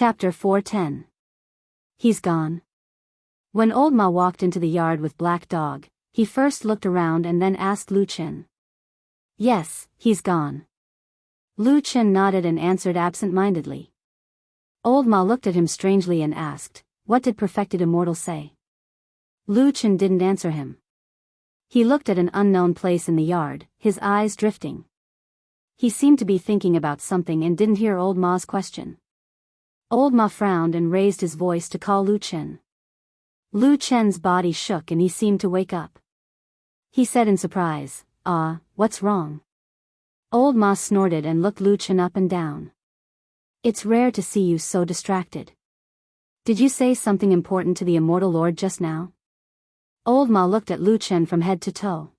Chapter 410. He's gone. When Old Ma walked into the yard with Black Dog, he first looked around and then asked Lu Chen. Yes, he's gone. Lu Chen nodded and answered absent-mindedly. Old Ma looked at him strangely and asked, what did Perfected Immortal say? Lu Chen didn't answer him. He looked at an unknown place in the yard, his eyes drifting. He seemed to be thinking about something and didn't hear Old Ma's question. Old Ma frowned and raised his voice to call Lu Chen. Lu Chen's body shook and he seemed to wake up. He said in surprise, what's wrong? Old Ma snorted and looked Lu Chen up and down. It's rare to see you so distracted. Did you say something important to the Immortal Lord just now? Old Ma looked at Lu Chen from head to toe.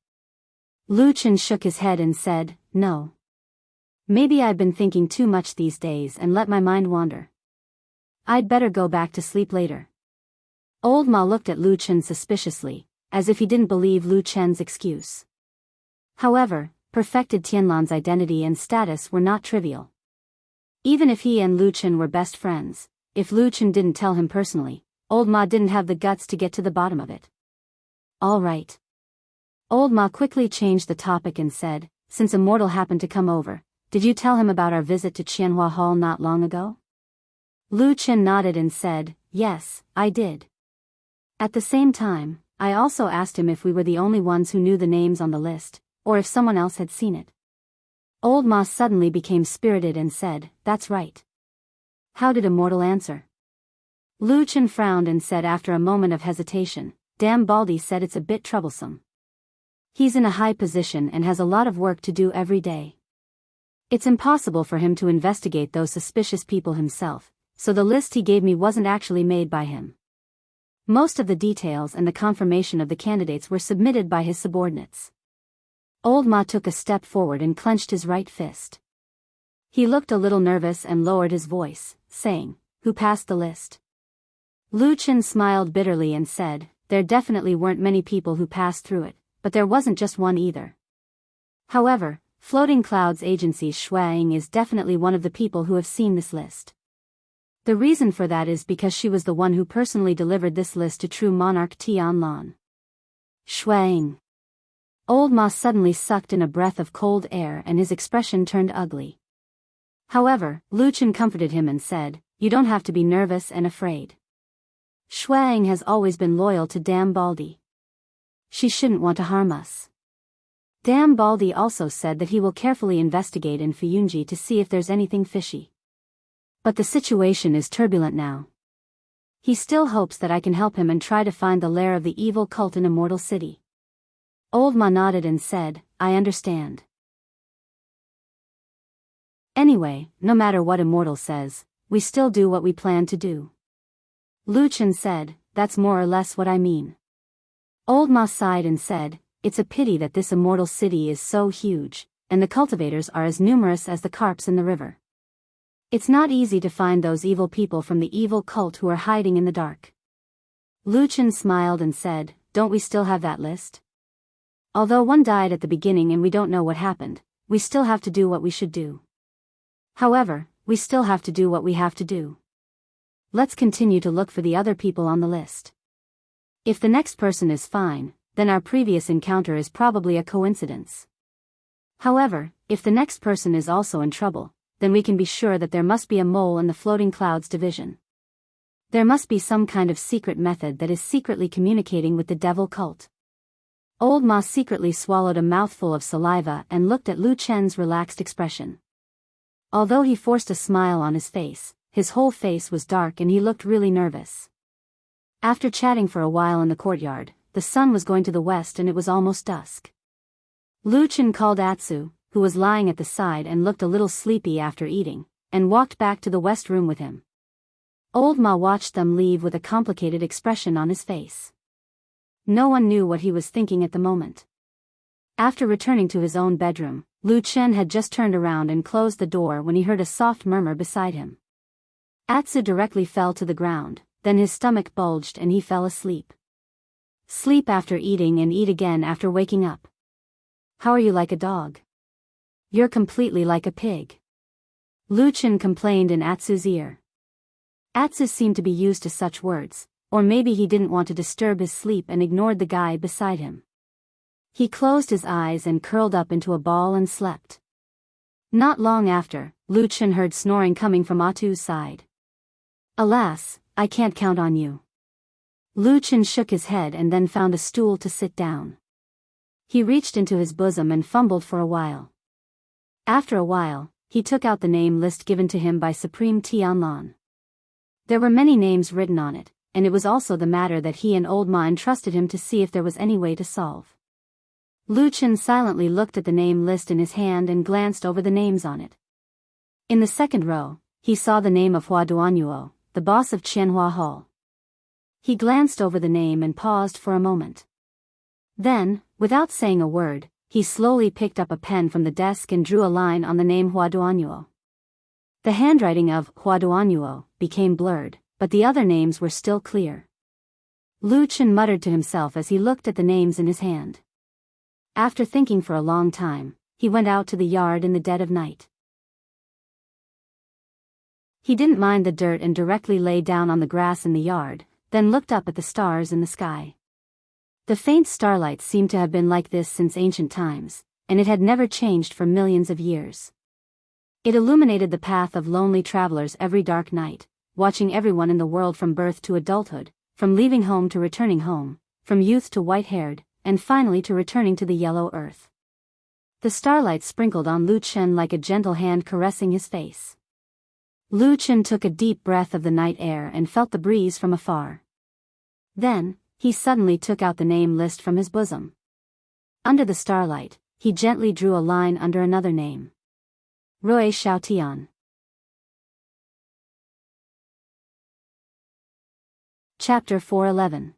Lu Chen shook his head and said, no. Maybe I've been thinking too much these days and let my mind wander. I'd better go back to sleep later. Old Ma looked at Lu Chen suspiciously, as if he didn't believe Lu Chen's excuse. However, Perfected Tianlan's identity and status were not trivial. Even if he and Lu Chen were best friends, if Lu Chen didn't tell him personally, Old Ma didn't have the guts to get to the bottom of it. All right. Old Ma quickly changed the topic and said, since Immortal happened to come over, did you tell him about our visit to Qianhua Hall not long ago? Lu Chen nodded and said, yes, I did. At the same time, I also asked him if we were the only ones who knew the names on the list, or if someone else had seen it. Old Ma suddenly became spirited and said, that's right. How did Immortal answer? Lu Chen frowned and said after a moment of hesitation, damn Baldy said it's a bit troublesome. He's in a high position and has a lot of work to do every day. It's impossible for him to investigate those suspicious people himself, so the list he gave me wasn't actually made by him. Most of the details and the confirmation of the candidates were submitted by his subordinates. Old Ma took a step forward and clenched his right fist. He looked a little nervous and lowered his voice, saying, who passed the list? Lu Chen smiled bitterly and said, there definitely weren't many people who passed through it, but there wasn't just one either. However, Floating Clouds Agency's Shuang is definitely one of the people who have seen this list. The reason for that is because she was the one who personally delivered this list to true monarch Tianlan. Shuang. Old Ma suddenly sucked in a breath of cold air and his expression turned ugly. However, Lu Chen comforted him and said, you don't have to be nervous and afraid. Shuang has always been loyal to Dam Baldy. She shouldn't want to harm us. Dam Baldy also said that he will carefully investigate in Fuyunji to see if there's anything fishy. But the situation is turbulent now. He still hopes that I can help him and try to find the lair of the evil cult in Immortal City. Old Ma nodded and said, I understand. Anyway, no matter what Immortal says, we still do what we plan to do. Lu Chen said, that's more or less what I mean. Old Ma sighed and said, it's a pity that this Immortal City is so huge, and the cultivators are as numerous as the carps in the river. It's not easy to find those evil people from the evil cult who are hiding in the dark. Lu Chen smiled and said, don't we still have that list? Although one died at the beginning and we don't know what happened, we still have to do what we should do. However, we still have to do what we have to do. Let's continue to look for the other people on the list. If the next person is fine, then our previous encounter is probably a coincidence. However, if the next person is also in trouble, then we can be sure that there must be a mole in the Floating Clouds division. There must be some kind of secret method that is secretly communicating with the devil cult. Old Ma secretly swallowed a mouthful of saliva and looked at Lu Chen's relaxed expression. Although he forced a smile on his face, his whole face was dark and he looked really nervous. After chatting for a while in the courtyard, the sun was going to the west and it was almost dusk. Lu Chen called Atsu, who was lying at the side and looked a little sleepy after eating, and walked back to the west room with him. Old Ma watched them leave with a complicated expression on his face. No one knew what he was thinking at the moment. After returning to his own bedroom, Lu Chen had just turned around and closed the door when he heard a soft murmur beside him. Atsu directly fell to the ground, then his stomach bulged and he fell asleep. Sleep after eating and eat again after waking up. How are you like a dog? You're completely like a pig. Lu Chen complained in Atsu's ear. Atsu seemed to be used to such words, or maybe he didn't want to disturb his sleep and ignored the guy beside him. He closed his eyes and curled up into a ball and slept. Not long after, Lu Chen heard snoring coming from Atu's side. Alas, I can't count on you. Lu Chen shook his head and then found a stool to sit down. He reached into his bosom and fumbled for a while. After a while, he took out the name list given to him by Supreme Tianlan. There were many names written on it, and it was also the matter that he and Old Ma entrusted him to see if there was any way to solve. Lu Chen silently looked at the name list in his hand and glanced over the names on it. In the second row, he saw the name of Hua Duanyuo, the boss of Qianhua Hall. He glanced over the name and paused for a moment. Then, without saying a word, he slowly picked up a pen from the desk and drew a line on the name Hua Duanyuo. The handwriting of Hua Duanyuo became blurred, but the other names were still clear. Lu Chen muttered to himself as he looked at the names in his hand. After thinking for a long time, he went out to the yard in the dead of night. He didn't mind the dirt and directly lay down on the grass in the yard, then looked up at the stars in the sky. The faint starlight seemed to have been like this since ancient times, and it had never changed for millions of years. It illuminated the path of lonely travelers every dark night, watching everyone in the world from birth to adulthood, from leaving home to returning home, from youth to white-haired, and finally to returning to the yellow earth. The starlight sprinkled on Lu Chen like a gentle hand caressing his face. Lu Chen took a deep breath of the night air and felt the breeze from afar. Then, he suddenly took out the name list from his bosom. Under the starlight, he gently drew a line under another name. Rui Xiaotian. Chapter 411.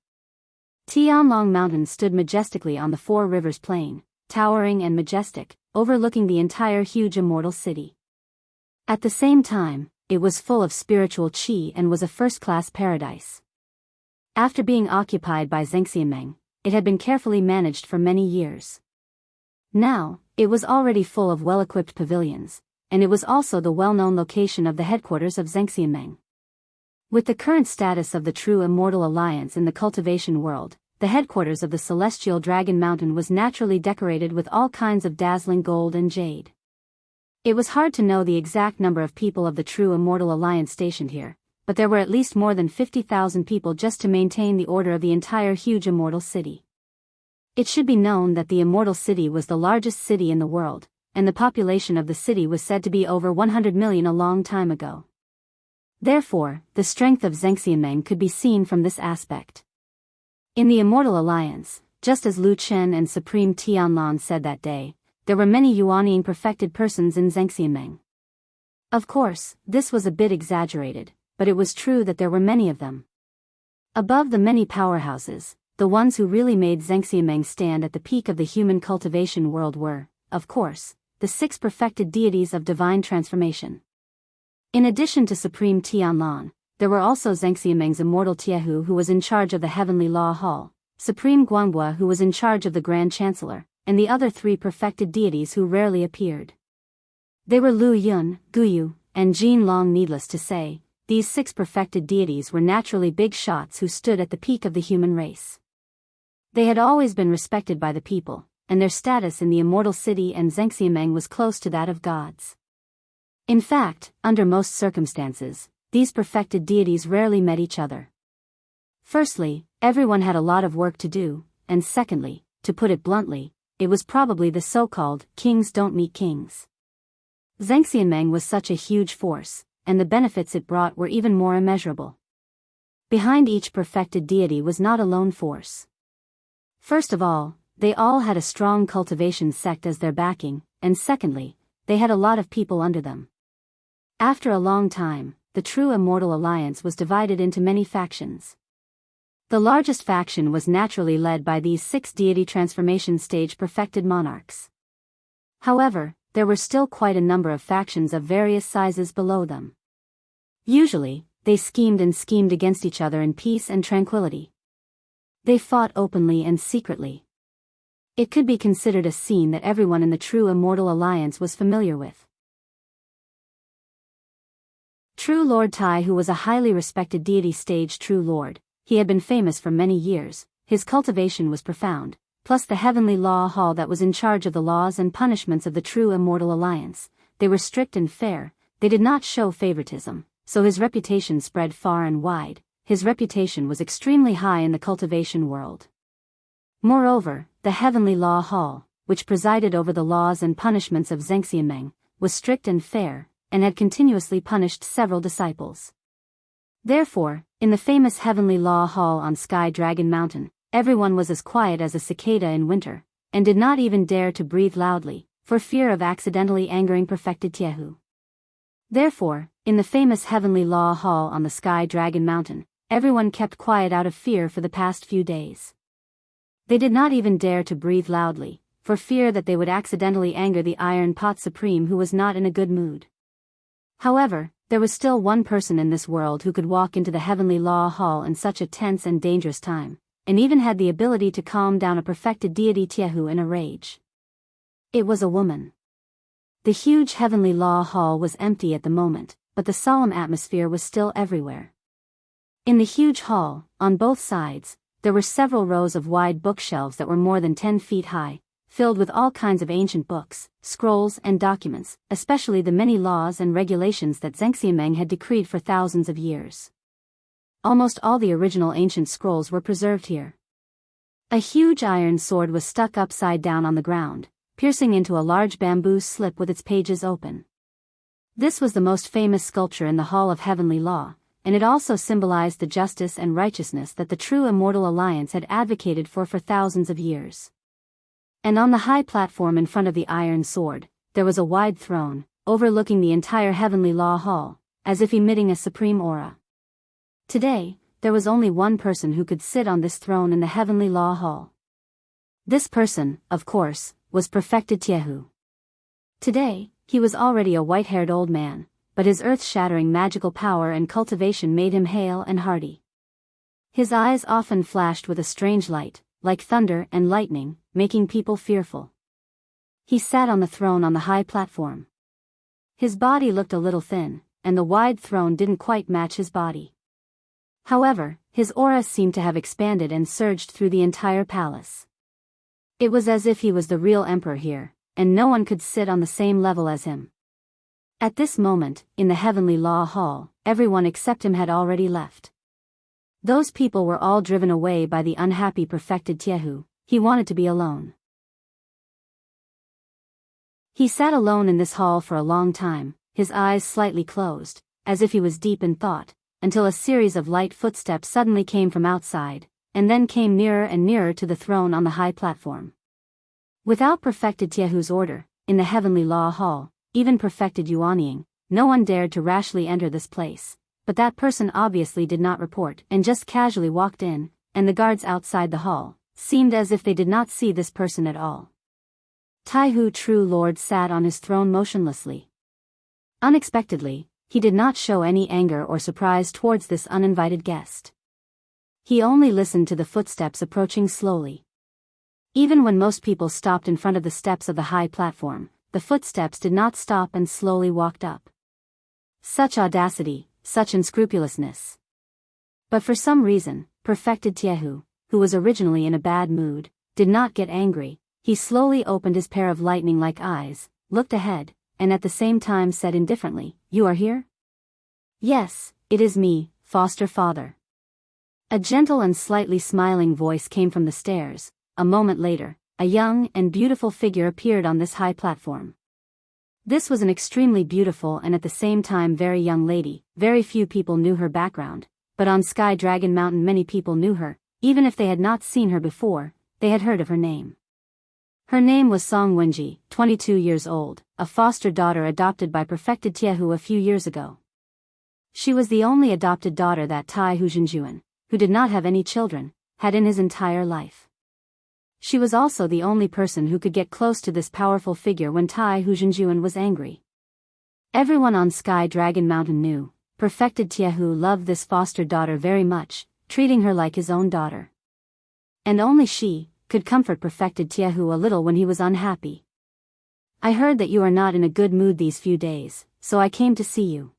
Tianlong Mountain stood majestically on the Four Rivers Plain, towering and majestic, overlooking the entire huge immortal city. At the same time, it was full of spiritual qi and was a first-class paradise. After being occupied by Zhengxianmeng, it had been carefully managed for many years. Now, it was already full of well-equipped pavilions, and it was also the well-known location of the headquarters of Zhengxianmeng. With the current status of the true immortal alliance in the cultivation world, the headquarters of the celestial dragon mountain was naturally decorated with all kinds of dazzling gold and jade. It was hard to know the exact number of people of the true immortal alliance stationed here, but there were at least more than 50,000 people just to maintain the order of the entire huge immortal city. It should be known that the immortal city was the largest city in the world, and the population of the city was said to be over 100 million a long time ago. Therefore, the strength of Zhengxianmeng could be seen from this aspect. In the Immortal Alliance, just as Lu Chen and Supreme Tianlan said that day, there were many Yuanning perfected persons in Zhengxianmeng. Of course, this was a bit exaggerated, but it was true that there were many of them. Above the many powerhouses, the ones who really made Zhengxianmeng stand at the peak of the human cultivation world were, of course, the 6 perfected deities of divine transformation. In addition to Supreme Tianlan, there were also Zhengxianmeng's immortal Tiehu who was in charge of the Heavenly Law Hall, Supreme Guanghua who was in charge of the Grand Chancellor, and the other 3 perfected deities who rarely appeared. They were Lu Yun, Guyu, and Jin Long. Needless to say, these 6 perfected deities were naturally big shots who stood at the peak of the human race. They had always been respected by the people, and their status in the immortal city and Zhengxianmeng was close to that of gods. In fact, under most circumstances, these perfected deities rarely met each other. Firstly, everyone had a lot of work to do, and secondly, to put it bluntly, it was probably the so-called kings don't meet kings. Zhengxianmeng was such a huge force, and the benefits it brought were even more immeasurable. Behind each perfected deity was not a lone force. First of all, they all had a strong cultivation sect as their backing, and secondly, they had a lot of people under them. After a long time, the true immortal alliance was divided into many factions. The largest faction was naturally led by these 6 deity transformation stage perfected monarchs. However, there were still quite a number of factions of various sizes below them. Usually, they schemed against each other in peace and tranquility. They fought openly and secretly. It could be considered a scene that everyone in the true immortal alliance was familiar with. True Lord Tai, who was a highly respected deity stage true lord, he had been famous for many years, his cultivation was profound, plus the heavenly law hall that was in charge of the laws and punishments of the true immortal alliance. They were strict and fair, they did not show favoritism, so his reputation spread far and wide. His reputation was extremely high in the cultivation world. Moreover, the heavenly law hall, which presided over the laws and punishments of Zhengxianmeng, was strict and fair, and had continuously punished several disciples. Therefore, in the famous heavenly law hall on Sky Dragon Mountain, everyone was as quiet as a cicada in winter, and did not even dare to breathe loudly, for fear of accidentally angering perfected Tiehu. Therefore, in the famous heavenly law hall on the Sky Dragon Mountain, everyone kept quiet out of fear for the past few days. They did not even dare to breathe loudly, for fear that they would accidentally anger the Iron Pot Supreme, who was not in a good mood. However, there was still one person in this world who could walk into the heavenly law hall in such a tense and dangerous time, and even had the ability to calm down a perfected deity Tiehu in a rage. It was a woman. The huge heavenly law hall was empty at the moment, but the solemn atmosphere was still everywhere. In the huge hall, on both sides, there were several rows of wide bookshelves that were more than 10 feet high, filled with all kinds of ancient books, scrolls and documents, especially the many laws and regulations that Zhengxianmeng had decreed for thousands of years. Almost all the original ancient scrolls were preserved here. A huge iron sword was stuck upside down on the ground, piercing into a large bamboo slip with its pages open. This was the most famous sculpture in the Hall of Heavenly Law, and it also symbolized the justice and righteousness that the true immortal alliance had advocated for thousands of years. And on the high platform in front of the iron sword, there was a wide throne, overlooking the entire heavenly law hall, as if emitting a supreme aura. Today, there was only one person who could sit on this throne in the heavenly law hall. This person, of course, was perfected Tiehu. Today, he was already a white-haired old man, but his earth-shattering magical power and cultivation made him hale and hearty. His eyes often flashed with a strange light, like thunder and lightning, making people fearful. He sat on the throne on the high platform. His body looked a little thin, and the wide throne didn't quite match his body. However, his aura seemed to have expanded and surged through the entire palace. It was as if he was the real emperor here, and no one could sit on the same level as him. At this moment, in the heavenly law hall, everyone except him had already left. Those people were all driven away by the unhappy perfected Tiehu. He wanted to be alone. He sat alone in this hall for a long time, his eyes slightly closed, as if he was deep in thought, until a series of light footsteps suddenly came from outside, and then came nearer and nearer to the throne on the high platform. Without perfected Tiehu's order, in the heavenly law hall, even perfected Yuanying, no one dared to rashly enter this place. But that person obviously did not report and just casually walked in, and the guards outside the hall seemed as if they did not see this person at all. Taihu True Lord sat on his throne motionlessly. Unexpectedly, he did not show any anger or surprise towards this uninvited guest. He only listened to the footsteps approaching slowly. Even when most people stopped in front of the steps of the high platform, the footsteps did not stop and slowly walked up. Such audacity, such unscrupulousness. But for some reason, perfected Tiehu, who was originally in a bad mood, did not get angry. He slowly opened his pair of lightning-like eyes, looked ahead, and at the same time said indifferently, "You are here?" "Yes, it is me, foster father." A gentle and slightly smiling voice came from the stairs. A moment later, a young and beautiful figure appeared on this high platform. This was an extremely beautiful and at the same time very young lady. Very few people knew her background, but on Sky Dragon Mountain many people knew her. Even if they had not seen her before, they had heard of her name. Her name was Song Wenji, 22 years old, a foster daughter adopted by perfected Tiehu a few years ago. She was the only adopted daughter that Tai Huzhenjuan, who did not have any children, had in his entire life. She was also the only person who could get close to this powerful figure when Tai Huzhenjuan was angry. Everyone on Sky Dragon Mountain knew, perfected Tiehu loved this foster daughter very much, treating her like his own daughter. And only she could comfort perfected Tiehu a little when he was unhappy. "I heard that you are not in a good mood these few days, so I came to see you."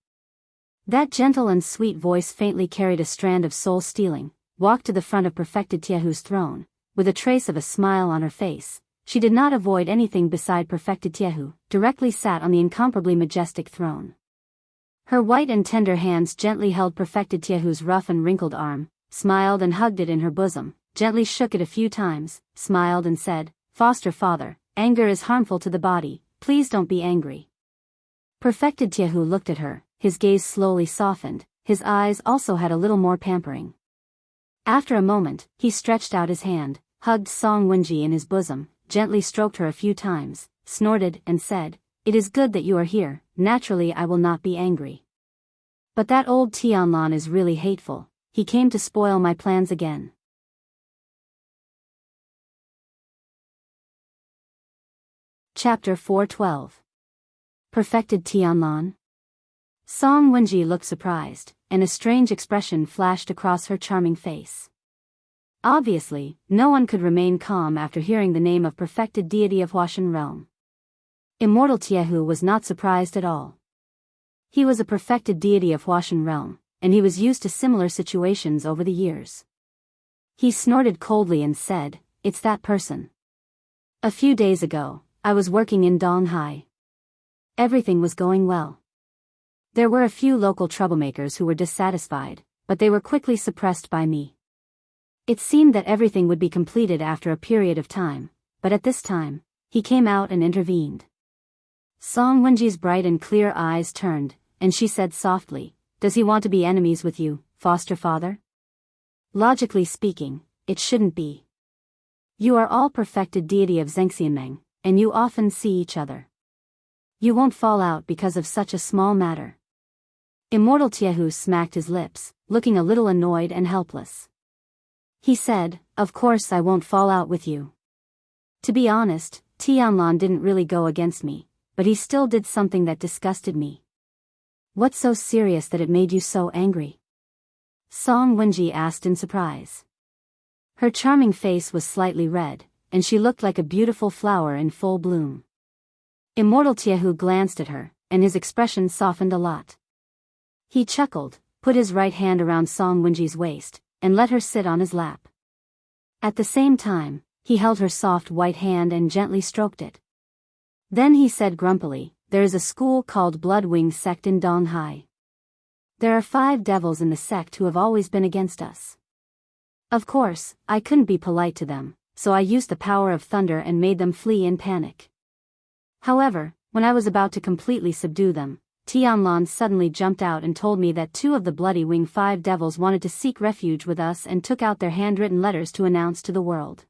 That gentle and sweet voice faintly carried a strand of soul-stealing, walked to the front of Perfected Tiehu's throne, with a trace of a smile on her face. She did not avoid anything beside Perfected Tiehu, directly sat on the incomparably majestic throne. Her white and tender hands gently held Perfected Tiehu's rough and wrinkled arm, smiled and hugged it in her bosom, gently shook it a few times, smiled and said, "Foster father, anger is harmful to the body, please don't be angry." Perfected Tiehu looked at her, his gaze slowly softened, his eyes also had a little more pampering. After a moment, he stretched out his hand, hugged Song Wenji in his bosom, gently stroked her a few times, snorted and said, "It is good that you are here, naturally I will not be angry. But that old Tianlan is really hateful, he came to spoil my plans again." Chapter 412. Perfected Tianlan. Song Wenji looked surprised, and a strange expression flashed across her charming face. Obviously, no one could remain calm after hearing the name of perfected deity of Huashan realm. Immortal Tiehu was not surprised at all. He was a perfected deity of Huashan realm, and he was used to similar situations over the years. He snorted coldly and said, "It's that person. A few days ago, I was working in Donghai. Everything was going well. There were a few local troublemakers who were dissatisfied, but they were quickly suppressed by me. It seemed that everything would be completed after a period of time, but at this time, he came out and intervened." Song Wenji's bright and clear eyes turned, and she said softly, "Does he want to be enemies with you, foster father? Logically speaking, it shouldn't be. You are all perfected deity of Zhengxianmeng, and you often see each other. You won't fall out because of such a small matter." Immortal Tiehu smacked his lips, looking a little annoyed and helpless. He said, "Of course I won't fall out with you. To be honest, Tianlan didn't really go against me, but he still did something that disgusted me." "What's so serious that it made you so angry?" Song Wenji asked in surprise. Her charming face was slightly red, and she looked like a beautiful flower in full bloom. Immortal Tiehu glanced at her, and his expression softened a lot. He chuckled, put his right hand around Song Wenji's waist, and let her sit on his lap. At the same time, he held her soft white hand and gently stroked it. Then he said grumpily, "There is a school called Bloodwing sect in Donghai. There are 5 devils in the sect who have always been against us. Of course, I couldn't be polite to them, so I used the power of thunder and made them flee in panic. However, when I was about to completely subdue them, Tianlan suddenly jumped out and told me that 2 of the Bloody Wing 5 devils wanted to seek refuge with us and took out their handwritten letters to announce to the world.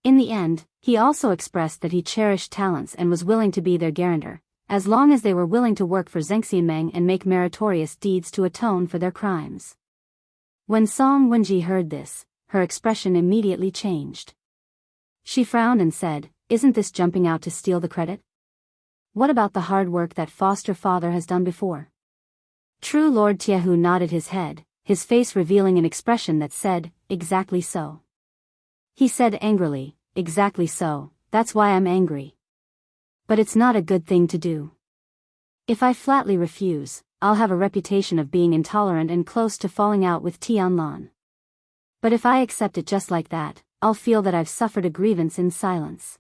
In the end, he also expressed that he cherished talents and was willing to be their guarantor, as long as they were willing to work for Zhengxianmeng and make meritorious deeds to atone for their crimes." When Song Wenji heard this, her expression immediately changed. She frowned and said, "Isn't this jumping out to steal the credit? What about the hard work that foster father has done before?" True Lord Tiehu nodded his head, his face revealing an expression that said, "Exactly so." He said angrily, "Exactly so, that's why I'm angry. But it's not a good thing to do. If I flatly refuse, I'll have a reputation of being intolerant and close to falling out with Tianlan. But if I accept it just like that, I'll feel that I've suffered a grievance in silence.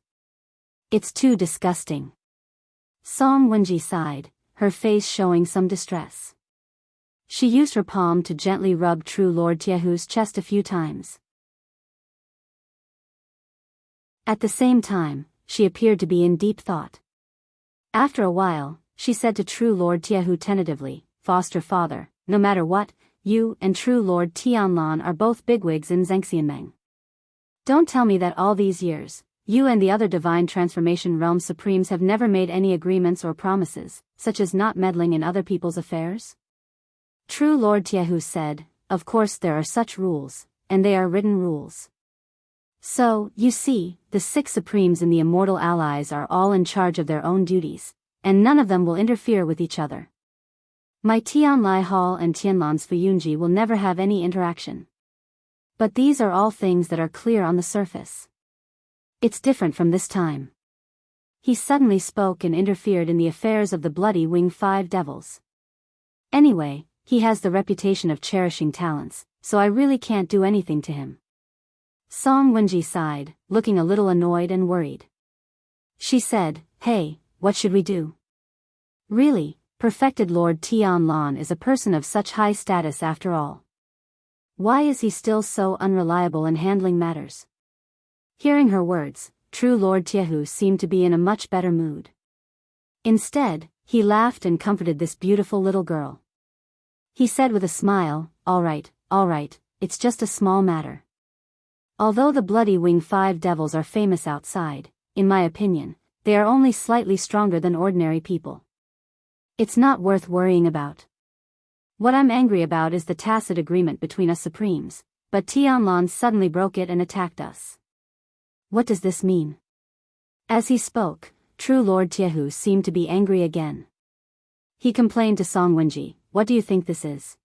It's too disgusting." Song Wenji sighed, her face showing some distress. She used her palm to gently rub True Lord Tiehu's chest a few times. At the same time, she appeared to be in deep thought. After a while, she said to True Lord Tiehu tentatively, "Foster father, no matter what, you and True Lord Tianlan are both bigwigs in Zhengxianmeng. Don't tell me that all these years, you and the other divine transformation realm supremes have never made any agreements or promises, such as not meddling in other people's affairs?" True Lord Tiehu said, "Of course there are such rules, and they are written rules. So, you see, the 6 supremes in the immortal allies are all in charge of their own duties, and none of them will interfere with each other. My Tianlai Hall and Tianlan's Fuyunji will never have any interaction. But these are all things that are clear on the surface. It's different from this time." He suddenly spoke and interfered in the affairs of the Bloody Wing 5 devils. Anyway, he has the reputation of cherishing talents, so I really can't do anything to him. Song Wenji sighed, looking a little annoyed and worried. She said, "Hey, what should we do?" Really, perfected Lord Tianlan is a person of such high status after all. Why is he still so unreliable in handling matters? Hearing her words, true Lord Tiehu seemed to be in a much better mood. Instead, he laughed and comforted this beautiful little girl. He said with a smile, all right, it's just a small matter. Although the Bloody Wing 5 devils are famous outside, in my opinion, they are only slightly stronger than ordinary people. It's not worth worrying about. What I'm angry about is the tacit agreement between us Supremes, but Tianlan suddenly broke it and attacked us. What does this mean? As he spoke, true Lord Tiehu seemed to be angry again. He complained to Song Wenji, "What do you think this is?"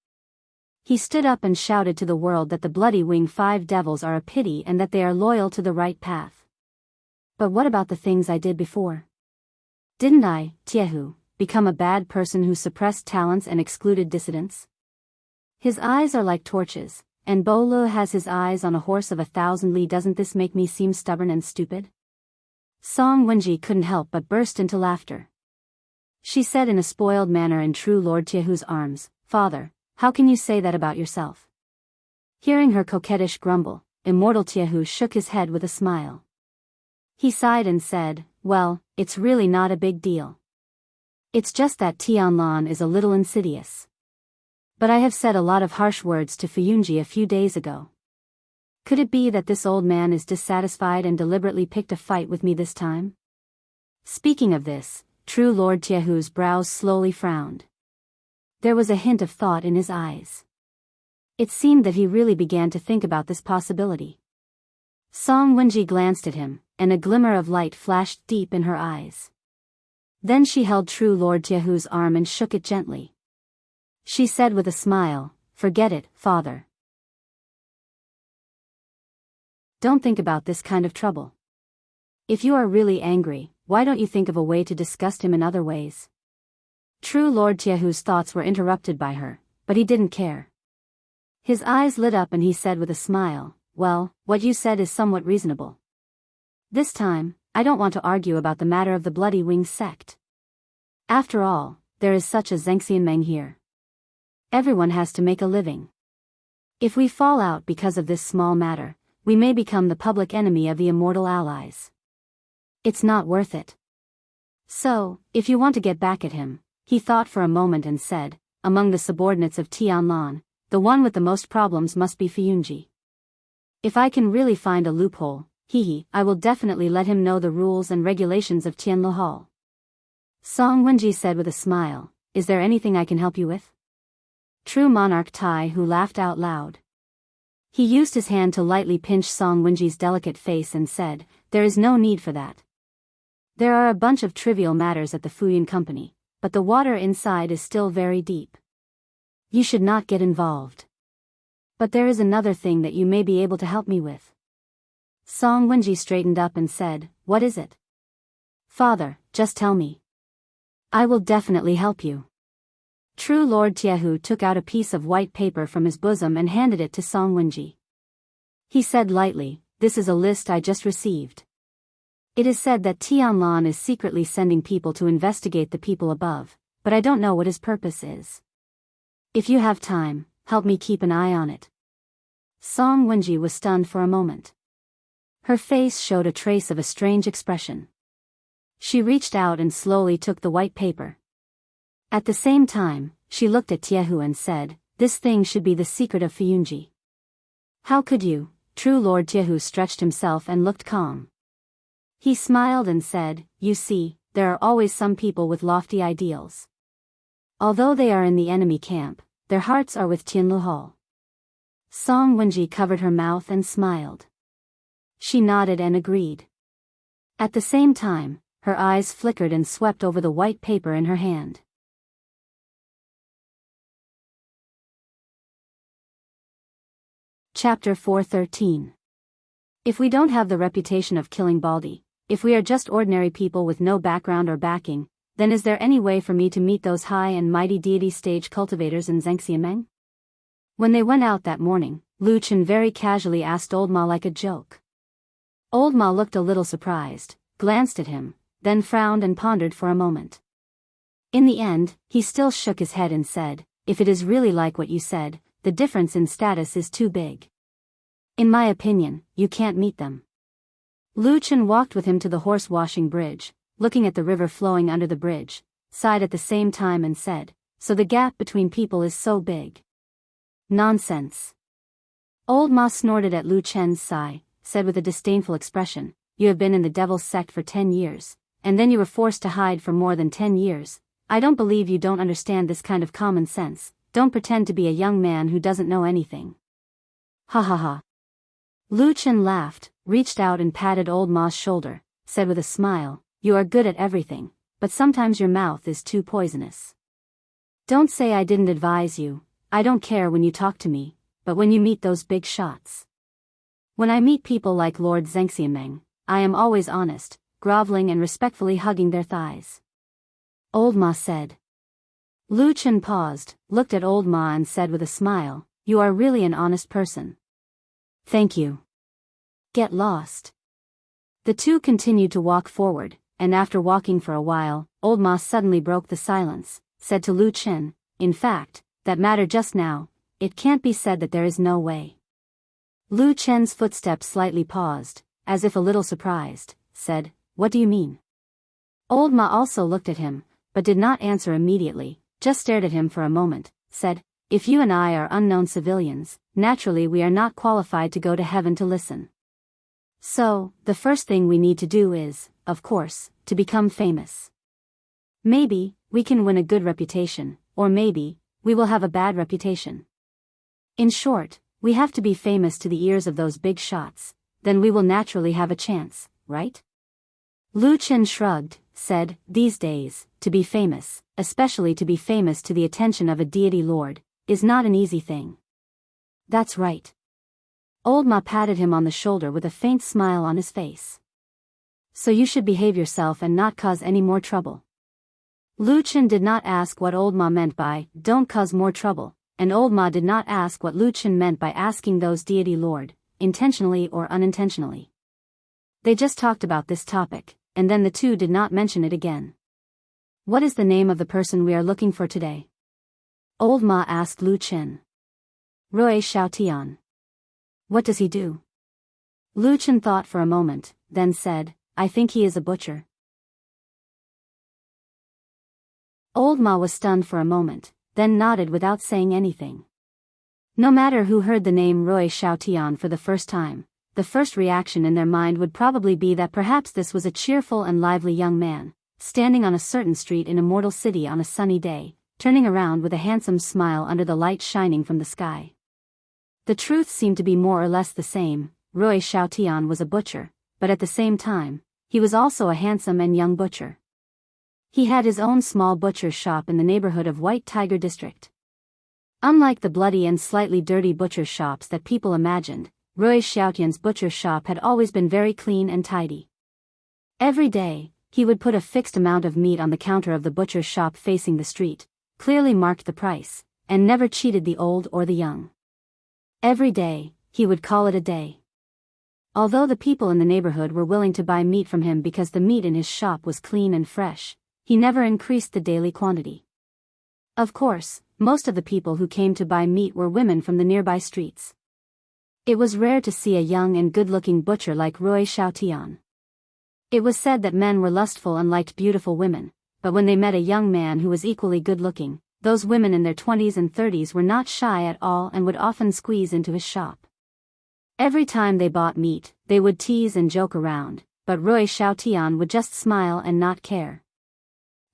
He stood up and shouted to the world that the Bloody Wing 5 devils are a pity and that they are loyal to the right path. But what about the things I did before? Didn't I, Tiehu, become a bad person who suppressed talents and excluded dissidents? His eyes are like torches, and Bolu has his eyes on a horse of 1,000 li. Doesn't this make me seem stubborn and stupid? Song Wenji couldn't help but burst into laughter. She said in a spoiled manner in true Lord Tiehu's arms, "Father, how can you say that about yourself?" Hearing her coquettish grumble, Immortal Tiehu shook his head with a smile. He sighed and said, "Well, it's really not a big deal. It's just that Tianlan is a little insidious. But I have said a lot of harsh words to Fuyunji a few days ago. Could it be that this old man is dissatisfied and deliberately picked a fight with me this time?" Speaking of this, true Lord Tiehu's brows slowly frowned. There was a hint of thought in his eyes. It seemed that he really began to think about this possibility. Song Wenji glanced at him, and a glimmer of light flashed deep in her eyes. Then she held true Lord Tiehu's arm and shook it gently. She said with a smile, "Forget it, father. Don't think about this kind of trouble. If you are really angry, why don't you think of a way to disgust him in other ways?" True Lord Tiehu's thoughts were interrupted by her, but he didn't care. His eyes lit up and he said with a smile, "Well, what you said is somewhat reasonable. This time, I don't want to argue about the matter of the Bloody Wing sect. After all, there is such a Zhengxianmeng here. Everyone has to make a living. If we fall out because of this small matter, we may become the public enemy of the immortal allies. It's not worth it. So, if you want to get back at him," he thought for a moment and said, "among the subordinates of Tianlan, the one with the most problems must be Fuyunji. If I can really find a loophole, I will definitely let him know the rules and regulations of Tianlu Hall." Song Wenji said with a smile, "Is there anything I can help you with?" True Monarch Tai Hu laughed out loud. He used his hand to lightly pinch Song Wenji's delicate face and said, "There is no need for that. There are a bunch of trivial matters at the Fuyun Company, but the water inside is still very deep. You should not get involved. But there is another thing that you may be able to help me with." Song Wenji straightened up and said, "What is it?" "Father, just tell me. I will definitely help you." True Lord Tiehu took out a piece of white paper from his bosom and handed it to Song Wenji. He said lightly, "This is a list I just received. It is said that Tianlan is secretly sending people to investigate the people above, but I don't know what his purpose is. If you have time, help me keep an eye on it." Song Wenji was stunned for a moment. Her face showed a trace of a strange expression. She reached out and slowly took the white paper. At the same time, she looked at Tiehu and said, "This thing should be the secret of Fuyunji." "How could you?" True Lord Tiehu stretched himself and looked calm. He smiled and said, "You see, there are always some people with lofty ideals. Although they are in the enemy camp, their hearts are with Tianlu Hall." Song Wenji covered her mouth and smiled. She nodded and agreed. At the same time, her eyes flickered and swept over the white paper in her hand. Chapter 413. If we don't have the reputation of killing Baldy, if we are just ordinary people with no background or backing, Then is there any way for me to meet those high and mighty deity stage cultivators in Zhangxiameng? When they went out that morning, Lu Chen very casually asked Old Ma like a joke. Old Ma looked a little surprised, glanced at him, then frowned and pondered for a moment. In the end, he still shook his head and said, "If it is really like what you said, the difference in status is too big. In my opinion, you can't meet them." Lu Chen walked with him to the horse-washing bridge, looking at the river flowing under the bridge, sighed at the same time and said, "So the gap between people is so big." "Nonsense." Old Ma snorted at Lu Chen's sigh, said with a disdainful expression, "You have been in the devil's sect for 10 years, and then you were forced to hide for more than 10 years. I don't believe you don't understand this kind of common sense. Don't pretend to be a young man who doesn't know anything." "Ha ha ha." Lu Chen laughed, reached out and patted Old Ma's shoulder, said with a smile, "You are good at everything, but sometimes your mouth is too poisonous. Don't say I didn't advise you. I don't care when you talk to me, but when you meet those big shots. When I meet people like Lord Zhangxiameng, I am always honest, groveling and respectfully hugging their thighs." Old Ma said. Lu Chen paused, looked at Old Ma and said with a smile, "You are really an honest person." "Thank you." "Get lost." The two continued to walk forward, and after walking for a while, Old Ma suddenly broke the silence, said to Lu Chen, "In fact, that matter just now, it can't be said that there is no way." Lu Chen's footsteps slightly paused, as if a little surprised, said, "What do you mean?" Old Ma also looked at him, but did not answer immediately, just stared at him for a moment, said, "If you and I are unknown civilians, naturally we are not qualified to go to heaven to listen. So, the first thing we need to do is, of course, to become famous. Maybe, we can win a good reputation, or maybe, we will have a bad reputation. In short, we have to be famous to the ears of those big shots, then we will naturally have a chance, right?" Lu Chen shrugged, said, "These days, to be famous, especially to be famous to the attention of a deity lord, is not an easy thing." "That's right." Old Ma patted him on the shoulder with a faint smile on his face. "So you should behave yourself and not cause any more trouble." Lu Chen did not ask what Old Ma meant by, "Don't cause more trouble," and Old Ma did not ask what Lu Chen meant by asking those deity lord, intentionally or unintentionally. They just talked about this topic, and then the two did not mention it again. "What is the name of the person we are looking for today?" Old Ma asked Lu Chen. "Rui Xiaotian." "What does he do?" Lu Chen thought for a moment, then said, "I think he is a butcher." Old Ma was stunned for a moment, then nodded without saying anything. No matter who heard the name Rui Xiaotian for the first time, the first reaction in their mind would probably be that perhaps this was a cheerful and lively young man, standing on a certain street in a mortal city on a sunny day, turning around with a handsome smile under the light shining from the sky. The truth seemed to be more or less the same. Rui Xiaotian was a butcher, but at the same time, he was also a handsome and young butcher. He had his own small butcher's shop in the neighborhood of White Tiger District. Unlike the bloody and slightly dirty butcher shops that people imagined, Rui Xiaotian's butcher shop had always been very clean and tidy. Every day, he would put a fixed amount of meat on the counter of the butcher's shop facing the street, clearly marked the price, and never cheated the old or the young. Every day, he would call it a day. Although the people in the neighborhood were willing to buy meat from him because the meat in his shop was clean and fresh, he never increased the daily quantity. Of course, most of the people who came to buy meat were women from the nearby streets. It was rare to see a young and good-looking butcher like Rui Xiaotian. It was said that men were lustful and liked beautiful women, but when they met a young man who was equally good-looking, those women in their 20s and 30s were not shy at all and would often squeeze into his shop. Every time they bought meat, they would tease and joke around, but Rui Xiaotian would just smile and not care.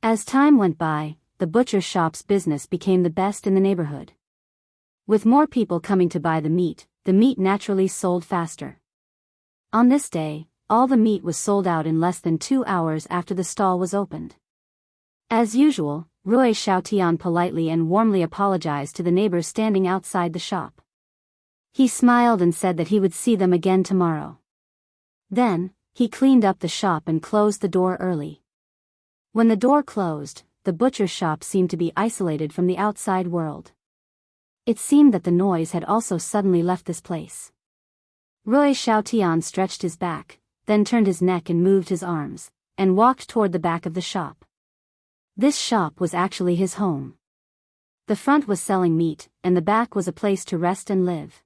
As time went by, the butcher shop's business became the best in the neighborhood. With more people coming to buy the meat naturally sold faster. On this day, all the meat was sold out in less than 2 hours after the stall was opened. As usual, Rui Xiaotian politely and warmly apologized to the neighbors standing outside the shop. He smiled and said that he would see them again tomorrow. Then, he cleaned up the shop and closed the door early. When the door closed, the butcher's shop seemed to be isolated from the outside world. It seemed that the noise had also suddenly left this place. Rui Xiaotian stretched his back, then turned his neck and moved his arms, and walked toward the back of the shop. This shop was actually his home. The front was selling meat, and the back was a place to rest and live.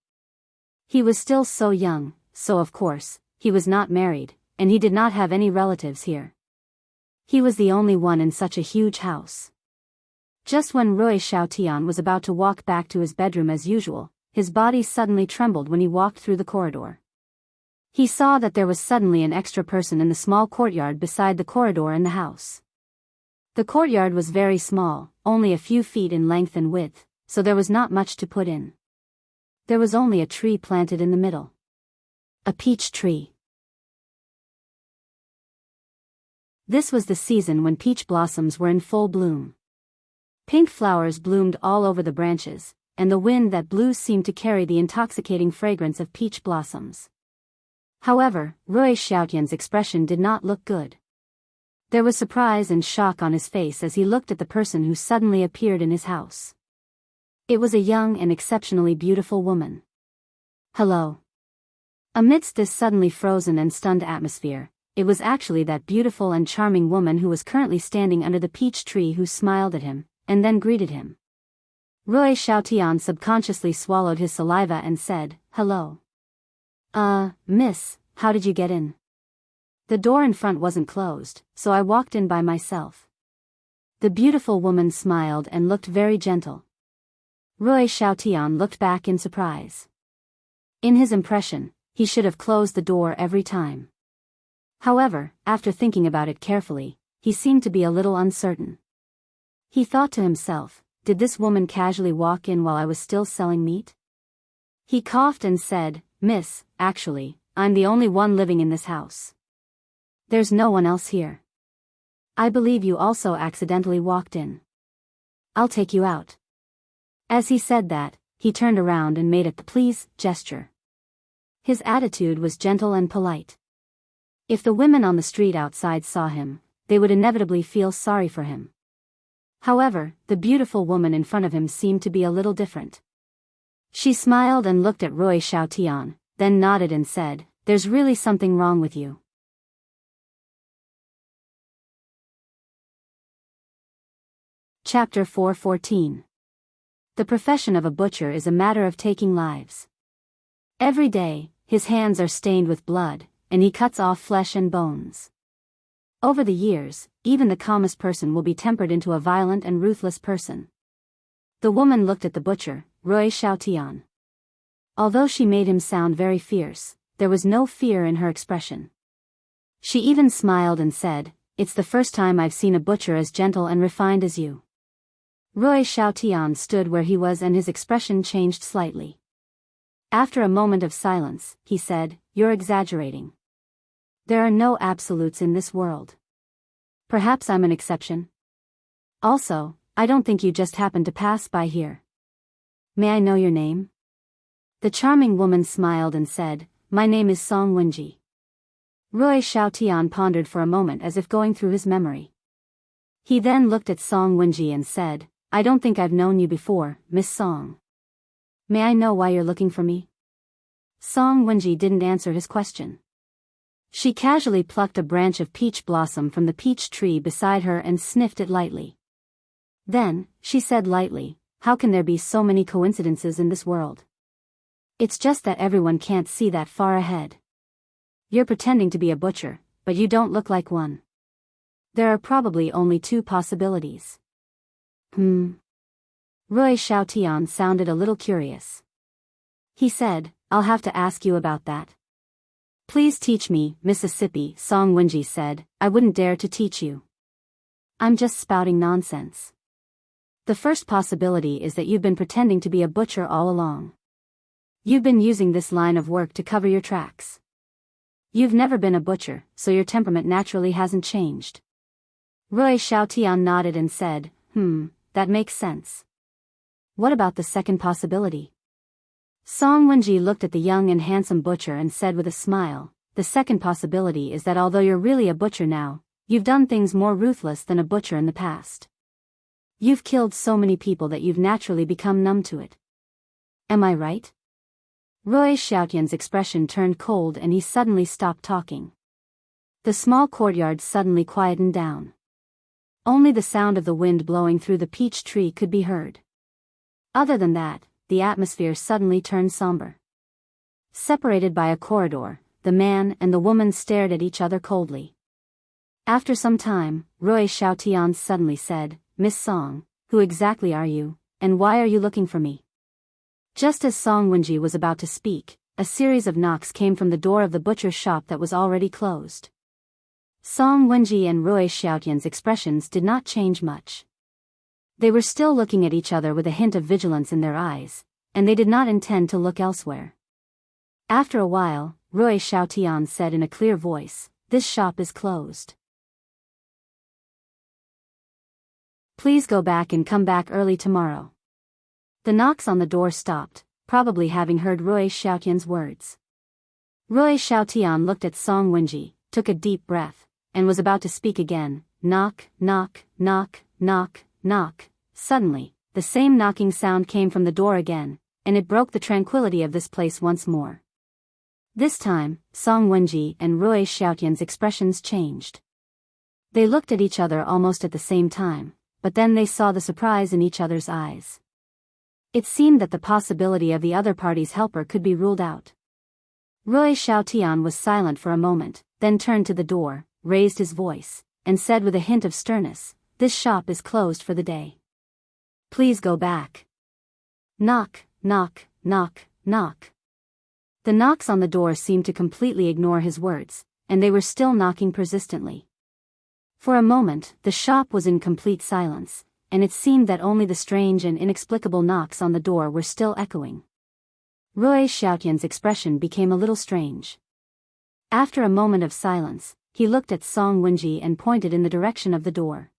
He was still so young, so of course, he was not married, and he did not have any relatives here. He was the only one in such a huge house. Just when Rui Xiaotian was about to walk back to his bedroom as usual, his body suddenly trembled when he walked through the corridor. He saw that there was suddenly an extra person in the small courtyard beside the corridor in the house. The courtyard was very small, only a few feet in length and width, so there was not much to put in. There was only a tree planted in the middle. A peach tree. This was the season when peach blossoms were in full bloom. Pink flowers bloomed all over the branches, and the wind that blew seemed to carry the intoxicating fragrance of peach blossoms. However, Rui Xiaotian's expression did not look good. There was surprise and shock on his face as he looked at the person who suddenly appeared in his house. It was a young and exceptionally beautiful woman. Hello. Amidst this suddenly frozen and stunned atmosphere, it was actually that beautiful and charming woman who was currently standing under the peach tree who smiled at him, and then greeted him. Rui Xiaotian subconsciously swallowed his saliva and said, "Hello. Miss, how did you get in?" The door in front wasn't closed, so I walked in by myself. The beautiful woman smiled and looked very gentle. Rui Xiaotian looked back in surprise. In his impression, he should have closed the door every time. However, after thinking about it carefully, he seemed to be a little uncertain. He thought to himself, did this woman casually walk in while I was still selling meat? He coughed and said, "Miss, actually, I'm the only one living in this house. There's no one else here. I believe you also accidentally walked in. I'll take you out." As he said that, he turned around and made a "please" gesture. His attitude was gentle and polite. If the women on the street outside saw him, they would inevitably feel sorry for him. However, the beautiful woman in front of him seemed to be a little different. She smiled and looked at Rui Xiaotian, then nodded and said, "There's really something wrong with you." Chapter 4:14. The profession of a butcher is a matter of taking lives. Every day, his hands are stained with blood, and he cuts off flesh and bones. Over the years, even the calmest person will be tempered into a violent and ruthless person. The woman looked at the butcher, Rui Xiaotian. Although she made him sound very fierce, there was no fear in her expression. She even smiled and said, "It's the first time I've seen a butcher as gentle and refined as you." Rui Xiaotian stood where he was and his expression changed slightly. After a moment of silence, he said, "You're exaggerating. There are no absolutes in this world. Perhaps I'm an exception. Also, I don't think you just happened to pass by here. May I know your name?" The charming woman smiled and said, "My name is Song Wenji." Rui Xiaotian pondered for a moment as if going through his memory. He then looked at Song Wenji and said, "I don't think I've known you before, Miss Song. May I know why you're looking for me?" Song Wenji didn't answer his question. She casually plucked a branch of peach blossom from the peach tree beside her and sniffed it lightly. Then, she said lightly, "How can there be so many coincidences in this world? It's just that everyone can't see that far ahead. You're pretending to be a butcher, but you don't look like one. There are probably only two possibilities." Rui Xiaotian sounded a little curious. He said, "I'll have to ask you about that." "Please teach me, Mississippi," Song Wenji said. "I wouldn't dare to teach you. I'm just spouting nonsense. The first possibility is that you've been pretending to be a butcher all along. You've been using this line of work to cover your tracks. You've never been a butcher, so your temperament naturally hasn't changed." Rui Xiaotian nodded and said, That makes sense. What about the second possibility?" Song Wenji looked at the young and handsome butcher and said with a smile, "The second possibility is that although you're really a butcher now, You've done things more ruthless than a butcher in the past. You've killed so many people that you've naturally become numb to it. Am I right? Roy Xiaotian's expression turned cold and he suddenly stopped talking. The small courtyard suddenly quietened down. Only the sound of the wind blowing through the peach tree could be heard. Other than that, the atmosphere suddenly turned somber. Separated by a corridor, the man and the woman stared at each other coldly. After some time, Roy Xiaotian suddenly said, "Miss Song, who exactly are you, and why are you looking for me?" Just as Song Wenji was about to speak, a series of knocks came from the door of the butcher's shop that was already closed. Song Wenji and Roy Xiaotian's expressions did not change much. They were still looking at each other with a hint of vigilance in their eyes, and they did not intend to look elsewhere. After a while, Roy Xiaotian said in a clear voice, "This shop is closed. Please go back and come back early tomorrow." The knocks on the door stopped, probably having heard Roy Xiaotian's words. Roy Xiaotian looked at Song Wenji, took a deep breath, and was about to speak again. Knock, knock, knock, knock, knock. Suddenly, the same knocking sound came from the door again, and it broke the tranquility of this place once more. This time, Song Wenji and Roy Xiaotian's expressions changed. They looked at each other almost at the same time, but then they saw the surprise in each other's eyes. It seemed that the possibility of the other party's helper could be ruled out. Roy Xiaotian was silent for a moment, then turned to the door, raised his voice, and said with a hint of sternness, "This shop is closed for the day. Please go back." Knock, knock, knock, knock. The knocks on the door seemed to completely ignore his words, and they were still knocking persistently. For a moment, the shop was in complete silence, and it seemed that only the strange and inexplicable knocks on the door were still echoing. Roy Xiaotian's expression became a little strange. After a moment of silence, he looked at Song Wenji and pointed in the direction of the door.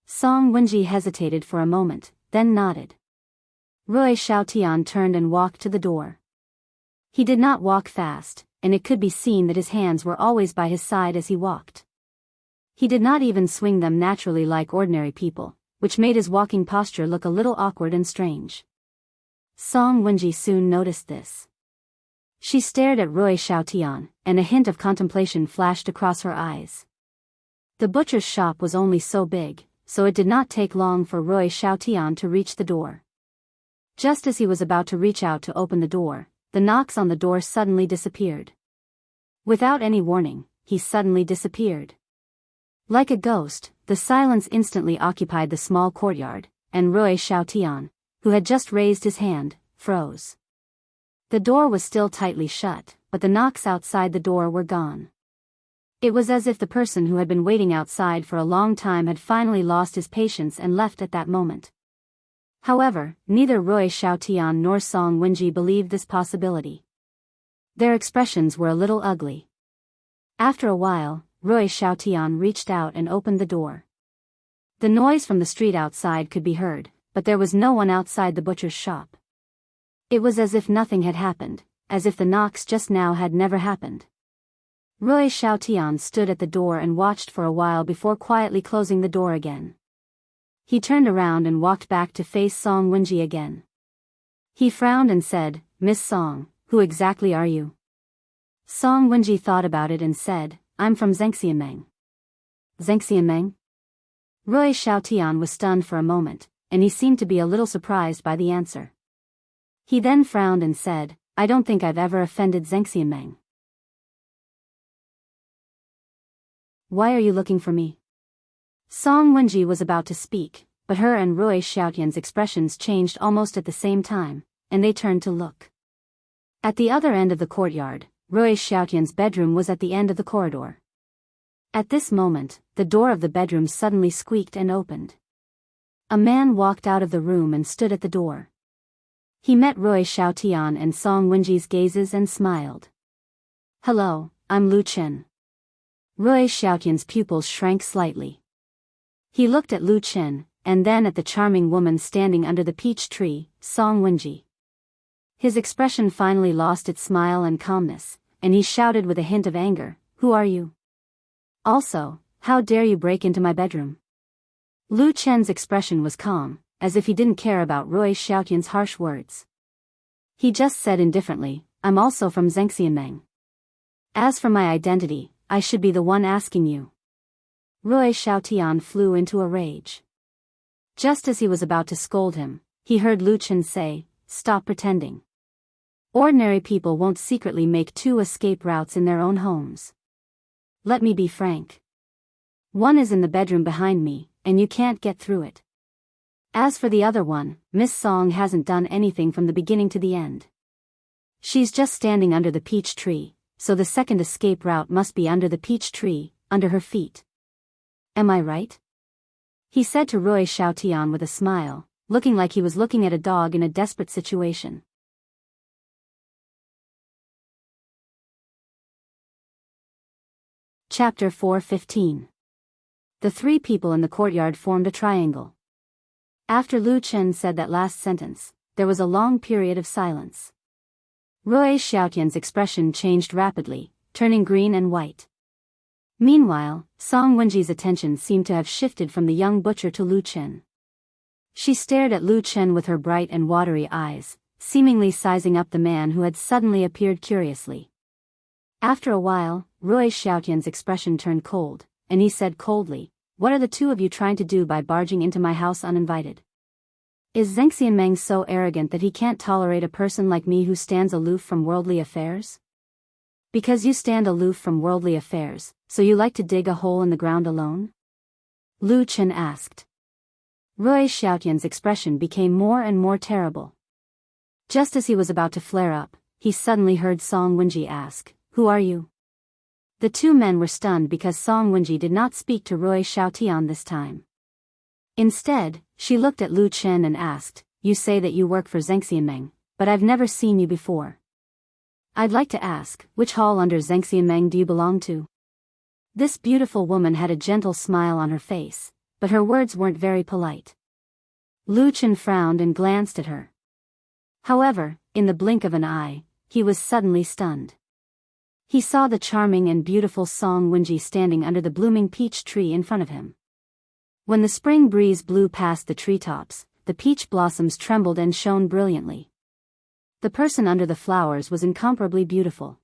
Song Wenji hesitated for a moment, then nodded. Roy Xiaotian turned and walked to the door. He did not walk fast, and it could be seen that his hands were always by his side as he walked. He did not even swing them naturally like ordinary people, which made his walking posture look a little awkward and strange. Song Wenji soon noticed this. She stared at Roy Xiaotian, and a hint of contemplation flashed across her eyes. The butcher's shop was only so big, so it did not take long for Roy Xiaotian to reach the door. Just as he was about to reach out to open the door, the knocks on the door suddenly disappeared. Without any warning, he suddenly disappeared. Like a ghost, the silence instantly occupied the small courtyard, and Roy Xiaotian, who had just raised his hand, froze. The door was still tightly shut, but the knocks outside the door were gone. It was as if the person who had been waiting outside for a long time had finally lost his patience and left at that moment. However, neither Roy Xiaotian nor Song Wenji believed this possibility. Their expressions were a little ugly. After a while, Roy Xiaotian reached out and opened the door. The noise from the street outside could be heard, but there was no one outside the butcher's shop. It was as if nothing had happened, as if the knocks just now had never happened. Roy Xiaotian stood at the door and watched for a while before quietly closing the door again. He turned around and walked back to face Song Wenji again. He frowned and said, "Miss Song, who exactly are you?" Song Wenji thought about it and said, "I'm from Zhengxianmeng." Zhengxianmeng? Roy Xiaotian was stunned for a moment, and he seemed to be a little surprised by the answer. He then frowned and said, "I don't think I've ever offended Zhengxianmeng." "Why are you looking for me?" Song Wenji was about to speak, but her and Roy Xiaotian's expressions changed almost at the same time, and they turned to look. At the other end of the courtyard, Roy Xiaotian's bedroom was at the end of the corridor. At this moment, the door of the bedroom suddenly squeaked and opened. A man walked out of the room and stood at the door. He met Roy Xiaotian and Song Wenji's gazes and smiled. "Hello, I'm Lu Chen." Roy Xiaotian's pupils shrank slightly. He looked at Lu Chen, and then at the charming woman standing under the peach tree, Song Wenji. His expression finally lost its smile and calmness, and he shouted with a hint of anger, "Who are you? Also, How dare you break into my bedroom? Lu Chen's expression was calm, as if he didn't care about Roy Xiaotian's harsh words. He just said indifferently, I'm also from Zhengxianmeng. As for my identity, I should be the one asking you. Roy Xiaotian flew into a rage. Just as he was about to scold him, he heard Lu Chen say, stop pretending. Ordinary people won't secretly make 2 escape routes in their own homes. Let me be frank. One is in the bedroom behind me, and you can't get through it. As for the other one, Miss Song hasn't done anything from the beginning to the end. She's just standing under the peach tree, so the second escape route must be under the peach tree, under her feet. Am I right? He said to Roy Xiaotian with a smile, looking like he was looking at a dog in a desperate situation. Chapter 4:15. The 3 people in the courtyard formed a triangle. After Lu Chen said that last sentence, there was a long period of silence. Roy Xiaotian's expression changed rapidly, turning green and white. Meanwhile, Song Wenji's attention seemed to have shifted from the young butcher to Lu Chen. She stared at Lu Chen with her bright and watery eyes, seemingly sizing up the man who had suddenly appeared curiously. After a while, Roy Xiaotian's expression turned cold, and he said coldly, what are the 2 of you trying to do by barging into my house uninvited? Is Zhengxianmeng so arrogant that he can't tolerate a person like me who stands aloof from worldly affairs? Because you stand aloof from worldly affairs, so you like to dig a hole in the ground alone? Lu Chen asked. Roy Xiaotian's expression became more and more terrible. Just as he was about to flare up, he suddenly heard Song Wenji ask, who are you? The 2 men were stunned because Song Wenji did not speak to Roy Xiaotian this time. Instead, she looked at Lu Chen and asked, you say that you work for Zhengxianmeng, but I've never seen you before. I'd like to ask, which hall under Zhengxianmeng do you belong to? This beautiful woman had a gentle smile on her face, but her words weren't very polite. Lu Chen frowned and glanced at her. However, in the blink of an eye, he was suddenly stunned. He saw the charming and beautiful Song Wenji standing under the blooming peach tree in front of him. When the spring breeze blew past the treetops, the peach blossoms trembled and shone brilliantly. The person under the flowers was incomparably beautiful.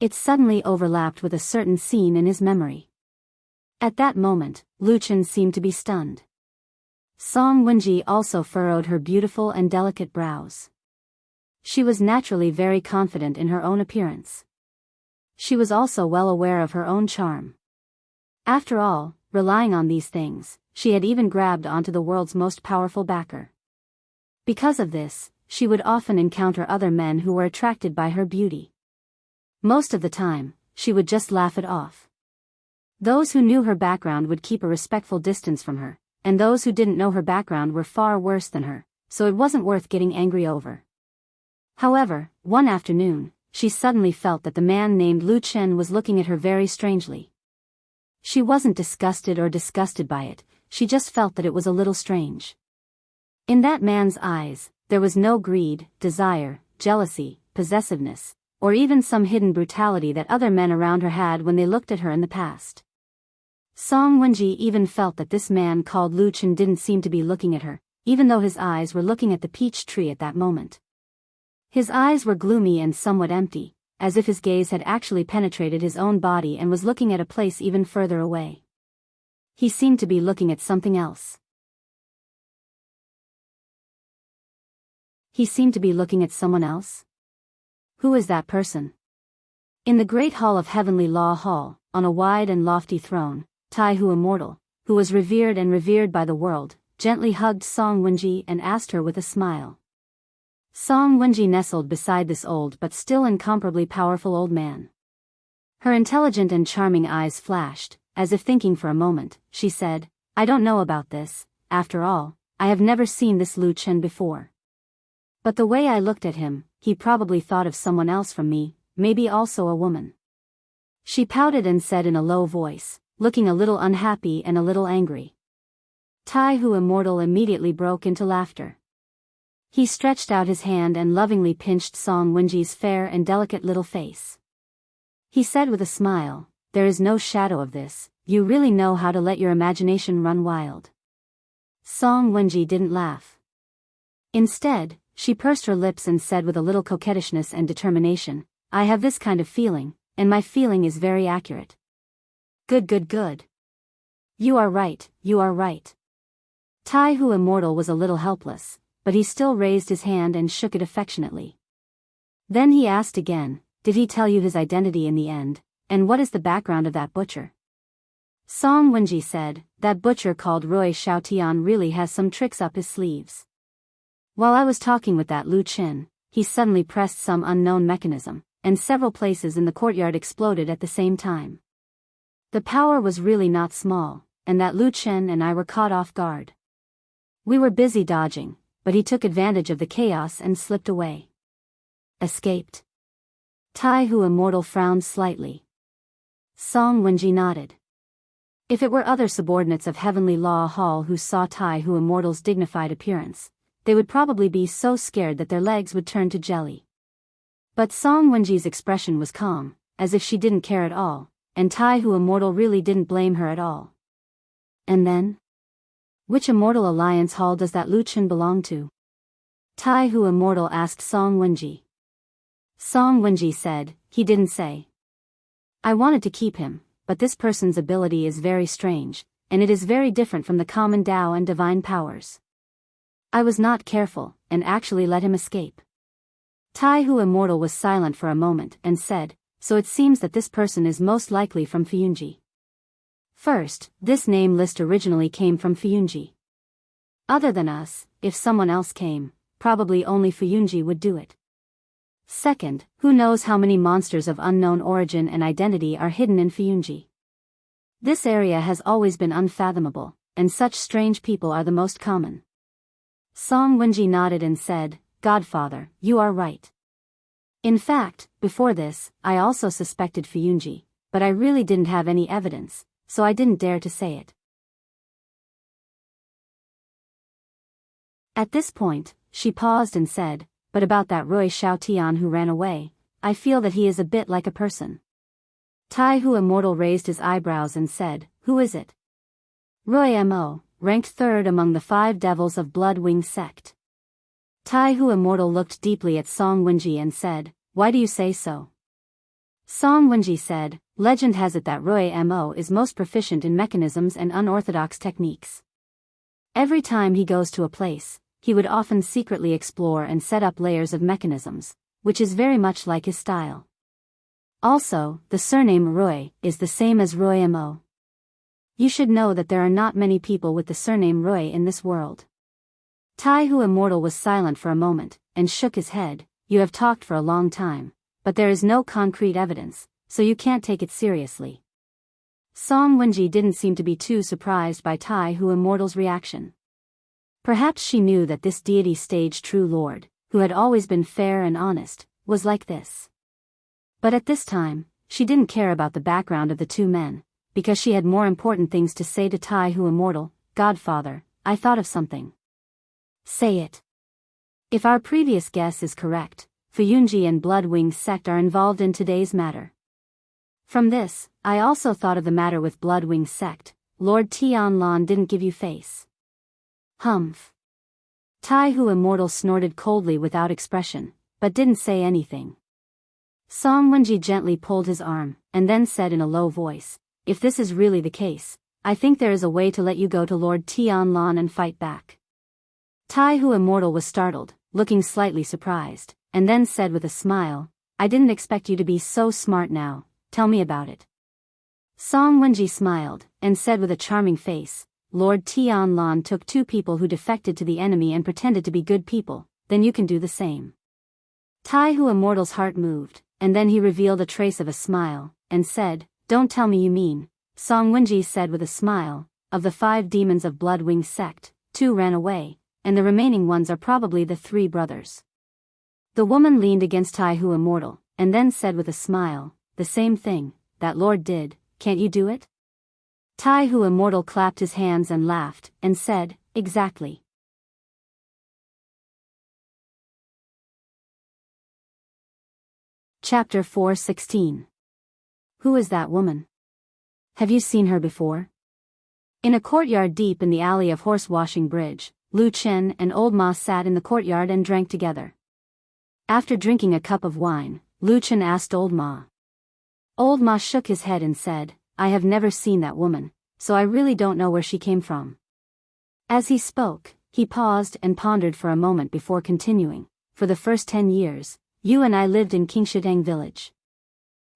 It suddenly overlapped with a certain scene in his memory. At that moment, Lu Chen seemed to be stunned. Song Wenji also furrowed her beautiful and delicate brows. She was naturally very confident in her own appearance. She was also well aware of her own charm. After all, relying on these things, she had even grabbed onto the world's most powerful backer. Because of this, she would often encounter other men who were attracted by her beauty. Most of the time, she would just laugh it off. Those who knew her background would keep a respectful distance from her, and those who didn't know her background were far worse than her, so it wasn't worth getting angry over. However, one afternoon, she suddenly felt that the man named Lu Chen was looking at her very strangely. She wasn't disgusted or disgusted by it, she just felt that it was a little strange. In that man's eyes, there was no greed, desire, jealousy, possessiveness, or even some hidden brutality that other men around her had when they looked at her in the past. Song Wenji even felt that this man called Lu Chen didn't seem to be looking at her, even though his eyes were looking at the peach tree at that moment. His eyes were gloomy and somewhat empty, as if his gaze had actually penetrated his own body and was looking at a place even further away. He seemed to be looking at something else. He seemed to be looking at someone else? Who is that person? In the great hall of Heavenly Law Hall, on a wide and lofty throne, Tai Hu Immortal, who was revered and revered by the world, gently hugged Song Wenji and asked her with a smile. Song Wenji nestled beside this old but still incomparably powerful old man. Her intelligent and charming eyes flashed, as if thinking for a moment. She said, I don't know about this, after all, I have never seen this Lu Chen before. But the way I looked at him, he probably thought of someone else from me, maybe also a woman. She pouted and said in a low voice, looking a little unhappy and a little angry. Tai Hu Immortal immediately broke into laughter. He stretched out his hand and lovingly pinched Song Wenji's fair and delicate little face. He said with a smile, there is no shadow of this, you really know how to let your imagination run wild. Song Wenji didn't laugh. Instead, she pursed her lips and said with a little coquettishness and determination, I have this kind of feeling, and my feeling is very accurate. Good, good, good. You are right, you are right. Tai Hu Immortal was a little helpless, but he still raised his hand and shook it affectionately. Then he asked again, did he tell you his identity in the end, and what is the background of that butcher? Song Wenji said, that butcher called Roy Xiaotian really has some tricks up his sleeves. While I was talking with that Lu Qin, he suddenly pressed some unknown mechanism, and several places in the courtyard exploded at the same time. The power was really not small, and that Lu Qin and I were caught off guard. We were busy dodging, but he took advantage of the chaos and slipped away. Escaped. Tai Hu Immortal frowned slightly. Song Wenji nodded. If it were other subordinates of Heavenly Law Hall who saw Tai Hu Immortal's dignified appearance, they would probably be so scared that their legs would turn to jelly. But Song Wenji's expression was calm, as if she didn't care at all, and Tai Hu Immortal really didn't blame her at all. And then? Which Immortal Alliance Hall does that Lu Qin belong to? Tai Hu Immortal asked Song Wenji. Song Wenji said, he didn't say. I wanted to keep him, but this person's ability is very strange, and it is very different from the common Tao and divine powers. I was not careful, and actually let him escape. Tai Hu Immortal was silent for a moment and said, so it seems that this person is most likely from Fuyunji. First, this name list originally came from Fuyunji. Other than us, if someone else came, probably only Fuyunji would do it. Second, who knows how many monsters of unknown origin and identity are hidden in Fuyunji. This area has always been unfathomable, and such strange people are the most common. Song Wenji nodded and said, Godfather, you are right. In fact, before this, I also suspected Fuyunji, but I really didn't have any evidence, so I didn't dare to say it. At this point, she paused and said, but about that Roy Xiaotian who ran away, I feel that he is a bit like a person. Tai Hu Immortal raised his eyebrows and said, who is it? Roy Mo, ranked 3rd among the 5 devils of Blood Wing sect. Tai Hu Immortal looked deeply at Song Wenji and said, why do you say so? Song Wenji said, legend has it that Roy Mo is most proficient in mechanisms and unorthodox techniques. Every time he goes to a place, he would often secretly explore and set up layers of mechanisms, which is very much like his style. Also, the surname Roy is the same as Roy Mo. You should know that there are not many people with the surname Roy in this world. Tai Hu Immortal was silent for a moment, and shook his head, you have talked for a long time, but there is no concrete evidence, so you can't take it seriously. Song Wenji didn't seem to be too surprised by Tai Hu Immortal's reaction. Perhaps she knew that this deity stage true lord, who had always been fair and honest, was like this. But at this time, she didn't care about the background of the two men, because she had more important things to say to Tai Hu Immortal. Godfather, I thought of something. Say it. If our previous guess is correct, Fuyunji and Blood Wing sect are involved in today's matter. From this, I also thought of the matter with Blood Wing sect. Lord Tianlan didn't give you face. Humph. Tai Hu Immortal snorted coldly without expression, but didn't say anything. Song Wenji gently pulled his arm, and then said in a low voice, if this is really the case, I think there is a way to let you go to Lord Tianlan and fight back. Tai Hu Immortal was startled, looking slightly surprised, and then said with a smile, I didn't expect you to be so smart now, tell me about it. Song Wenji smiled, and said with a charming face, Lord Tianlan took 2 people who defected to the enemy and pretended to be good people, then you can do the same. Tai Hu Immortal's heart moved, and then he revealed a trace of a smile, and said, don't tell me you mean. Song Wenji said with a smile, of the 5 demons of Blood Wing sect, 2 ran away, and the remaining ones are probably the 3 brothers. The woman leaned against Tai Hu Immortal, and then said with a smile, the same thing, that Lord did, can't you do it? Tai Hu Immortal clapped his hands and laughed, and said, exactly. Chapter 4:16. Who is that woman? Have you seen her before? In a courtyard deep in the alley of Horse-Washing Bridge, Lu Chen and Old Ma sat in the courtyard and drank together. After drinking a cup of wine, Lu Chen asked Old Ma. Old Ma shook his head and said, I have never seen that woman, so I really don't know where she came from. As he spoke, he paused and pondered for a moment before continuing. For the first 10 years, you and I lived in Enchanting village.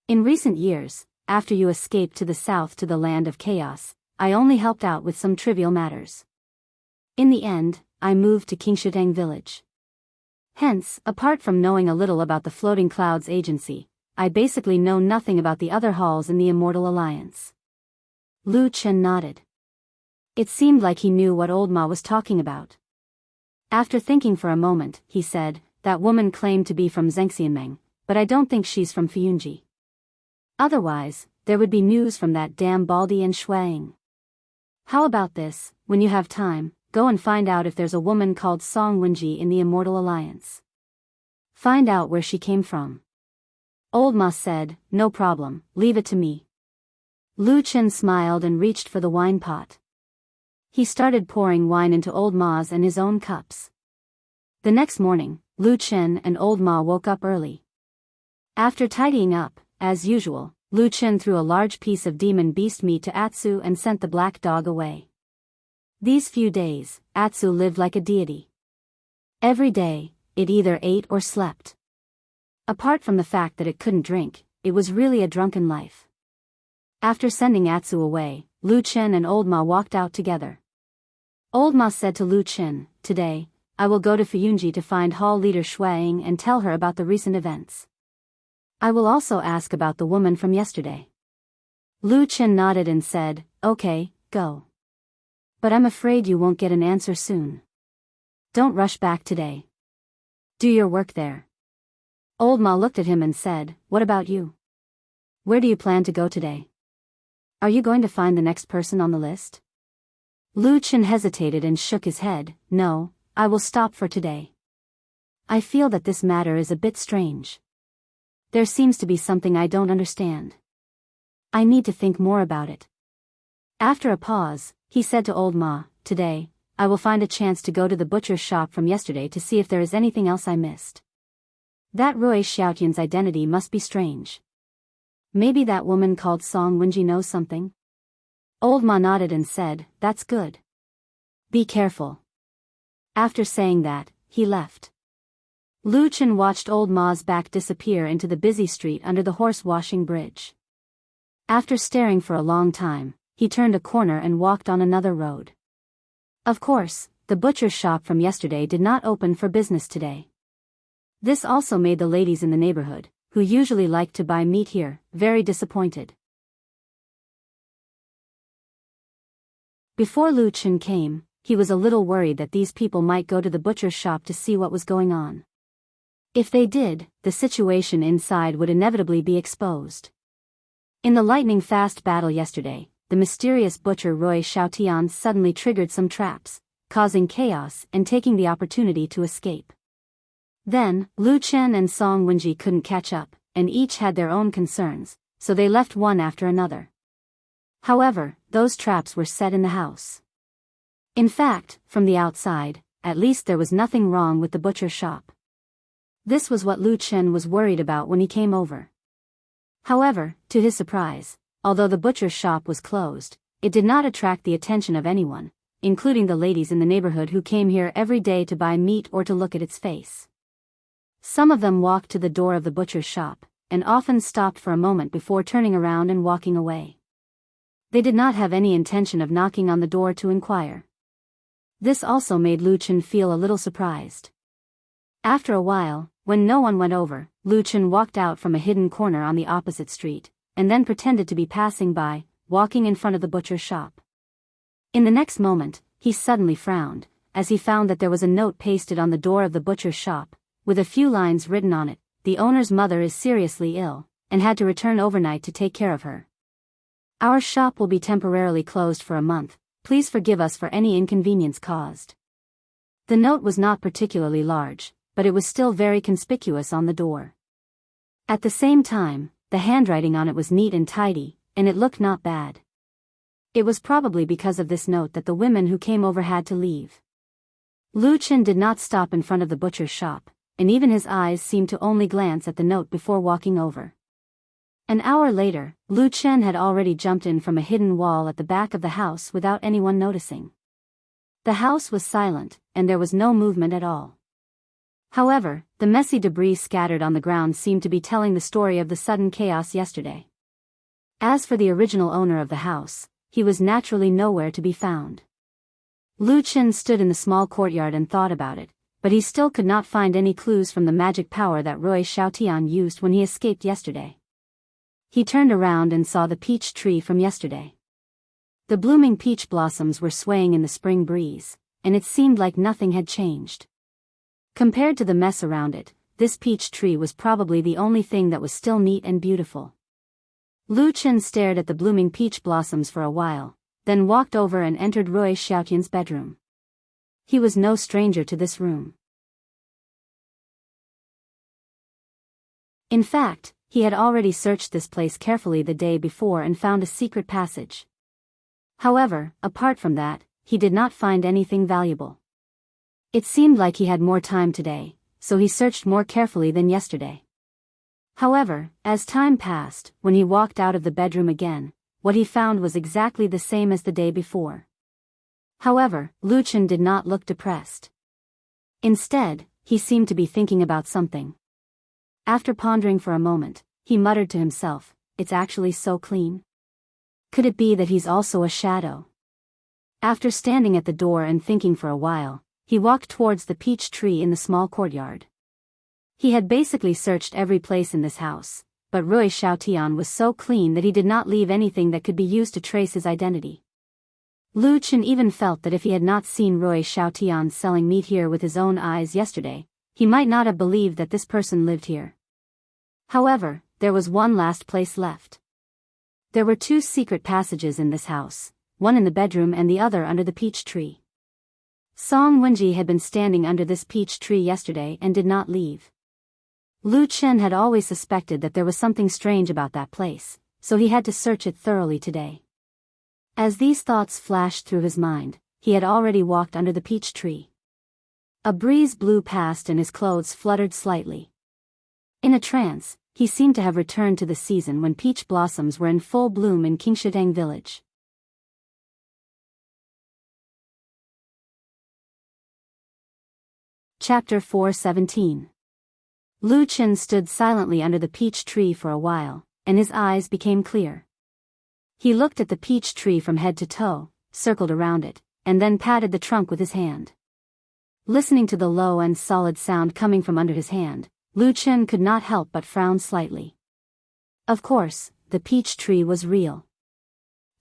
In recent years, after you escaped to the south to the land of chaos, I only helped out with some trivial matters. In the end, I moved to Enchanting village. Hence, apart from knowing a little about the Floating Clouds agency, I basically know nothing about the other halls in the Immortal Alliance. Lu Chen nodded. It seemed like he knew what Old Ma was talking about. After thinking for a moment, he said, that woman claimed to be from Zhengxianmeng, but I don't think she's from Fuyunji. Otherwise, there would be news from that damn Baldi and Shuang. How about this, when you have time, go and find out if there's a woman called Song Wenji in the Immortal Alliance. Find out where she came from. Old Ma said, no problem, leave it to me. Lu Chen smiled and reached for the wine pot. He started pouring wine into Old Ma's and his own cups. The next morning, Lu Chen and Old Ma woke up early. After tidying up, as usual, Lu Chen threw a large piece of demon beast meat to Atsu and sent the black dog away. These few days, Atsu lived like a deity. Every day, it either ate or slept. Apart from the fact that it couldn't drink, it was really a drunken life. After sending Atsu away, Lu Chen and Old Ma walked out together. Old Ma said to Lu Chen, today, I will go to Fuyunji to find Hall leader Shuang and tell her about the recent events. I will also ask about the woman from yesterday. Lu Chen nodded and said, okay, go. But I'm afraid you won't get an answer soon. Don't rush back today. Do your work there. Old Ma looked at him and said, what about you? Where do you plan to go today? Are you going to find the next person on the list? Lu Chen hesitated and shook his head, no, I will stop for today. I feel that this matter is a bit strange. There seems to be something I don't understand. I need to think more about it. After a pause, he said to Old Ma, today, I will find a chance to go to the butcher's shop from yesterday to see if there is anything else I missed. That Rui Xiaotian's identity must be strange. Maybe that woman called Song Wenji knows something? Old Ma nodded and said, that's good. Be careful. After saying that, he left. Lu Chen watched Old Ma's back disappear into the busy street under the Horse-Washing Bridge. After staring for a long time, he turned a corner and walked on another road. Of course, the butcher's shop from yesterday did not open for business today. This also made the ladies in the neighborhood, who usually liked to buy meat here, very disappointed. Before Lu Chen came, he was a little worried that these people might go to the butcher's shop to see what was going on. If they did, the situation inside would inevitably be exposed. In the lightning-fast battle yesterday, the mysterious butcher Rui Xiaotian suddenly triggered some traps, causing chaos and taking the opportunity to escape. Then, Lu Chen and Song Wenji couldn't catch up, and each had their own concerns, so they left one after another. However, those traps were set in the house. In fact, from the outside, at least there was nothing wrong with the butcher shop. This was what Lu Chen was worried about when he came over. However, to his surprise, although the butcher's shop was closed, it did not attract the attention of anyone, including the ladies in the neighborhood who came here every day to buy meat or to look at its face. Some of them walked to the door of the butcher's shop, and often stopped for a moment before turning around and walking away. They did not have any intention of knocking on the door to inquire. This also made Lu Chen feel a little surprised. After a while, when no one went over, Lu Chen walked out from a hidden corner on the opposite street, and then pretended to be passing by, walking in front of the butcher's shop. In the next moment, he suddenly frowned, as he found that there was a note pasted on the door of the butcher's shop, with a few lines written on it. The owner's mother is seriously ill, and had to return overnight to take care of her. Our shop will be temporarily closed for a month, please forgive us for any inconvenience caused. The note was not particularly large, but it was still very conspicuous on the door. At the same time, the handwriting on it was neat and tidy, and it looked not bad. It was probably because of this note that the women who came over had to leave. Lu Chen did not stop in front of the butcher's shop, and even his eyes seemed to only glance at the note before walking over. An hour later, Lu Chen had already jumped in from a hidden wall at the back of the house without anyone noticing. The house was silent, and there was no movement at all. However, the messy debris scattered on the ground seemed to be telling the story of the sudden chaos yesterday. As for the original owner of the house, he was naturally nowhere to be found. Lu Chen stood in the small courtyard and thought about it, but he still could not find any clues from the magic power that Rui Xiaotian used when he escaped yesterday. He turned around and saw the peach tree from yesterday. The blooming peach blossoms were swaying in the spring breeze, and it seemed like nothing had changed. Compared to the mess around it, this peach tree was probably the only thing that was still neat and beautiful. Lu Chen stared at the blooming peach blossoms for a while, then walked over and entered Rui Xiaotian's bedroom. He was no stranger to this room. In fact, he had already searched this place carefully the day before and found a secret passage. However, apart from that, he did not find anything valuable. It seemed like he had more time today, so he searched more carefully than yesterday. However, as time passed, when he walked out of the bedroom again, what he found was exactly the same as the day before. However, Lu Chen did not look depressed. Instead, he seemed to be thinking about something. After pondering for a moment, he muttered to himself, "It's actually so clean. Could it be that he's also a shadow?" After standing at the door and thinking for a while, he walked towards the peach tree in the small courtyard. He had basically searched every place in this house, but Rui Xiaotian was so clean that he did not leave anything that could be used to trace his identity. Lu Chen even felt that if he had not seen Rui Xiaotian selling meat here with his own eyes yesterday, he might not have believed that this person lived here. However, there was one last place left. There were two secret passages in this house, one in the bedroom and the other under the peach tree. Song Wenji had been standing under this peach tree yesterday and did not leave. Lu Chen had always suspected that there was something strange about that place, so he had to search it thoroughly today. As these thoughts flashed through his mind, he had already walked under the peach tree. A breeze blew past and his clothes fluttered slightly. In a trance, he seemed to have returned to the season when peach blossoms were in full bloom in Qingshitang village. Chapter 417. Lu Chen stood silently under the peach tree for a while, and his eyes became clear. He looked at the peach tree from head to toe, circled around it, and then patted the trunk with his hand. Listening to the low and solid sound coming from under his hand, Lu Chen could not help but frown slightly. Of course, the peach tree was real.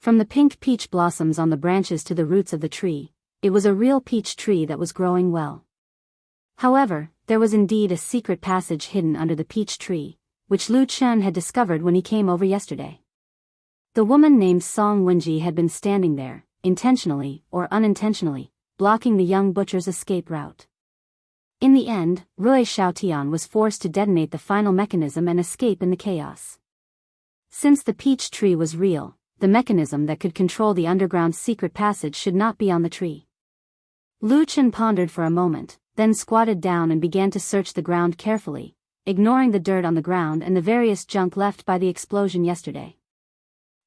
From the pink peach blossoms on the branches to the roots of the tree, it was a real peach tree that was growing well. However, there was indeed a secret passage hidden under the peach tree, which Lu Chen had discovered when he came over yesterday. The woman named Song Wenji had been standing there, intentionally or unintentionally, blocking the young butcher's escape route. In the end, Rui Xiaotian was forced to detonate the final mechanism and escape in the chaos. Since the peach tree was real, the mechanism that could control the underground secret passage should not be on the tree. Lu Chen pondered for a moment, then squatted down and began to search the ground carefully, ignoring the dirt on the ground and the various junk left by the explosion yesterday.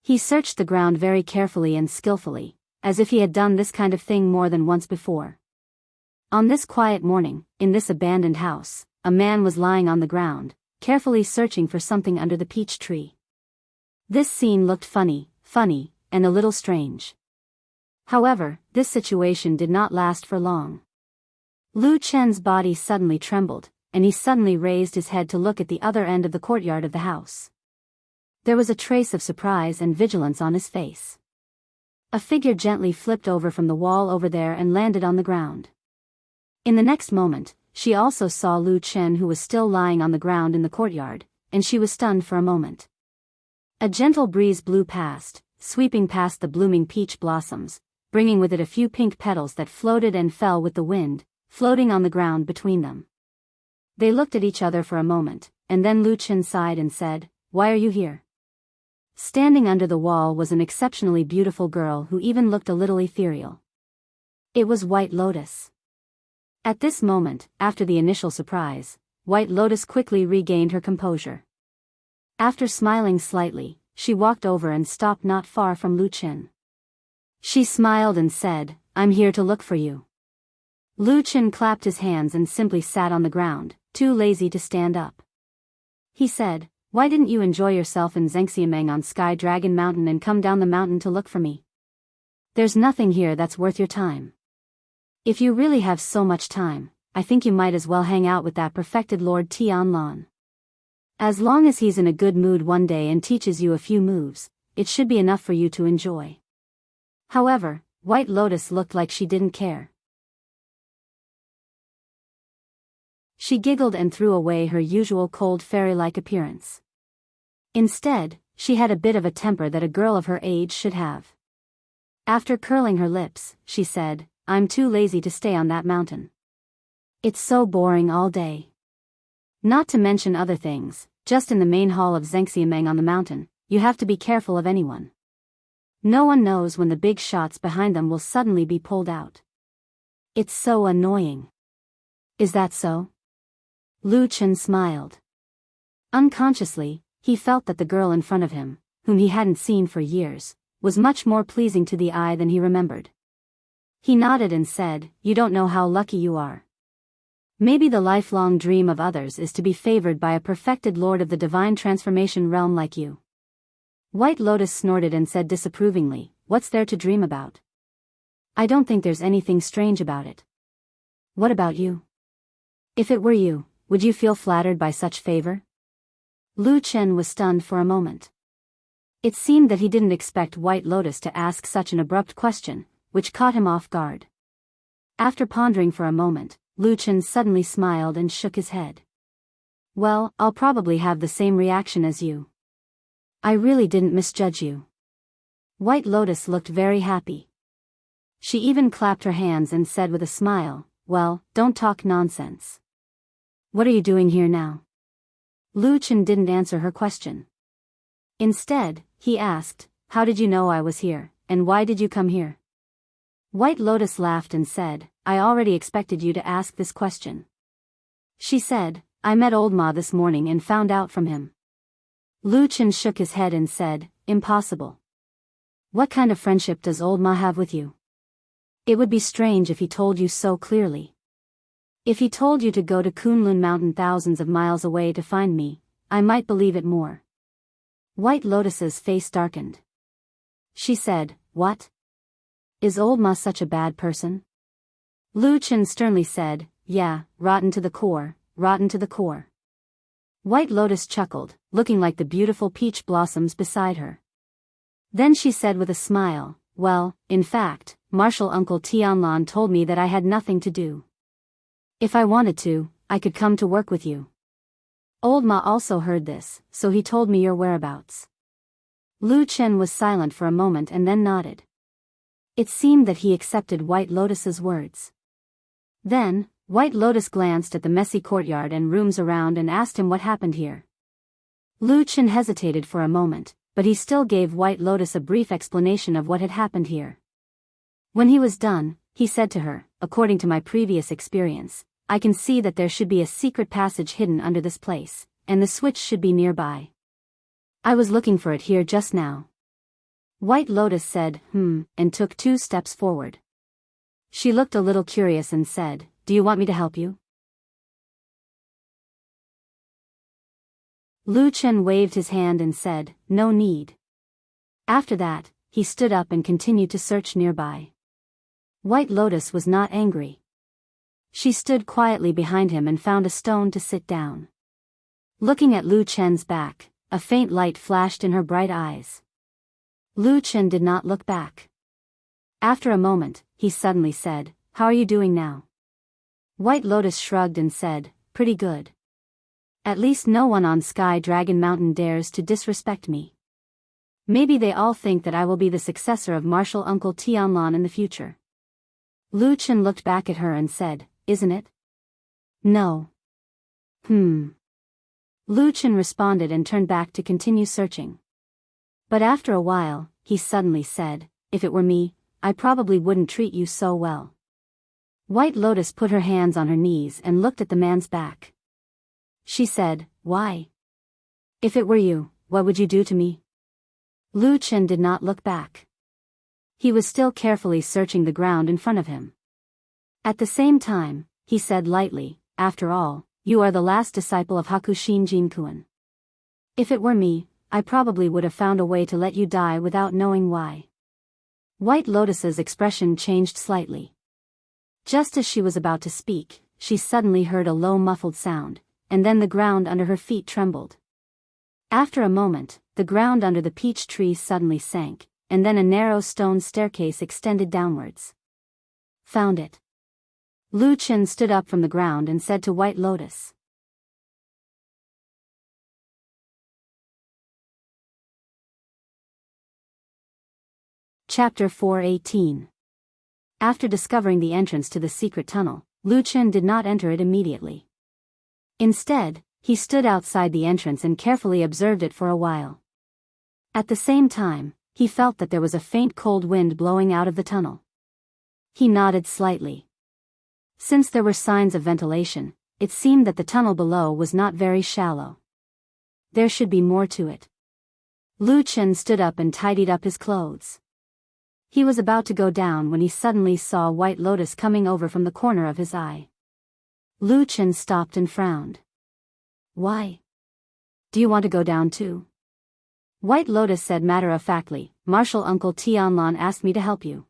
He searched the ground very carefully and skillfully, as if he had done this kind of thing more than once before. On this quiet morning, in this abandoned house, a man was lying on the ground, carefully searching for something under the peach tree. This scene looked funny, and a little strange. However, this situation did not last for long. Lu Chen's body suddenly trembled, and he suddenly raised his head to look at the other end of the courtyard of the house. There was a trace of surprise and vigilance on his face. A figure gently flipped over from the wall over there and landed on the ground. In the next moment, she also saw Lu Chen, who was still lying on the ground in the courtyard, and she was stunned for a moment. A gentle breeze blew past, sweeping past the blooming peach blossoms, bringing with it a few pink petals that floated and fell with the wind, floating on the ground between them. They looked at each other for a moment, and then Lu Chen sighed and said, "Why are you here?" Standing under the wall was an exceptionally beautiful girl who even looked a little ethereal. It was White Lotus. At this moment, after the initial surprise, White Lotus quickly regained her composure. After smiling slightly, she walked over and stopped not far from Lu Qin. She smiled and said, "I'm here to look for you." Lu Qin clapped his hands and simply sat on the ground, too lazy to stand up. He said, "Why didn't you enjoy yourself in Zhengxiameng on Sky Dragon Mountain and come down the mountain to look for me? There's nothing here that's worth your time. If you really have so much time, I think you might as well hang out with that perfected Lord Tianlan. As long as he's in a good mood one day and teaches you a few moves, it should be enough for you to enjoy." However, White Lotus looked like she didn't care. She giggled and threw away her usual cold fairy-like appearance. Instead, she had a bit of a temper that a girl of her age should have. After curling her lips, she said, "I'm too lazy to stay on that mountain. It's so boring all day. Not to mention other things, just in the main hall of Zhengxiameng on the mountain, you have to be careful of anyone. No one knows when the big shots behind them will suddenly be pulled out. It's so annoying." "Is that so?" Lu Qin smiled. Unconsciously, he felt that the girl in front of him, whom he hadn't seen for years, was much more pleasing to the eye than he remembered. He nodded and said, "You don't know how lucky you are. Maybe the lifelong dream of others is to be favored by a perfected lord of the divine transformation realm like you." White Lotus snorted and said disapprovingly, "What's there to dream about? I don't think there's anything strange about it. What about you? If it were you, would you feel flattered by such favor?" Lu Qin was stunned for a moment. It seemed that he didn't expect White Lotus to ask such an abrupt question, which caught him off guard. After pondering for a moment, Lu Qin suddenly smiled and shook his head. "Well, I'll probably have the same reaction as you. I really didn't misjudge you." White Lotus looked very happy. She even clapped her hands and said with a smile, "Well, don't talk nonsense. What are you doing here now?" Lu Qin didn't answer her question. Instead, he asked, "How did you know I was here, and why did you come here?" White Lotus laughed and said, "I already expected you to ask this question." She said, "I met Old Ma this morning and found out from him." Lu Qin shook his head and said, "Impossible. What kind of friendship does Old Ma have with you? It would be strange if he told you so clearly. If he told you to go to Kunlun Mountain thousands of miles away to find me, I might believe it more." White Lotus's face darkened. She said, "What? Is Old Ma such a bad person?" Lu Qin sternly said, "Yeah, rotten to the core, rotten to the core." White Lotus chuckled, looking like the beautiful peach blossoms beside her. Then she said with a smile, "Well, in fact, Martial Uncle Tianlan told me that I had nothing to do. If I wanted to, I could come to work with you. Old Ma also heard this, so he told me your whereabouts." Lu Qin was silent for a moment and then nodded. It seemed that he accepted White Lotus's words. Then, White Lotus glanced at the messy courtyard and rooms around and asked him what happened here. Lu Qin hesitated for a moment, but he still gave White Lotus a brief explanation of what had happened here. When he was done, he said to her, "According to my previous experience, I can see that there should be a secret passage hidden under this place, and the switch should be nearby. I was looking for it here just now." White Lotus said, and took 2 steps forward. She looked a little curious and said, "Do you want me to help you?" Lu Qin waved his hand and said, "No need." After that, he stood up and continued to search nearby. White Lotus was not angry. She stood quietly behind him and found a stone to sit down. Looking at Lu Qin's back, a faint light flashed in her bright eyes. Lu Qin did not look back. After a moment, he suddenly said, "How are you doing now?" White Lotus shrugged and said, "Pretty good. At least no one on Sky Dragon Mountain dares to disrespect me. Maybe they all think that I will be the successor of Martial Uncle Tianlan in the future." Lu Qin looked back at her and said, "Isn't it?" "No." Lu Qin responded and turned back to continue searching. But after a while, he suddenly said, "If it were me, I probably wouldn't treat you so well." White Lotus put her hands on her knees and looked at the man's back. She said, "Why? If it were you, what would you do to me?" Lu Chen did not look back. He was still carefully searching the ground in front of him. At the same time, he said lightly, "After all, you are the last disciple of Hakushin Jinkuan. If it were me, I probably would have found a way to let you die without knowing why." White Lotus's expression changed slightly. Just as she was about to speak, she suddenly heard a low muffled sound, and then the ground under her feet trembled. After a moment, the ground under the peach tree suddenly sank, and then a narrow stone staircase extended downwards. "Found it." Lu Chen stood up from the ground and said to White Lotus. Chapter 418. After discovering the entrance to the secret tunnel, Lu Chen did not enter it immediately. Instead, he stood outside the entrance and carefully observed it for a while. At the same time, he felt that there was a faint cold wind blowing out of the tunnel. He nodded slightly. Since there were signs of ventilation, it seemed that the tunnel below was not very shallow. There should be more to it. Lu Chen stood up and tidied up his clothes. He was about to go down when he suddenly saw White Lotus coming over from the corner of his eye. Lu Chen stopped and frowned. "Why? Do you want to go down too?" White Lotus said matter-of-factly, "Martial Uncle Tianlan asked me to help you.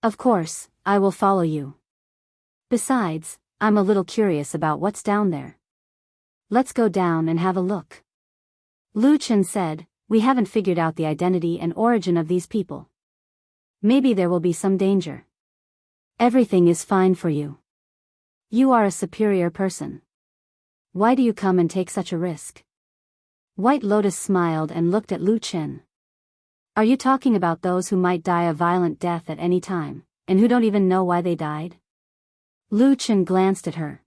Of course, I will follow you. Besides, I'm a little curious about what's down there. Let's go down and have a look." Lu Chen said, "We haven't figured out the identity and origin of these people. Maybe there will be some danger. Everything is fine for you. You are a superior person. Why do you come and take such a risk?" White Lotus smiled and looked at Lu Chen. "Are you talking about those who might die a violent death at any time, and who don't even know why they died?" Lu Chen glanced at her.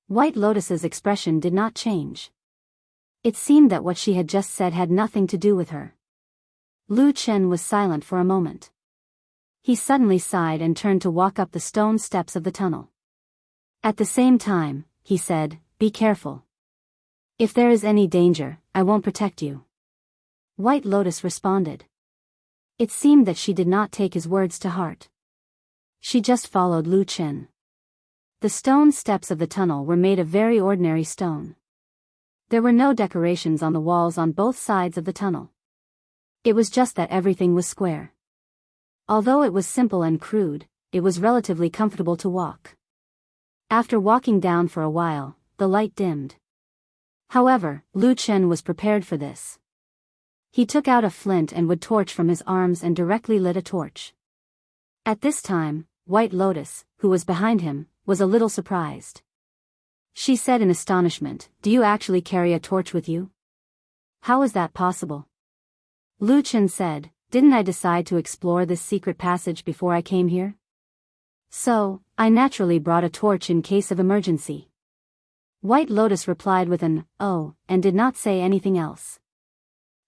White Lotus's expression did not change. It seemed that what she had just said had nothing to do with her. Lu Chen was silent for a moment. He suddenly sighed and turned to walk up the stone steps of the tunnel. At the same time, he said, "Be careful. If there is any danger, I won't protect you." White Lotus responded. It seemed that she did not take his words to heart. She just followed Lu Chen. The stone steps of the tunnel were made of very ordinary stone. There were no decorations on the walls on both sides of the tunnel. It was just that everything was square. Although it was simple and crude, it was relatively comfortable to walk. After walking down for a while, the light dimmed. However, Lu Chen was prepared for this. He took out a flint and wood torch from his arms and directly lit a torch. At this time, White Lotus, who was behind him, was a little surprised. She said in astonishment, "Do you actually carry a torch with you? How is that possible?" Lu Chen said, "Didn't I decide to explore this secret passage before I came here? So, I naturally brought a torch in case of emergency." White Lotus replied with an, "Oh," and did not say anything else.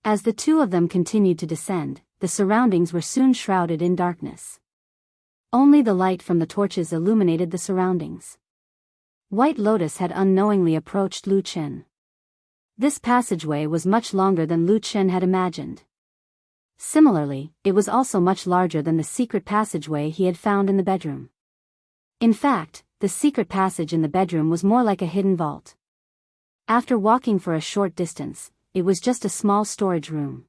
As the two of them continued to descend, the surroundings were soon shrouded in darkness. Only the light from the torches illuminated the surroundings. White Lotus had unknowingly approached Lu Chen. This passageway was much longer than Lu Chen had imagined. Similarly, it was also much larger than the secret passageway he had found in the bedroom. In fact, the secret passage in the bedroom was more like a hidden vault. After walking for a short distance, it was just a small storage room.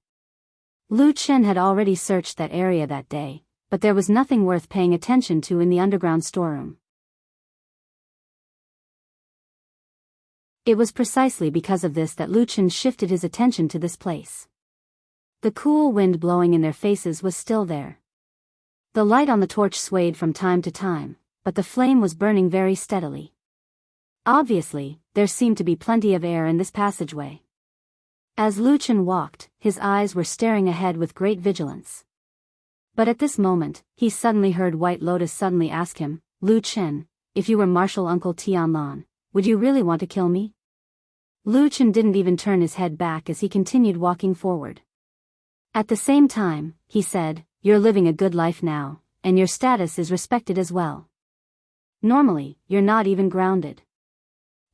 Lu Chen had already searched that area that day, but there was nothing worth paying attention to in the underground storeroom. It was precisely because of this that Lu Chen shifted his attention to this place. The cool wind blowing in their faces was still there. The light on the torch swayed from time to time, but the flame was burning very steadily. Obviously, there seemed to be plenty of air in this passageway. As Lu Chen walked, his eyes were staring ahead with great vigilance. But at this moment, he suddenly heard White Lotus suddenly ask him, "Lu Chen, if you were Martial Uncle Tianlan, would you really want to kill me?" Lu Chen didn't even turn his head back as he continued walking forward. At the same time, he said, you're living a good life now, and your status is respected as well. Normally, you're not even grounded.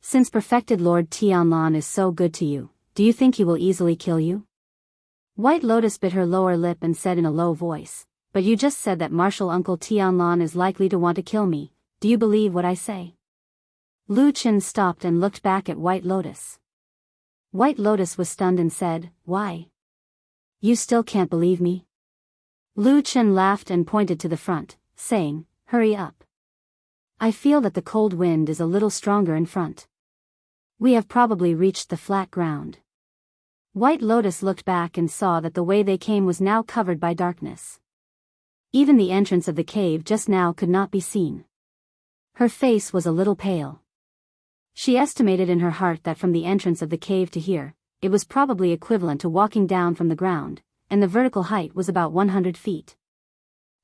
Since perfected Lord Tianlan is so good to you, do you think he will easily kill you? White Lotus bit her lower lip and said in a low voice, but you just said that Martial Uncle Tianlan is likely to want to kill me, do you believe what I say? Lu Chen stopped and looked back at White Lotus. White Lotus was stunned and said, why? You still can't believe me? Lu Chen laughed and pointed to the front, saying, hurry up. I feel that the cold wind is a little stronger in front. We have probably reached the flat ground. White Lotus looked back and saw that the way they came was now covered by darkness. Even the entrance of the cave just now could not be seen. Her face was a little pale. She estimated in her heart that from the entrance of the cave to here, it was probably equivalent to walking down from the ground, and the vertical height was about 100 feet.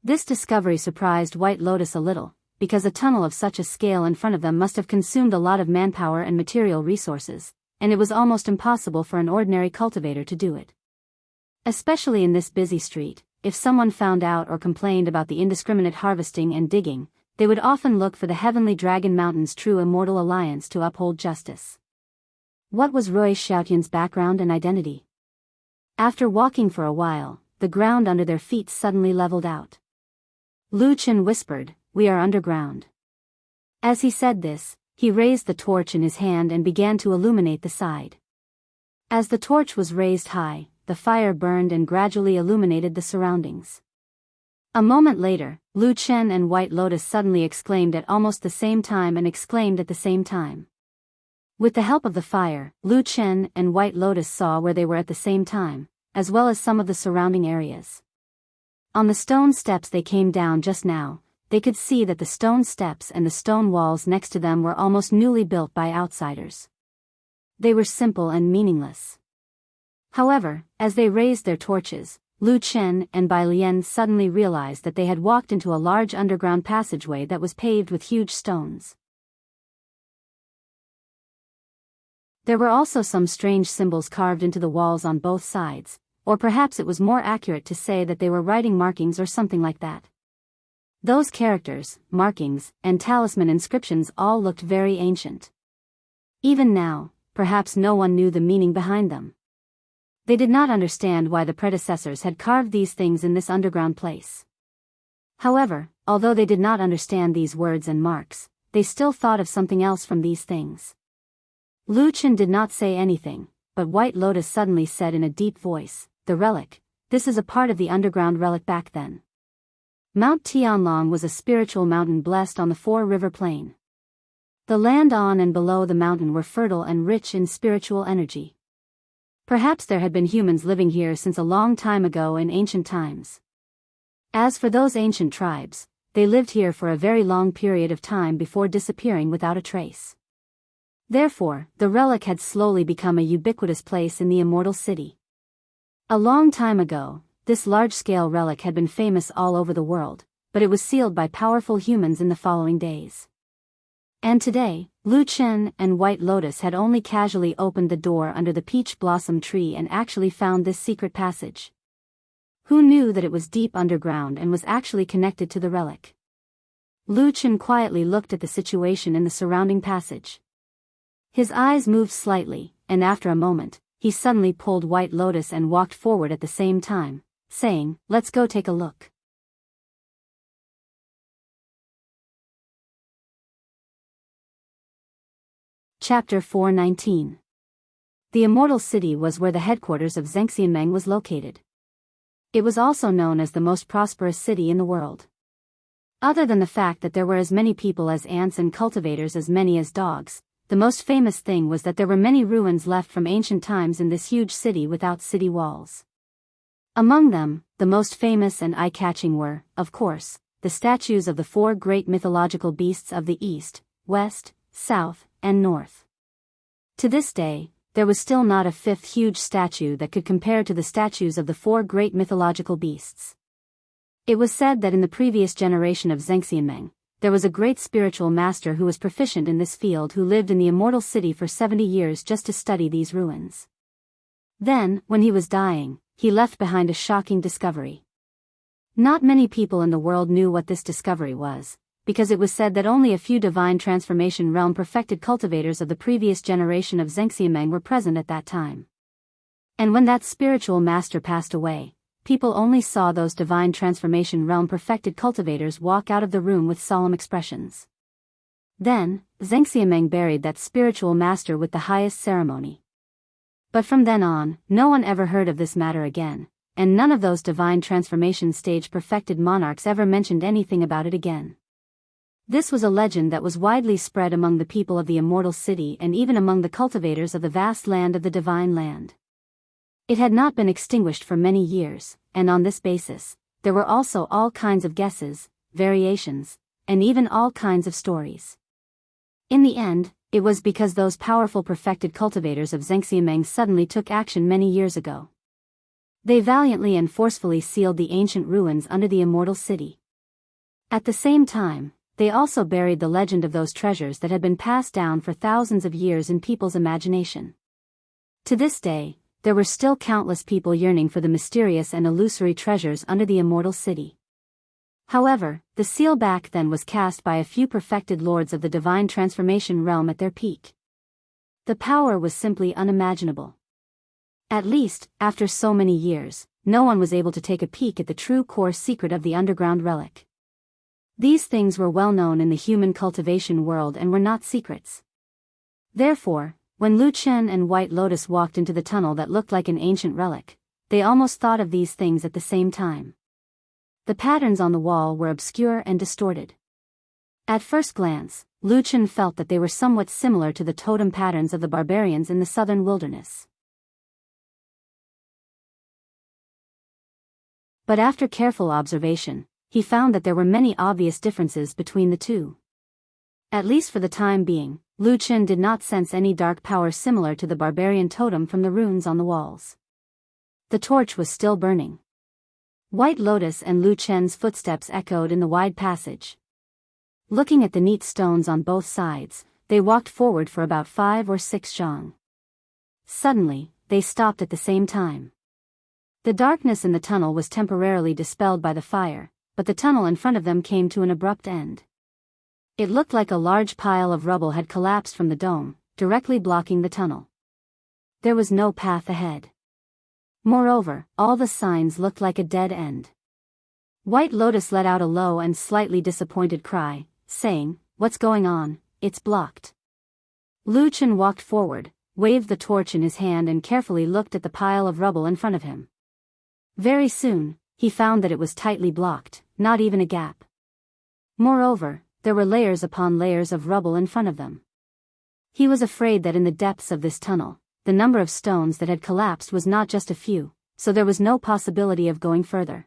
This discovery surprised White Lotus a little, because a tunnel of such a scale in front of them must have consumed a lot of manpower and material resources, and it was almost impossible for an ordinary cultivator to do it. Especially in this busy street, if someone found out or complained about the indiscriminate harvesting and digging, they would often look for the Heavenly Dragon Mountain's true immortal alliance to uphold justice. What was Roy Xiaotian's background and identity? After walking for a while, the ground under their feet suddenly leveled out. Lu Chen whispered, we are underground. As he said this, he raised the torch in his hand and began to illuminate the side. As the torch was raised high, the fire burned and gradually illuminated the surroundings. A moment later, Lu Chen and White Lotus suddenly exclaimed at almost the same time and exclaimed at the same time. With the help of the fire, Lu Chen and White Lotus saw where they were at the same time, as well as some of the surrounding areas. On the stone steps they came down just now, they could see that the stone steps and the stone walls next to them were almost newly built by outsiders. They were simple and meaningless. However, as they raised their torches, Lu Chen and Bai Lian suddenly realized that they had walked into a large underground passageway that was paved with huge stones. There were also some strange symbols carved into the walls on both sides, or perhaps it was more accurate to say that they were writing markings or something like that. Those characters, markings, and talisman inscriptions all looked very ancient. Even now, perhaps no one knew the meaning behind them. They did not understand why the predecessors had carved these things in this underground place. However, although they did not understand these words and marks, they still thought of something else from these things. Lu Chen did not say anything, but White Lotus suddenly said in a deep voice, the relic, this is a part of the underground relic back then. Mount Tianlong was a spiritual mountain blessed on the Four-River Plain. The land on and below the mountain were fertile and rich in spiritual energy. Perhaps there had been humans living here since a long time ago in ancient times. As for those ancient tribes, they lived here for a very long period of time before disappearing without a trace. Therefore, the relic had slowly become a ubiquitous place in the immortal city. A long time ago, this large-scale relic had been famous all over the world, but it was sealed by powerful humans in the following days. And today, Lu Chen and White Lotus had only casually opened the door under the peach blossom tree and actually found this secret passage. Who knew that it was deep underground and was actually connected to the relic? Lu Chen quietly looked at the situation in the surrounding passage. His eyes moved slightly, and after a moment, he suddenly pulled White Lotus and walked forward at the same time, saying, let's go take a look. Chapter 419. The Immortal City was where the headquarters of Zhengxianmeng was located. It was also known as the most prosperous city in the world. Other than the fact that there were as many people as ants and cultivators as many as dogs, the most famous thing was that there were many ruins left from ancient times in this huge city without city walls. Among them, the most famous and eye-catching were, of course, the statues of the four great mythological beasts of the East, West, South, and North. To this day, there was still not a fifth huge statue that could compare to the statues of the four great mythological beasts. It was said that in the previous generation of Zhengxianmeng, there was a great spiritual master who was proficient in this field who lived in the immortal city for 70 years just to study these ruins. Then, when he was dying, he left behind a shocking discovery. Not many people in the world knew what this discovery was, because it was said that only a few divine transformation realm perfected cultivators of the previous generation of Zhenxiameng were present at that time. And when that spiritual master passed away, people only saw those divine transformation realm perfected cultivators walk out of the room with solemn expressions. Then, Zhenxiameng buried that spiritual master with the highest ceremony. But from then on, no one ever heard of this matter again, and none of those divine transformation stage perfected monarchs ever mentioned anything about it again. This was a legend that was widely spread among the people of the immortal city and even among the cultivators of the vast land of the divine land. It had not been extinguished for many years, and on this basis, there were also all kinds of guesses, variations, and even all kinds of stories. In the end, it was because those powerful perfected cultivators of Zhenxiameng suddenly took action many years ago. They valiantly and forcefully sealed the ancient ruins under the immortal city. At the same time, they also buried the legend of those treasures that had been passed down for thousands of years in people's imagination. To this day, there were still countless people yearning for the mysterious and illusory treasures under the immortal city. However, the seal back then was cast by a few perfected lords of the divine transformation realm at their peak. The power was simply unimaginable. At least, after so many years, no one was able to take a peek at the true core secret of the underground relic. These things were well known in the human cultivation world and were not secrets. Therefore, when Lu Chen and White Lotus walked into the tunnel that looked like an ancient relic, they almost thought of these things at the same time. The patterns on the wall were obscure and distorted. At first glance, Lu Chen felt that they were somewhat similar to the totem patterns of the barbarians in the southern wilderness. But after careful observation, he found that there were many obvious differences between the two. At least for the time being, Lu Chen did not sense any dark power similar to the barbarian totem from the runes on the walls. The torch was still burning. White Lotus and Lu Chen's footsteps echoed in the wide passage. Looking at the neat stones on both sides, they walked forward for about 5 or 6 zhang. Suddenly, they stopped at the same time. The darkness in the tunnel was temporarily dispelled by the fire, but the tunnel in front of them came to an abrupt end. It looked like a large pile of rubble had collapsed from the dome, directly blocking the tunnel. There was no path ahead. Moreover, all the signs looked like a dead end. White Lotus let out a low and slightly disappointed cry, saying, "What's going on? It's blocked." Lu Chen walked forward, waved the torch in his hand and carefully looked at the pile of rubble in front of him. Very soon, he found that it was tightly blocked, not even a gap. Moreover, there were layers upon layers of rubble in front of them. He was afraid that in the depths of this tunnel, the number of stones that had collapsed was not just a few, so there was no possibility of going further.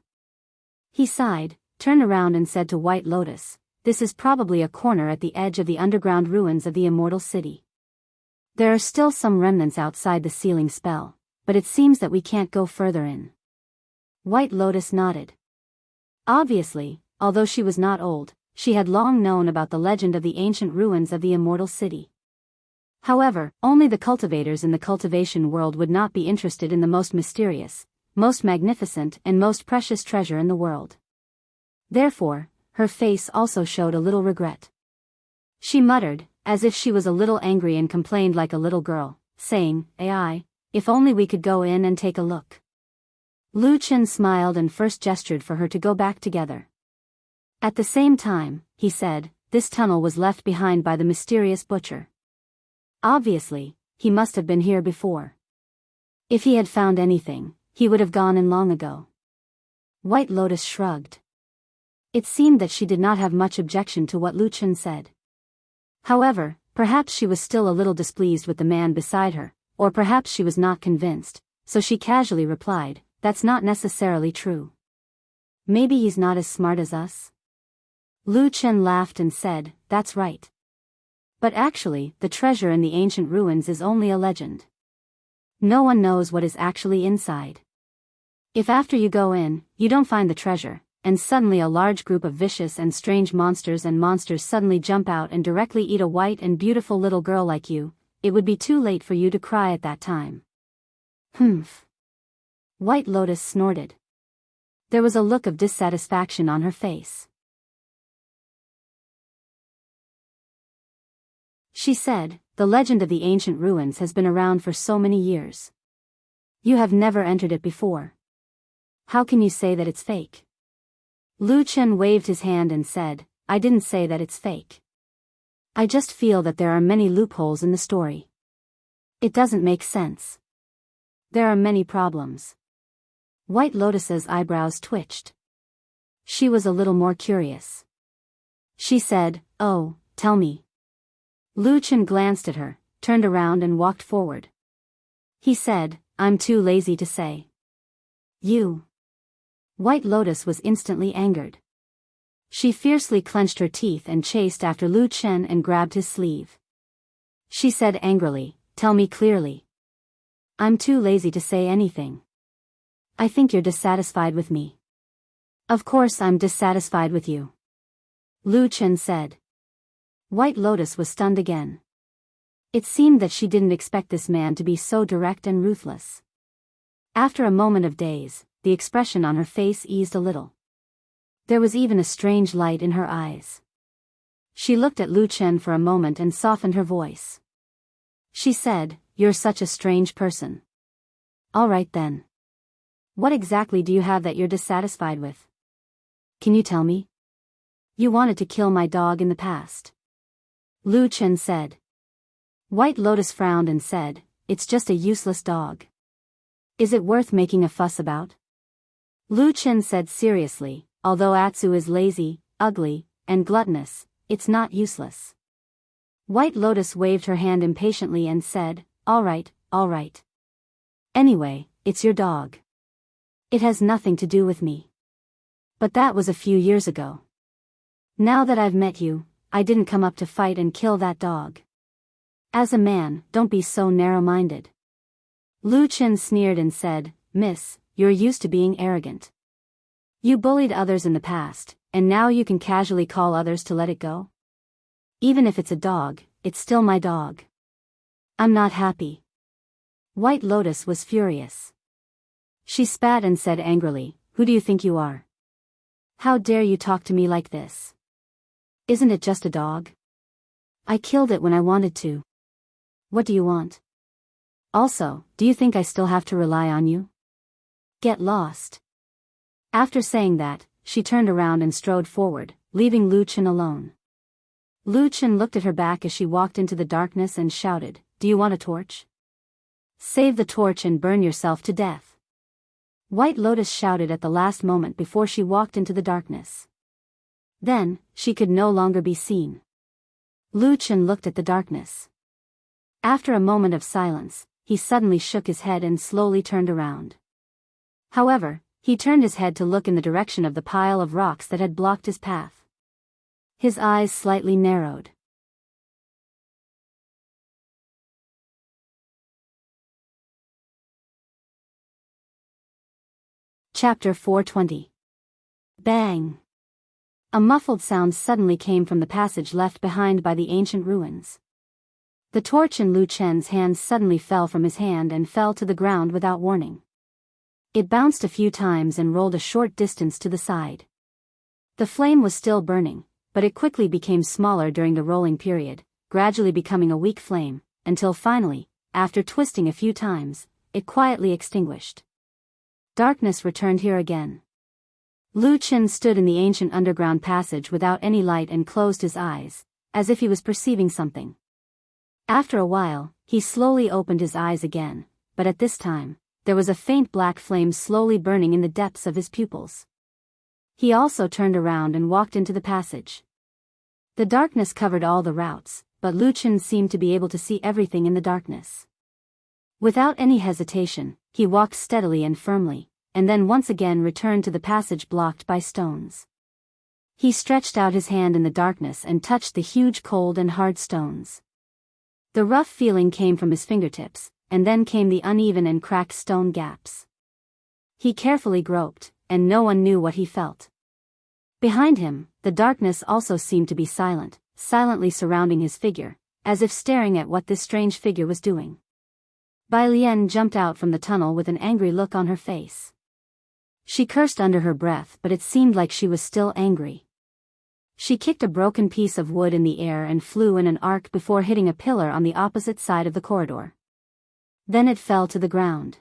He sighed, turned around and said to White Lotus, "This is probably a corner at the edge of the underground ruins of the immortal city. There are still some remnants outside the sealing spell, but it seems that we can't go further in." White Lotus nodded. Obviously, although she was not old, she had long known about the legend of the ancient ruins of the immortal city. However, only the cultivators in the cultivation world would not be interested in the most mysterious, most magnificent and most precious treasure in the world. Therefore, her face also showed a little regret. She muttered, as if she was a little angry and complained like a little girl, saying, "Ai, if only we could go in and take a look." Lu Chen smiled and first gestured for her to go back together. At the same time, he said, "This tunnel was left behind by the mysterious butcher. Obviously, he must have been here before. If he had found anything, he would have gone in long ago." White Lotus shrugged. It seemed that she did not have much objection to what Lu Chen said. However, perhaps she was still a little displeased with the man beside her, or perhaps she was not convinced, so she casually replied, "That's not necessarily true. Maybe he's not as smart as us?" Lu Chen laughed and said, "That's right. But actually, the treasure in the ancient ruins is only a legend. No one knows what is actually inside. If after you go in, you don't find the treasure, and suddenly a large group of vicious and strange monsters suddenly jump out and directly eat a white and beautiful little girl like you, it would be too late for you to cry at that time." "Humph." White Lotus snorted. There was a look of dissatisfaction on her face. She said, "The legend of the ancient ruins has been around for so many years. You have never entered it before. How can you say that it's fake?" Lu Chen waved his hand and said, "I didn't say that it's fake. I just feel that there are many loopholes in the story. It doesn't make sense. There are many problems." White Lotus's eyebrows twitched. She was a little more curious. She said, "Oh, tell me." Lu Chen glanced at her, turned around and walked forward. He said, "I'm too lazy to say." "You." White Lotus was instantly angered. She fiercely clenched her teeth and chased after Lu Chen and grabbed his sleeve. She said angrily, "Tell me clearly." "I'm too lazy to say anything. I think you're dissatisfied with me." "Of course I'm dissatisfied with you," Lu Chen said. White Lotus was stunned again. It seemed that she didn't expect this man to be so direct and ruthless. After a moment of daze, the expression on her face eased a little. There was even a strange light in her eyes. She looked at Lu Chen for a moment and softened her voice. She said, "You're such a strange person. All right then. What exactly do you have that you're dissatisfied with? Can you tell me?" "You wanted to kill my dog in the past," Lu Chen said. White Lotus frowned and said, "It's just a useless dog. Is it worth making a fuss about?" Lu Chen said seriously, "Although Atsu is lazy, ugly, and gluttonous, it's not useless." White Lotus waved her hand impatiently and said, all right. Anyway, it's your dog. It has nothing to do with me. But that was a few years ago. Now that I've met you, I didn't come up to fight and kill that dog. As a man, don't be so narrow-minded." Lu Chen sneered and said, "Miss, you're used to being arrogant. You bullied others in the past, and now you can casually call others to let it go? Even if it's a dog, it's still my dog. I'm not happy." White Lotus was furious. She spat and said angrily, "Who do you think you are? How dare you talk to me like this? Isn't it just a dog? I killed it when I wanted to. What do you want? Also, do you think I still have to rely on you? Get lost." After saying that, she turned around and strode forward, leaving Lu Chen alone. Lu Chen looked at her back as she walked into the darkness and shouted, "Do you want a torch? Save the torch and burn yourself to death." White Lotus shouted at the last moment before she walked into the darkness. Then, she could no longer be seen. Lu Chen looked at the darkness. After a moment of silence, he suddenly shook his head and slowly turned around. However, he turned his head to look in the direction of the pile of rocks that had blocked his path. His eyes slightly narrowed. Chapter 420. Bang! A muffled sound suddenly came from the passage left behind by the ancient ruins. The torch in Lu Chen's hand suddenly fell from his hand and fell to the ground without warning. It bounced a few times and rolled a short distance to the side. The flame was still burning, but it quickly became smaller during the rolling period, gradually becoming a weak flame, until finally, after twisting a few times, it quietly extinguished. Darkness returned here again. Lu Chen stood in the ancient underground passage without any light and closed his eyes, as if he was perceiving something. After a while, he slowly opened his eyes again, but at this time, there was a faint black flame slowly burning in the depths of his pupils. He also turned around and walked into the passage. The darkness covered all the routes, but Lu Chen seemed to be able to see everything in the darkness. Without any hesitation, he walked steadily and firmly, and then once again returned to the passage blocked by stones. He stretched out his hand in the darkness and touched the huge cold and hard stones. The rough feeling came from his fingertips, and then came the uneven and cracked stone gaps. He carefully groped, and no one knew what he felt. Behind him, the darkness also seemed to be silent, silently surrounding his figure, as if staring at what this strange figure was doing. Bai Lian jumped out from the tunnel with an angry look on her face. She cursed under her breath, but it seemed like she was still angry. She kicked a broken piece of wood in the air and flew in an arc before hitting a pillar on the opposite side of the corridor. Then it fell to the ground.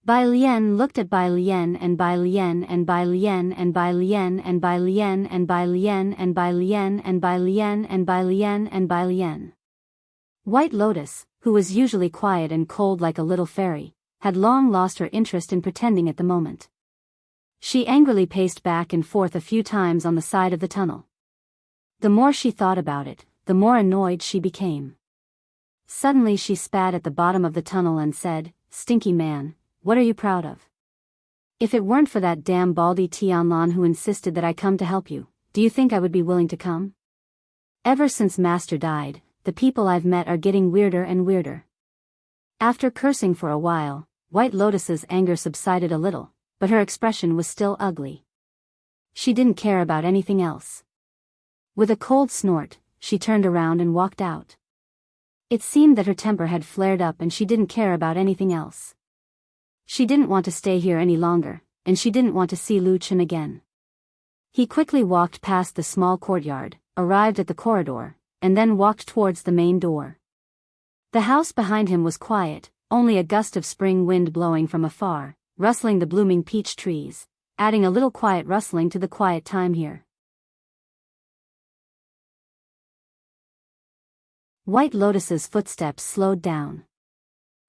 Bai Lian looked at Bai Lian and Bai Lian and Bai Lian and Bai Lian and Bai Lian and Bai Lian and Bai Lian and Bai Lian and Bai Lian and Bai Lian. White Lotus, who was usually quiet and cold like a little fairy, had long lost her interest in pretending at the moment. She angrily paced back and forth a few times on the side of the tunnel. The more she thought about it, the more annoyed she became. Suddenly she spat at the bottom of the tunnel and said, "Stinky man, what are you proud of? If it weren't for that damn baldy Tianlan who insisted that I come to help you, do you think I would be willing to come? Ever since Master died, the people I've met are getting weirder and weirder." After cursing for a while, White Lotus's anger subsided a little, but her expression was still ugly. She didn't care about anything else. With a cold snort, she turned around and walked out. It seemed that her temper had flared up and she didn't care about anything else. She didn't want to stay here any longer, and she didn't want to see Lu Chen again. He quickly walked past the small courtyard, arrived at the corridor, and then walked towards the main door. The house behind him was quiet, only a gust of spring wind blowing from afar, rustling the blooming peach trees, adding a little quiet rustling to the quiet time here. White Lotus's footsteps slowed down.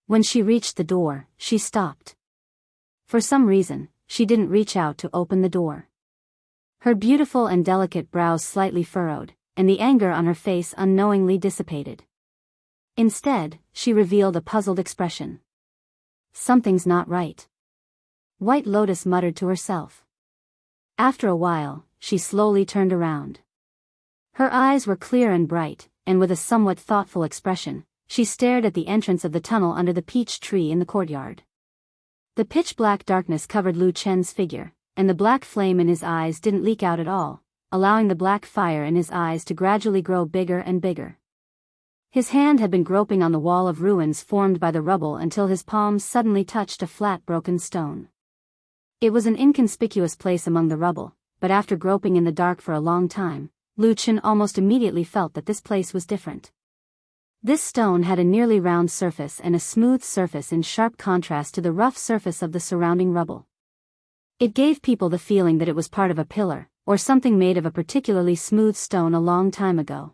When she reached the door, she stopped. For some reason, she didn't reach out to open the door. Her beautiful and delicate brows slightly furrowed, and the anger on her face unknowingly dissipated. Instead, she revealed a puzzled expression. "Something's not right," White Lotus muttered to herself. After a while, she slowly turned around. Her eyes were clear and bright, and with a somewhat thoughtful expression, she stared at the entrance of the tunnel under the peach tree in the courtyard. The pitch-black darkness covered Lu Chen's figure, and the black flame in his eyes didn't leak out at all, allowing the black fire in his eyes to gradually grow bigger and bigger. His hand had been groping on the wall of ruins formed by the rubble until his palms suddenly touched a flat broken stone. It was an inconspicuous place among the rubble, but after groping in the dark for a long time, Lu Chen almost immediately felt that this place was different. This stone had a nearly round surface and a smooth surface in sharp contrast to the rough surface of the surrounding rubble. It gave people the feeling that it was part of a pillar, or something made of a particularly smooth stone a long time ago.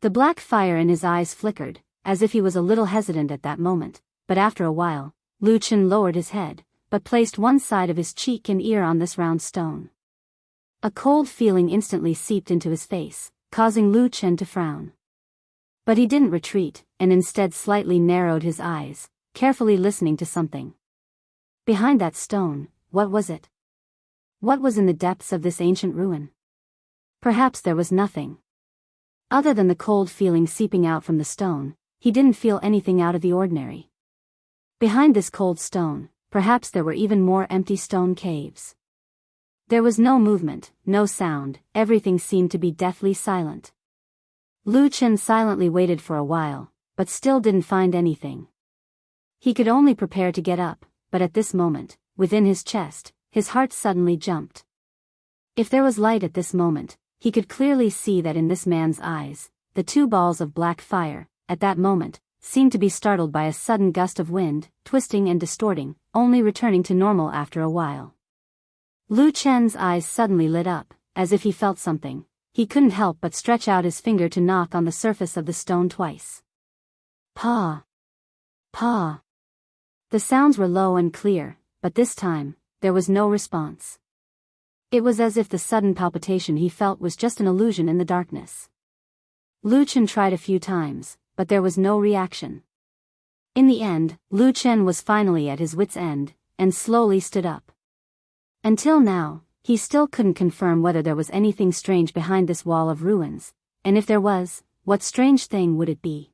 The black fire in his eyes flickered, as if he was a little hesitant at that moment, but after a while, Lu Chen lowered his head, but placed one side of his cheek and ear on this round stone. A cold feeling instantly seeped into his face, causing Lu Chen to frown. But he didn't retreat, and instead slightly narrowed his eyes, carefully listening to something. Behind that stone, what was it? What was in the depths of this ancient ruin? Perhaps there was nothing. Other than the cold feeling seeping out from the stone, he didn't feel anything out of the ordinary. Behind this cold stone, perhaps there were even more empty stone caves. There was no movement, no sound, everything seemed to be deathly silent. Lu Chen silently waited for a while, but still didn't find anything. He could only prepare to get up, but at this moment, within his chest, his heart suddenly jumped. If there was light at this moment, he could clearly see that in this man's eyes, the two balls of black fire, at that moment, seemed to be startled by a sudden gust of wind, twisting and distorting, only returning to normal after a while. Lu Chen's eyes suddenly lit up, as if he felt something. He couldn't help but stretch out his finger to knock on the surface of the stone twice. Pa! Pa! The sounds were low and clear, but this time, there was no response. It was as if the sudden palpitation he felt was just an illusion in the darkness. Lu Chen tried a few times, but there was no reaction. In the end, Lu Chen was finally at his wits' end, and slowly stood up. Until now, he still couldn't confirm whether there was anything strange behind this wall of ruins, and if there was, what strange thing would it be?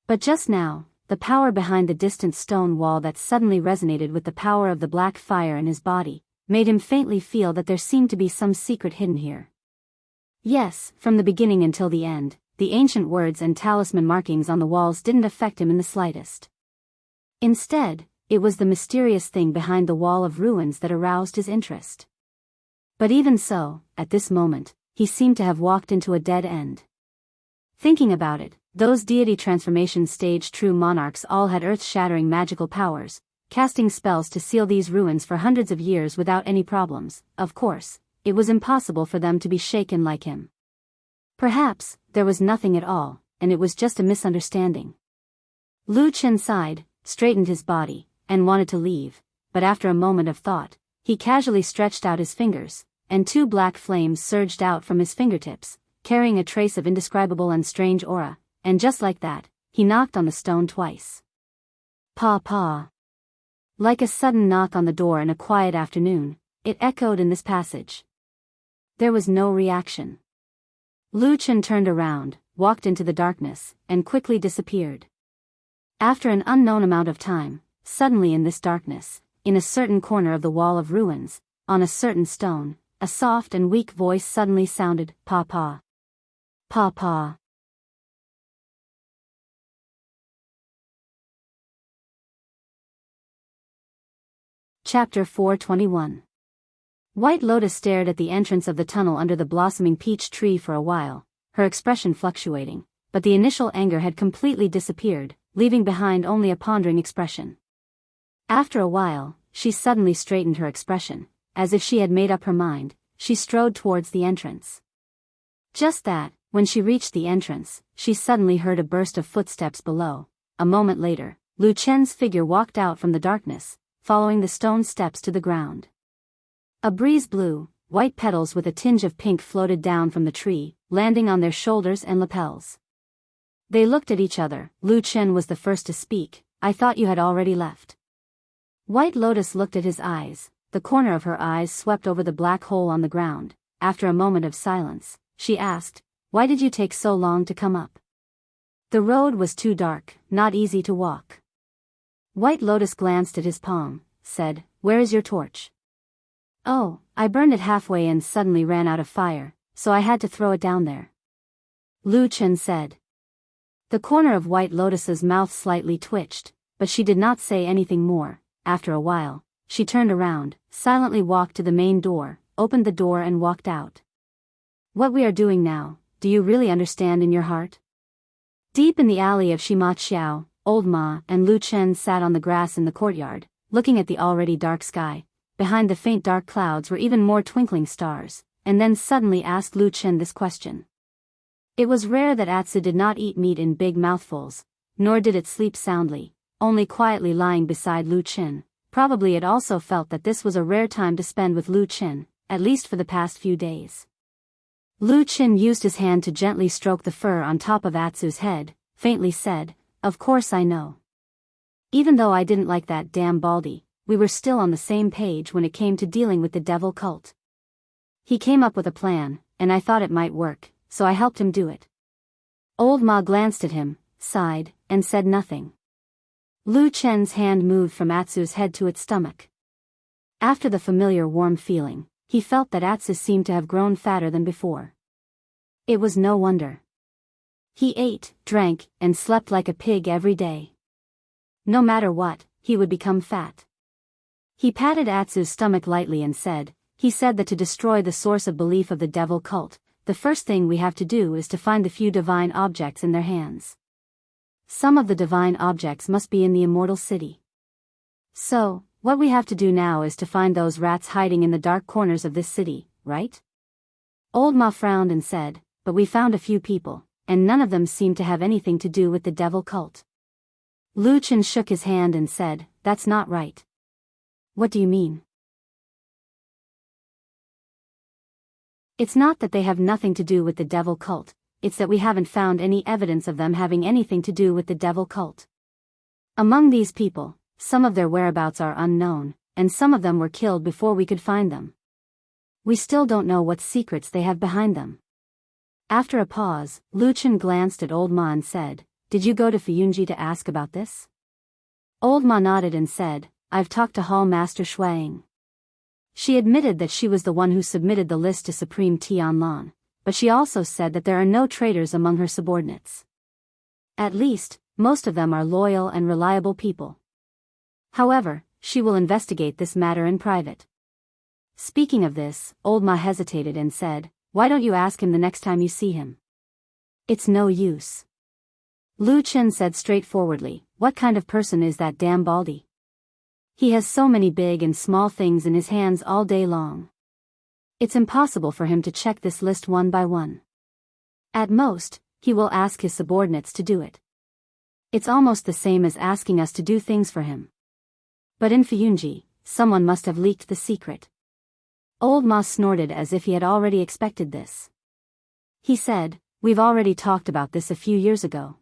But just now, the power behind the distant stone wall that suddenly resonated with the power of the black fire in his body, made him faintly feel that there seemed to be some secret hidden here. Yes, from the beginning until the end, the ancient words and talisman markings on the walls didn't affect him in the slightest. Instead, it was the mysterious thing behind the wall of ruins that aroused his interest. But even so, at this moment, he seemed to have walked into a dead end. Thinking about it, those deity transformation stage true monarchs all had earth-shattering magical powers, casting spells to seal these ruins for hundreds of years without any problems. Of course, it was impossible for them to be shaken like him. Perhaps, there was nothing at all, and it was just a misunderstanding. Lu Chen sighed, straightened his body, and wanted to leave, but after a moment of thought, he casually stretched out his fingers, and 2 black flames surged out from his fingertips, carrying a trace of indescribable and strange aura, and just like that, he knocked on the stone twice. Pa pa. Like a sudden knock on the door in a quiet afternoon, it echoed in this passage. There was no reaction. Lu Chen turned around, walked into the darkness, and quickly disappeared. After an unknown amount of time, suddenly in this darkness, in a certain corner of the wall of ruins, on a certain stone, a soft and weak voice suddenly sounded, Pa pa. Pa pa. Chapter 421. White Lotus stared at the entrance of the tunnel under the blossoming peach tree for a while, her expression fluctuating, but the initial anger had completely disappeared, leaving behind only a pondering expression. After a while, she suddenly straightened her expression, as if she had made up her mind. She strode towards the entrance. Just that, when she reached the entrance, she suddenly heard a burst of footsteps below. A moment later, Lu Chen's figure walked out from the darkness, following the stone steps to the ground. A breeze blew, white petals with a tinge of pink floated down from the tree, landing on their shoulders and lapels. They looked at each other. Lu Chen was the first to speak. I thought you had already left. White Lotus looked at his eyes. The corner of her eyes swept over the black hole on the ground. After a moment of silence, she asked, why did you take so long to come up? The road was too dark, not easy to walk. White Lotus glanced at his palm, said, where is your torch? Oh, I burned it halfway and suddenly ran out of fire, so I had to throw it down there. Lu Chen said. The corner of White Lotus's mouth slightly twitched, but she did not say anything more. After a while, she turned around, silently walked to the main door, opened the door and walked out. What we are doing now, do you really understand in your heart? Deep in the alley of Shima Xiao, Old Ma and Lu Chen sat on the grass in the courtyard, looking at the already dark sky. Behind the faint dark clouds were even more twinkling stars, and then suddenly asked Lu Chen this question. It was rare that Atsu did not eat meat in big mouthfuls, nor did it sleep soundly, only quietly lying beside Lu Chen. Probably it also felt that this was a rare time to spend with Lu Chen, at least for the past few days. Lu Chen used his hand to gently stroke the fur on top of Atsu's head, faintly said, of course I know. Even though I didn't like that damn Baldy, we were still on the same page when it came to dealing with the devil cult. He came up with a plan, and I thought it might work, so I helped him do it. Old Ma glanced at him, sighed, and said nothing. Lu Chen's hand moved from Atsu's head to its stomach. After the familiar warm feeling, he felt that Atsu seemed to have grown fatter than before. It was no wonder. He ate, drank, and slept like a pig every day. No matter what, he would become fat. He patted Atsu's stomach lightly and said, he said that to destroy the source of belief of the devil cult, the first thing we have to do is to find the few divine objects in their hands. Some of the divine objects must be in the immortal city. So, what we have to do now is to find those rats hiding in the dark corners of this city, right? Old Ma frowned and said, but we found a few people, and none of them seemed to have anything to do with the devil cult. Lu Chen shook his hand and said, that's not right. What do you mean? It's not that they have nothing to do with the devil cult, it's that we haven't found any evidence of them having anything to do with the devil cult. Among these people, some of their whereabouts are unknown, and some of them were killed before we could find them. We still don't know what secrets they have behind them. After a pause, Lu Chen glanced at Old Ma and said, did you go to Fuyunji to ask about this? Old Ma nodded and said, I've talked to Hall Master Shuang. She admitted that she was the one who submitted the list to Supreme Tianlan, but she also said that there are no traitors among her subordinates. At least, most of them are loyal and reliable people. However, she will investigate this matter in private. Speaking of this, old Ma hesitated and said, "Why don't you ask him the next time you see him?" "It's no use." Lu Chen said straightforwardly, "What kind of person is that damn Baldy? He has so many big and small things in his hands all day long. It's impossible for him to check this list one by one. At most, he will ask his subordinates to do it. It's almost the same as asking us to do things for him." But in Fuyunji, someone must have leaked the secret. Old Ma snorted as if he had already expected this. He said, "We've already talked about this a few years ago.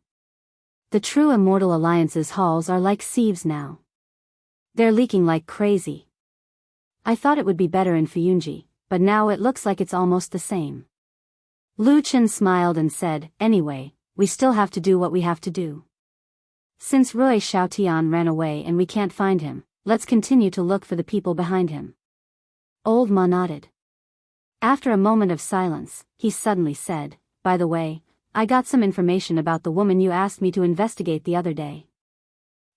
The true Immortal Alliance's halls are like sieves now. They're leaking like crazy. I thought it would be better in Fuyunji, but now it looks like it's almost the same." Lu Chen smiled and said, "Anyway, we still have to do what we have to do. Since Rui Xiaotian ran away and we can't find him, let's continue to look for the people behind him." Old Ma nodded. After a moment of silence, he suddenly said, "By the way, I got some information about the woman you asked me to investigate the other day."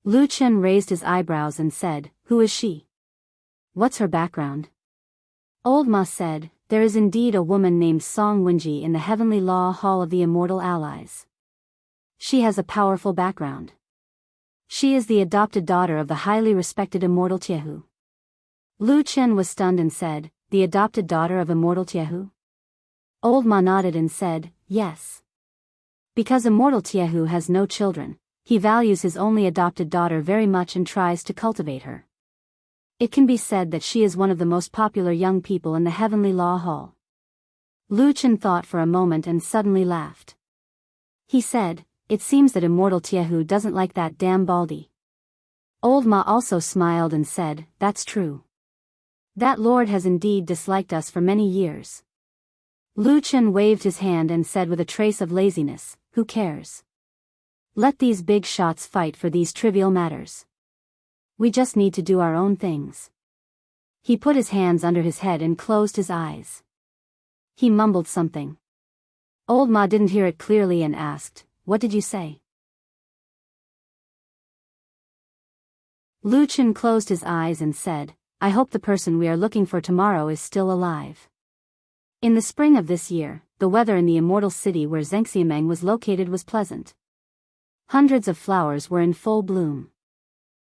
Lu Chen raised his eyebrows and said, "Who is she? What's her background?" Old Ma said, "There is indeed a woman named Song Wenji in the Heavenly Law Hall of the Immortal Allies. She has a powerful background. She is the adopted daughter of the highly respected Immortal Tiehu." Lu Chen was stunned and said, "The adopted daughter of Immortal Tiehu?" Old Ma nodded and said, "Yes. Because Immortal Tiehu has no children, he values his only adopted daughter very much and tries to cultivate her. It can be said that she is one of the most popular young people in the Heavenly Law Hall." Lu Chen thought for a moment and suddenly laughed. He said, "It seems that Immortal Tiehu doesn't like that damn Baldy." Old Ma also smiled and said, "That's true. That lord has indeed disliked us for many years." Lu Chen waved his hand and said with a trace of laziness, "Who cares? Let these big shots fight for these trivial matters. We just need to do our own things." He put his hands under his head and closed his eyes. He mumbled something. Old Ma didn't hear it clearly and asked, "What did you say?" Lu Chen closed his eyes and said, "I hope the person we are looking for tomorrow is still alive." In the spring of this year, the weather in the immortal city where Zhengxiameng was located was pleasant. Hundreds of flowers were in full bloom.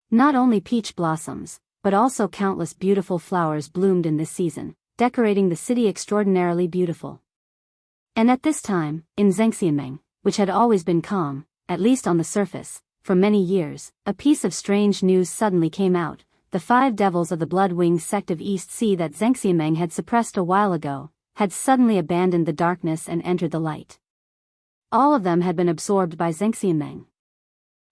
Not only peach blossoms, but also countless beautiful flowers bloomed in this season, decorating the city extraordinarily beautiful. And at this time, in Zhengxiameng, which had always been calm, at least on the surface, for many years, a piece of strange news suddenly came out. The 5 devils of the Blood-Wing sect of East Sea that Zhengxiameng had suppressed a while ago, had suddenly abandoned the darkness and entered the light. All of them had been absorbed by Zhengxiameng.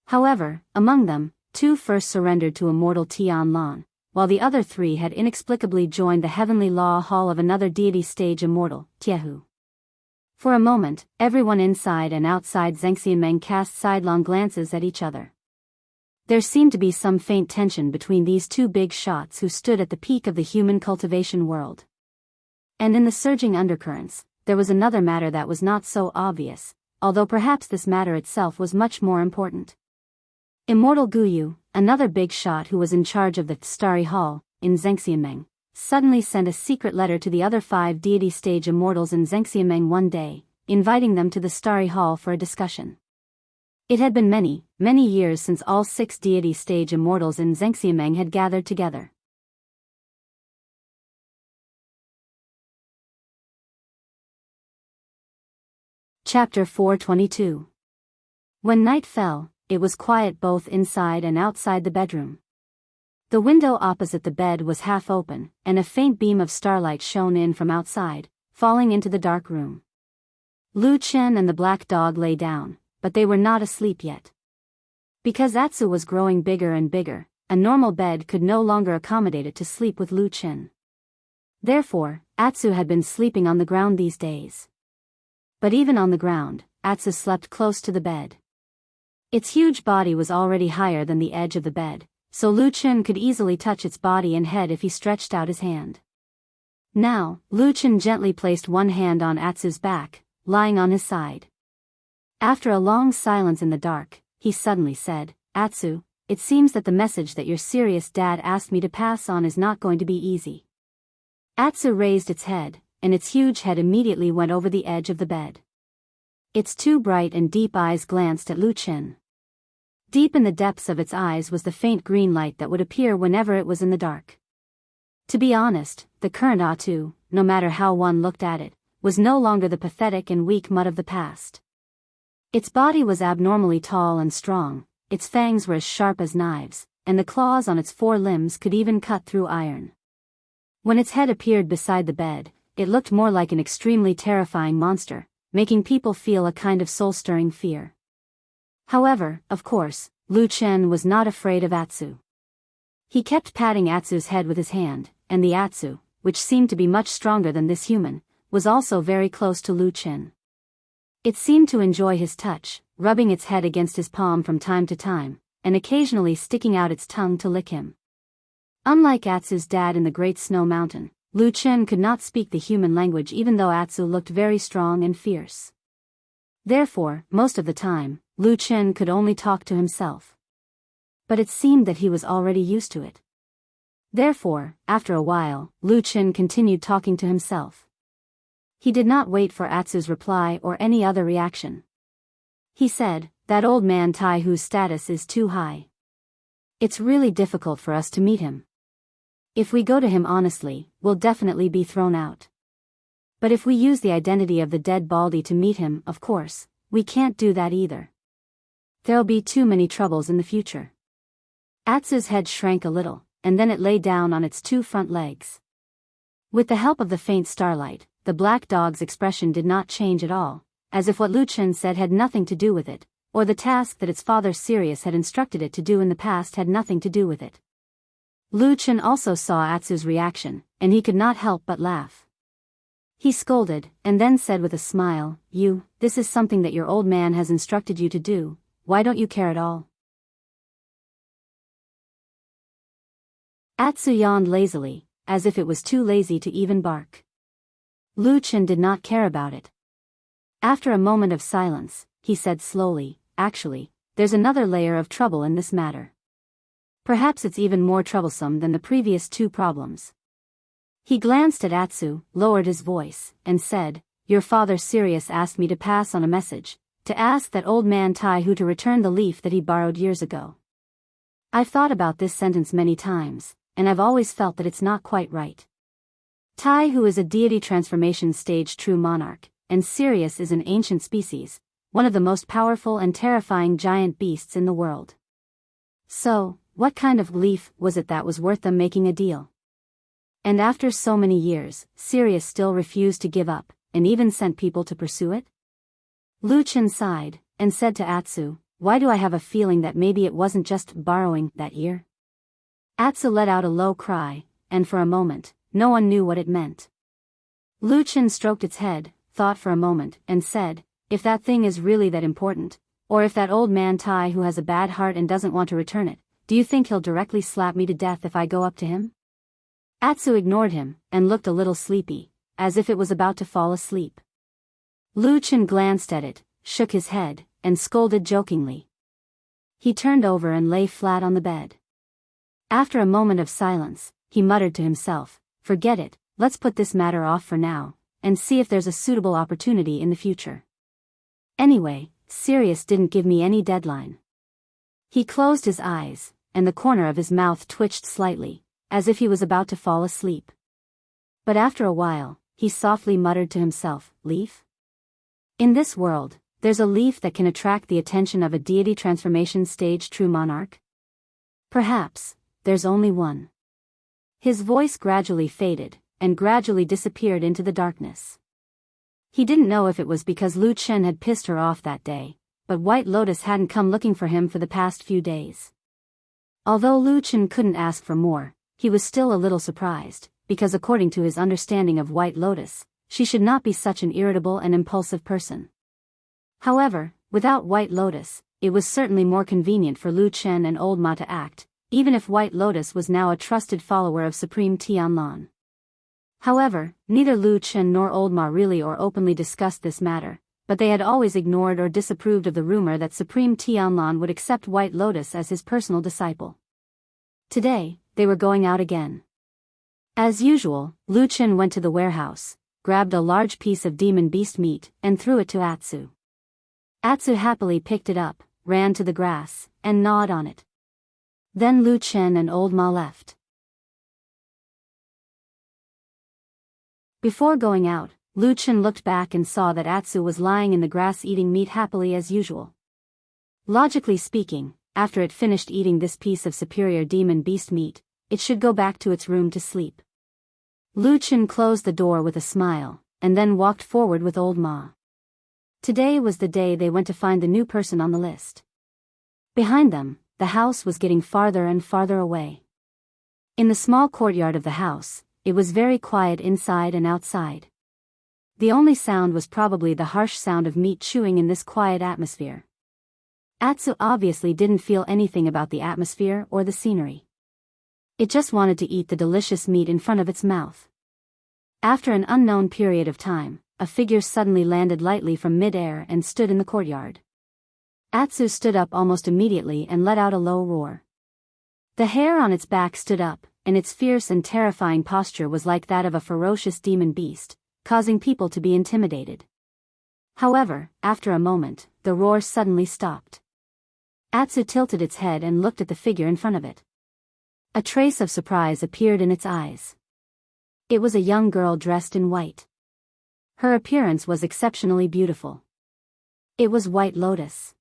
However, among them, 2 first surrendered to Immortal Tianlan, while the other 3 had inexplicably joined the Heavenly Law Hall of another deity stage Immortal, Tiehu. For a moment, everyone inside and outside Zhengxiameng cast sidelong glances at each other. There seemed to be some faint tension between these 2 big shots who stood at the peak of the human cultivation world. And in the surging undercurrents, there was another matter that was not so obvious, although perhaps this matter itself was much more important. Immortal Guyu, another big shot who was in charge of the Starry Hall, in Zhengxiameng, suddenly sent a secret letter to the other 5 deity stage immortals in Zhengxiameng one day, inviting them to the Starry Hall for a discussion. It had been many, many years since all 6 deity stage immortals in Zhengxiameng had gathered together. Chapter 422. When night fell, it was quiet both inside and outside the bedroom. The window opposite the bed was half open, and a faint beam of starlight shone in from outside, falling into the dark room. Lu Chen and the black dog lay down, but they were not asleep yet. Because Atsu was growing bigger and bigger, a normal bed could no longer accommodate it to sleep with Lu Chen. Therefore, Atsu had been sleeping on the ground these days. But even on the ground, Atsu slept close to the bed. Its huge body was already higher than the edge of the bed, so Lu Chen could easily touch its body and head if he stretched out his hand. Now, Lu Chen gently placed one hand on Atsu's back, lying on his side. After a long silence in the dark, he suddenly said, "Atsu, it seems that the message that your serious dad asked me to pass on is not going to be easy." Atsu raised its head, and its huge head immediately went over the edge of the bed. Its two bright and deep eyes glanced at Lu Chen. Deep in the depths of its eyes was the faint green light that would appear whenever it was in the dark. To be honest, the current Atsu, no matter how one looked at it, was no longer the pathetic and weak mutt of the past. Its body was abnormally tall and strong, its fangs were as sharp as knives, and the claws on its four limbs could even cut through iron. When its head appeared beside the bed, it looked more like an extremely terrifying monster, making people feel a kind of soul-stirring fear. However, of course, Lu Chen was not afraid of Atsu. He kept patting Atsu's head with his hand, and the Atsu, which seemed to be much stronger than this human, was also very close to Lu Chen. It seemed to enjoy his touch, rubbing its head against his palm from time to time, and occasionally sticking out its tongue to lick him. Unlike Atsu's dad in the Great Snow Mountain, Lu Chen could not speak the human language even though Atsu looked very strong and fierce. Therefore, most of the time, Lu Chen could only talk to himself. But it seemed that he was already used to it. Therefore, after a while, Lu Chen continued talking to himself. He did not wait for Atsu's reply or any other reaction. He said, "That old man Tai Hu's status is too high. It's really difficult for us to meet him. If we go to him honestly, we'll definitely be thrown out. But if we use the identity of the dead Baldy to meet him, of course, we can't do that either. There'll be too many troubles in the future." Atsu's head shrank a little, and then it lay down on its two front legs. With the help of the faint starlight, the black dog's expression did not change at all, as if what Lu Chen said had nothing to do with it, or the task that its father Sirius had instructed it to do in the past had nothing to do with it. Lu Chen also saw Atsu's reaction, and he could not help but laugh. He scolded, and then said with a smile, This is something that your old man has instructed you to do, why don't you care at all?" Atsu yawned lazily, as if it was too lazy to even bark. Lu Chen did not care about it. After a moment of silence, he said slowly, "Actually, there's another layer of trouble in this matter. Perhaps it's even more troublesome than the previous two problems." He glanced at Atsu, lowered his voice, and said, "Your father Sirius asked me to pass on a message, to ask that old man Tai Hu to return the leaf that he borrowed years ago. I've thought about this sentence many times, and I've always felt that it's not quite right. Tai Hu is a deity transformation stage true monarch, and Sirius is an ancient species, one of the most powerful and terrifying giant beasts in the world. So, what kind of leaf was it that was worth them making a deal? And after so many years, Sirius still refused to give up, and even sent people to pursue it?" Lu Chen sighed, and said to Atsu, "Why do I have a feeling that maybe it wasn't just borrowing that year?" Atsu let out a low cry, and for a moment, no one knew what it meant. Lu Chen stroked its head, thought for a moment, and said, "If that thing is really that important, or if that old man Tai Hu has a bad heart and doesn't want to return it, do you think he'll directly slap me to death if I go up to him?" Atsu ignored him, and looked a little sleepy, as if it was about to fall asleep. Lu Chen glanced at it, shook his head, and scolded jokingly. He turned over and lay flat on the bed. After a moment of silence, he muttered to himself, "Forget it, let's put this matter off for now, and see if there's a suitable opportunity in the future. Anyway, Sirius didn't give me any deadline." He closed his eyes, and the corner of his mouth twitched slightly, as if he was about to fall asleep. But after a while, he softly muttered to himself, "Leaf? In this world, there's a leaf that can attract the attention of a deity transformation stage true monarch? Perhaps, there's only one." His voice gradually faded, and gradually disappeared into the darkness. He didn't know if it was because Lu Chen had pissed her off that day, but White Lotus hadn't come looking for him for the past few days. Although Lu Chen couldn't ask for more, he was still a little surprised, because according to his understanding of White Lotus, she should not be such an irritable and impulsive person. However, without White Lotus, it was certainly more convenient for Lu Chen and Old Ma to act, even if White Lotus was now a trusted follower of Supreme Tianlan. However, neither Lu Chen nor Old Ma really or openly discussed this matter, but they had always ignored or disapproved of the rumor that Supreme Tianlan would accept White Lotus as his personal disciple. Today, they were going out again. As usual, Lu Chen went to the warehouse, grabbed a large piece of demon beast meat, and threw it to Atsu. Atsu happily picked it up, ran to the grass, and gnawed on it. Then Lu Chen and Old Ma left. Before going out, Lu Chen looked back and saw that Atsu was lying in the grass eating meat happily as usual. Logically speaking, after it finished eating this piece of superior demon beast meat, it should go back to its room to sleep. Lu Chen closed the door with a smile, and then walked forward with Old Ma. Today was the day they went to find the new person on the list. Behind them, the house was getting farther and farther away. In the small courtyard of the house, it was very quiet inside and outside. The only sound was probably the harsh sound of meat chewing in this quiet atmosphere. Atsu obviously didn't feel anything about the atmosphere or the scenery. It just wanted to eat the delicious meat in front of its mouth. After an unknown period of time, a figure suddenly landed lightly from mid-air and stood in the courtyard. Atsu stood up almost immediately and let out a low roar. The hair on its back stood up, and its fierce and terrifying posture was like that of a ferocious demon beast, causing people to be intimidated. However, after a moment, the roar suddenly stopped. Atsu tilted its head and looked at the figure in front of it. A trace of surprise appeared in its eyes. It was a young girl dressed in white. Her appearance was exceptionally beautiful. It was White Lotus.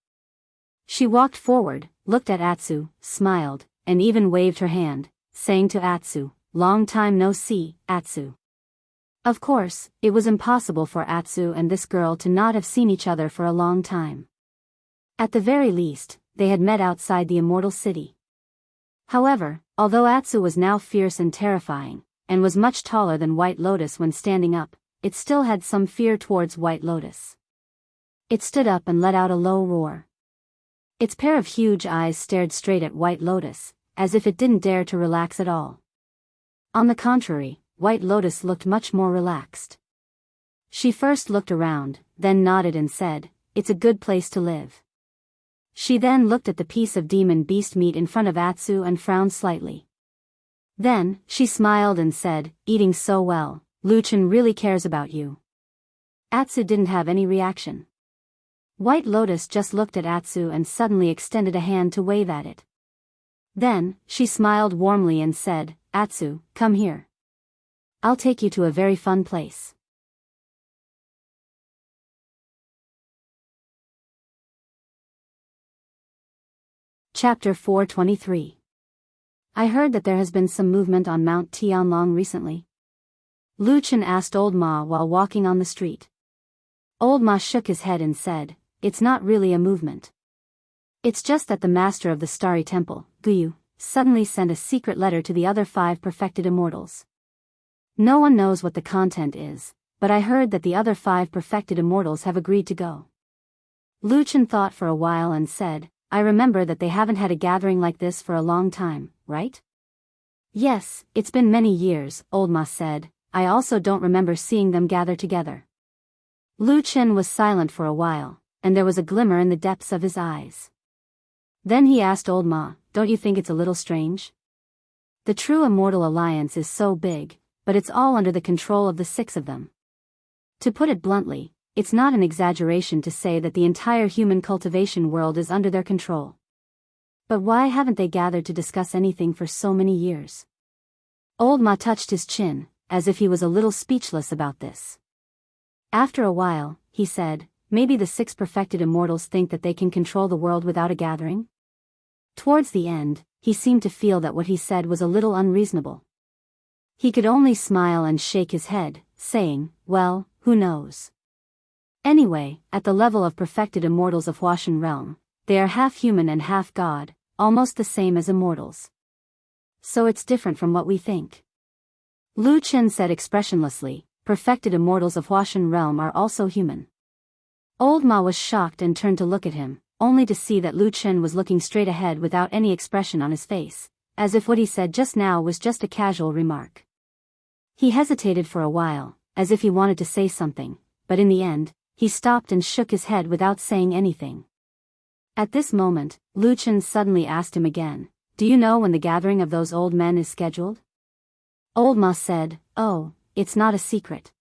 She walked forward, looked at Atsu, smiled, and even waved her hand, saying to Atsu, "Long time no see, Atsu." Of course, it was impossible for Atsu and this girl to not have seen each other for a long time. At the very least, they had met outside the immortal city. However, although Atsu was now fierce and terrifying, and was much taller than White Lotus when standing up, it still had some fear towards White Lotus. It stood up and let out a low roar. Its pair of huge eyes stared straight at White Lotus, as if it didn't dare to relax at all. On the contrary, White Lotus looked much more relaxed. She first looked around, then nodded and said, "It's a good place to live." She then looked at the piece of demon beast meat in front of Atsu and frowned slightly. Then, she smiled and said, "Eating so well, Lu Chen really cares about you." Atsu didn't have any reaction. White Lotus just looked at Atsu and suddenly extended a hand to wave at it. Then, she smiled warmly and said, "Atsu, come here. I'll take you to a very fun place." Chapter 423. I heard that there has been some movement on Mount Tianlong recently. Lu Chen asked Old Ma while walking on the street. Old Ma shook his head and said, "It's not really a movement. It's just that the master of the Starry Temple, Guyu, suddenly sent a secret letter to the other 5 perfected immortals. No one knows what the content is, but I heard that the other 5 perfected immortals have agreed to go." Lu Chen thought for a while and said, "I remember that they haven't had a gathering like this for a long time, right?" "Yes, it's been many years," Old Ma said. "I also don't remember seeing them gather together." Lu Chen was silent for a while, and there was a glimmer in the depths of his eyes. Then he asked Old Ma, "Don't you think it's a little strange? The true immortal alliance is so big, but it's all under the control of the 6 of them. To put it bluntly, it's not an exaggeration to say that the entire human cultivation world is under their control. But why haven't they gathered to discuss anything for so many years?" Old Ma touched his chin, as if he was a little speechless about this. After a while, he said, "Maybe the 6 perfected immortals think that they can control the world without a gathering?" Towards the end, he seemed to feel that what he said was a little unreasonable. He could only smile and shake his head, saying, "Well, who knows? Anyway, at the level of perfected immortals of Huashan realm, they are half human and half god, almost the same as immortals. So it's different from what we think." Lu Chen said expressionlessly, "Perfected immortals of Huashan realm are also human." Old Ma was shocked and turned to look at him, only to see that Lu Chen was looking straight ahead without any expression on his face, as if what he said just now was just a casual remark. He hesitated for a while, as if he wanted to say something, but in the end, he stopped and shook his head without saying anything. At this moment, Lu Chen suddenly asked him again, "Do you know when the gathering of those old men is scheduled?" Old Ma said, "Oh, it's not a secret.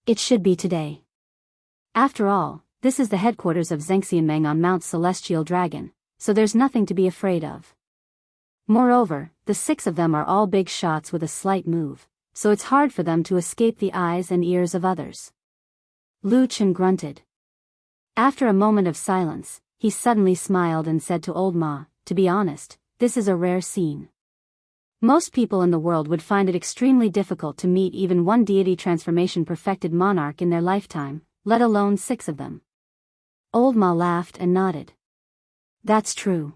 It should be today. After all, this is the headquarters of Zhengxianmeng on Mount Celestial Dragon, so there's nothing to be afraid of. Moreover, the 6 of them are all big shots with a slight move, so it's hard for them to escape the eyes and ears of others." Lu Chen grunted. After a moment of silence, he suddenly smiled and said to Old Ma, "To be honest, this is a rare scene. Most people in the world would find it extremely difficult to meet even one deity transformation perfected monarch in their lifetime, let alone 6 of them." Old Ma laughed and nodded. "That's true.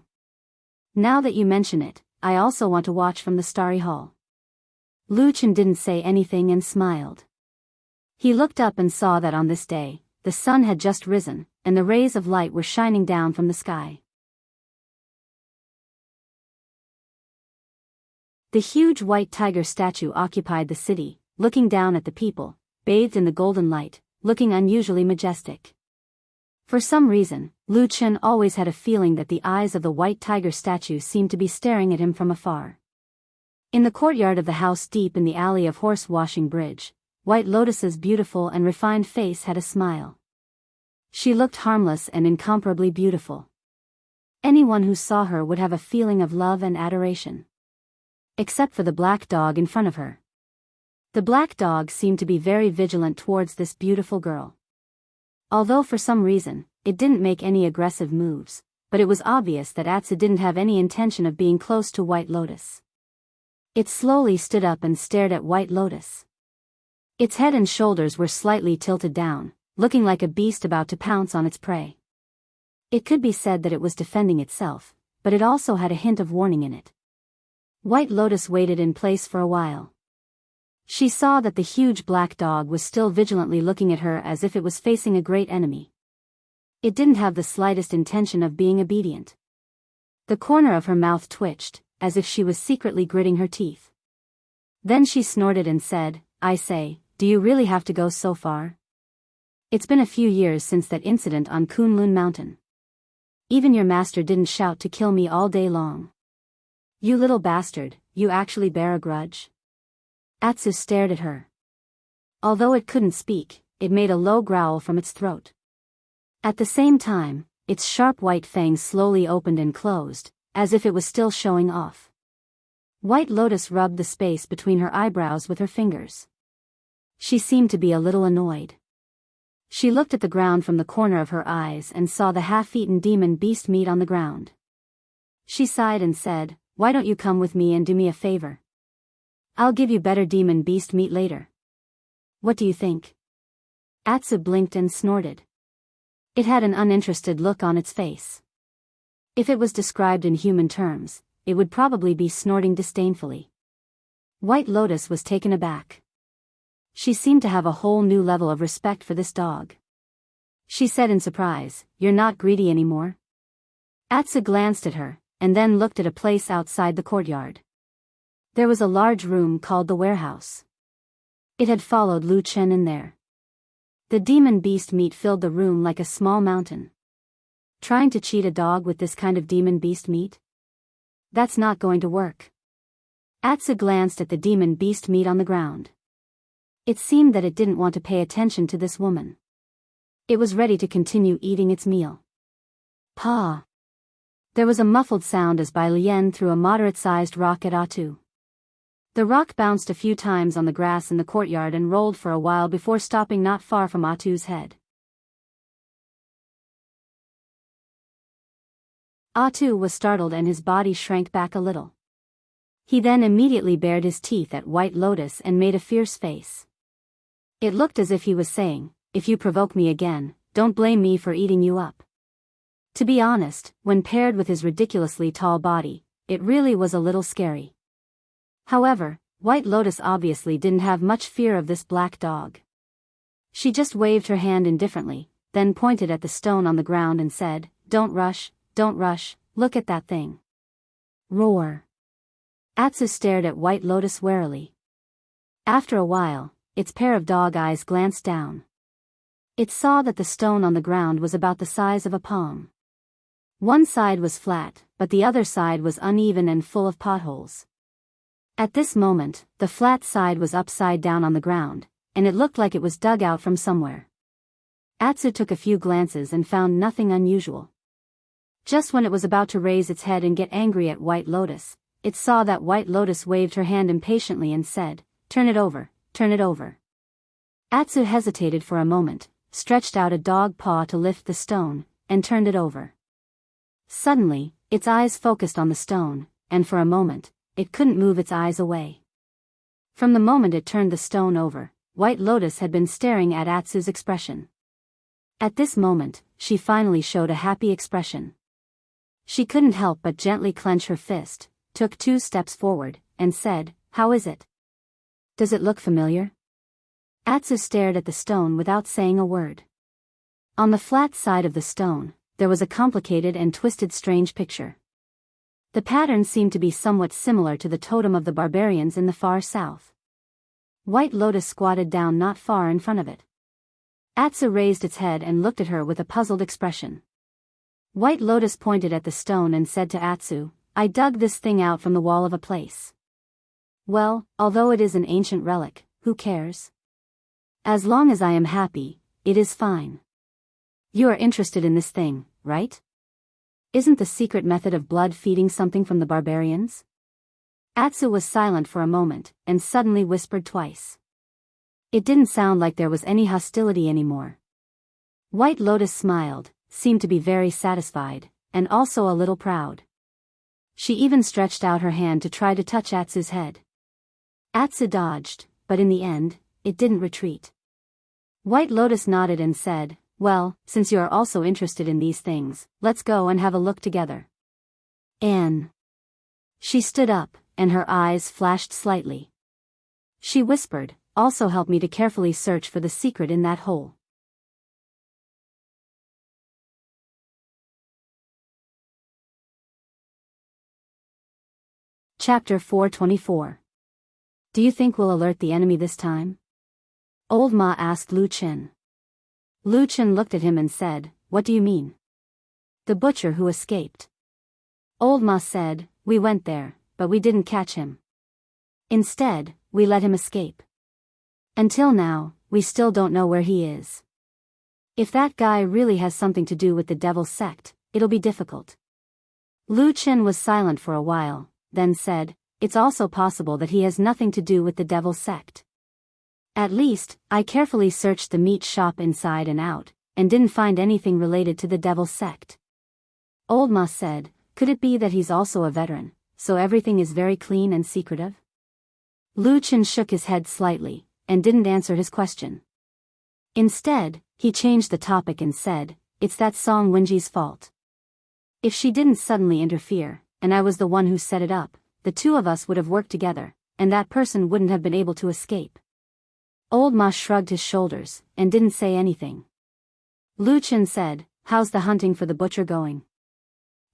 Now that you mention it, I also want to watch from the Starry Hall." Lu Chen didn't say anything and smiled. He looked up and saw that on this day, the sun had just risen, and the rays of light were shining down from the sky. The huge white tiger statue occupied the city, looking down at the people, bathed in the golden light, looking unusually majestic. For some reason, Lu Chen always had a feeling that the eyes of the white tiger statue seemed to be staring at him from afar. In the courtyard of the house deep in the alley of Horse Washing Bridge, White Lotus's beautiful and refined face had a smile. She looked harmless and incomparably beautiful. Anyone who saw her would have a feeling of love and adoration. Except for the black dog in front of her. The black dog seemed to be very vigilant towards this beautiful girl. Although for some reason, it didn't make any aggressive moves, but it was obvious that Atsu didn't have any intention of being close to White Lotus. It slowly stood up and stared at White Lotus. Its head and shoulders were slightly tilted down, looking like a beast about to pounce on its prey. It could be said that it was defending itself, but it also had a hint of warning in it. White Lotus waited in place for a while. She saw that the huge black dog was still vigilantly looking at her as if it was facing a great enemy. It didn't have the slightest intention of being obedient. The corner of her mouth twitched, as if she was secretly gritting her teeth. Then she snorted and said, "I say, do you really have to go so far? It's been a few years since that incident on Kunlun Mountain. Even your master didn't shout to kill me all day long. You little bastard, you actually bear a grudge?" Atsu stared at her. Although it couldn't speak, it made a low growl from its throat. At the same time, its sharp white fangs slowly opened and closed, as if it was still showing off. White Lotus rubbed the space between her eyebrows with her fingers. She seemed to be a little annoyed. She looked at the ground from the corner of her eyes and saw the half-eaten demon beast meat on the ground. She sighed and said, "Why don't you come with me and do me a favor? I'll give you better demon beast meat later. What do you think?" Atsu blinked and snorted. It had an uninterested look on its face. If it was described in human terms, it would probably be snorting disdainfully. White Lotus was taken aback. She seemed to have a whole new level of respect for this dog. She said in surprise, "You're not greedy anymore?" Atsu glanced at her, and then looked at a place outside the courtyard. There was a large room called the warehouse. It had followed Lu Chen in there. The demon beast meat filled the room like a small mountain. Trying to cheat a dog with this kind of demon beast meat? That's not going to work. Atsu glanced at the demon beast meat on the ground. It seemed that it didn't want to pay attention to this woman. It was ready to continue eating its meal. Pa! There was a muffled sound as Bai Lian threw a moderate-sized rock at Atu. The rock bounced a few times on the grass in the courtyard and rolled for a while before stopping not far from Atu's head. Atu was startled and his body shrank back a little. He then immediately bared his teeth at White Lotus and made a fierce face. It looked as if he was saying, "If you provoke me again, don't blame me for eating you up." To be honest, when paired with his ridiculously tall body, it really was a little scary. However, White Lotus obviously didn't have much fear of this black dog. She just waved her hand indifferently, then pointed at the stone on the ground and said, don't rush, look at that thing." Roar. Atsu stared at White Lotus warily. After a while, its pair of dog eyes glanced down. It saw that the stone on the ground was about the size of a palm. One side was flat, but the other side was uneven and full of potholes. At this moment, the flat side was upside down on the ground, and it looked like it was dug out from somewhere. Atsu took a few glances and found nothing unusual. Just when it was about to raise its head and get angry at White Lotus, it saw that White Lotus waved her hand impatiently and said, "Turn it over, turn it over." Atsu hesitated for a moment, stretched out a dog paw to lift the stone, and turned it over. Suddenly, its eyes focused on the stone, and for a moment, it couldn't move its eyes away. From the moment it turned the stone over, White Lotus had been staring at Atsu's expression. At this moment, she finally showed a happy expression. She couldn't help but gently clench her fist, took 2 steps forward, and said, "How is it? Does it look familiar?" Atsu stared at the stone without saying a word. On the flat side of the stone, there was a complicated and twisted strange picture. The pattern seemed to be somewhat similar to the totem of the barbarians in the far south. White Lotus squatted down not far in front of it. Atsu raised its head and looked at her with a puzzled expression. White Lotus pointed at the stone and said to Atsu, "I dug this thing out from the wall of a place. Well, although it is an ancient relic, who cares? As long as I am happy, it is fine. You are interested in this thing, right? Isn't the secret method of blood feeding something from the barbarians?" Atsu was silent for a moment, and suddenly whispered twice. It didn't sound like there was any hostility anymore. White Lotus smiled, seemed to be very satisfied, and also a little proud. She even stretched out her hand to try to touch Atsu's head. Atsu dodged, but in the end, it didn't retreat. White Lotus nodded and said, "Well, since you are also interested in these things, let's go and have a look together." Anne. She stood up, and her eyes flashed slightly. She whispered, "Also help me to carefully search for the secret in that hole." Chapter 424. Do you think we'll alert the enemy this time? Old Ma asked Lu Qin. Lu Qin looked at him and said, "What do you mean?" "The butcher who escaped." Old Ma said, "We went there, but we didn't catch him. Instead, we let him escape. Until now, we still don't know where he is. If that guy really has something to do with the devil's sect, it'll be difficult." Lu Qin was silent for a while, then said, "It's also possible that he has nothing to do with the devil's sect. At least, I carefully searched the meat shop inside and out, and didn't find anything related to the devil's sect." Old Ma said, "Could it be that he's also a veteran, so everything is very clean and secretive?" Lu Qin shook his head slightly, and didn't answer his question. Instead, he changed the topic and said, "It's that song Wenji's fault. If she didn't suddenly interfere, and I was the one who set it up, the two of us would have worked together, and that person wouldn't have been able to escape." Old Ma shrugged his shoulders, and didn't say anything. Lu Qin said, "How's the hunting for the butcher going?"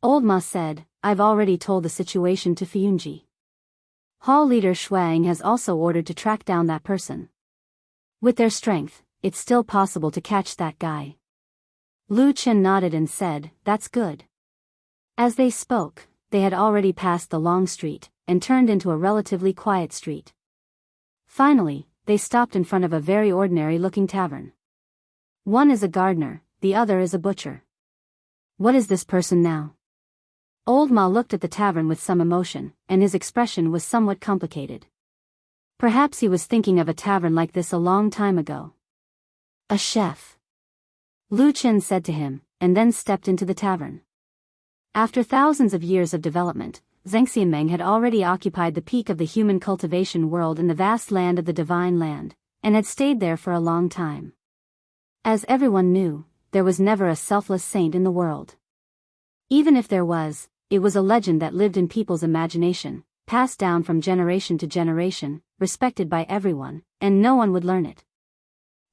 Old Ma said, "I've already told the situation to Fiyunji. Hall leader Shuang has also ordered to track down that person. With their strength, it's still possible to catch that guy." Lu Qin nodded and said, "That's good." As they spoke, they had already passed the long street, and turned into a relatively quiet street. Finally, they stopped in front of a very ordinary-looking tavern. One is a gardener, the other is a butcher. "What is this person now?" Old Ma looked at the tavern with some emotion, and his expression was somewhat complicated. Perhaps he was thinking of a tavern like this a long time ago. "A chef," Lu Qin said to him, and then stepped into the tavern. After thousands of years of development, Zhengxianmeng had already occupied the peak of the human cultivation world in the vast land of the Divine Land, and had stayed there for a long time. As everyone knew, there was never a selfless saint in the world. Even if there was, it was a legend that lived in people's imagination, passed down from generation to generation, respected by everyone, and no one would learn it.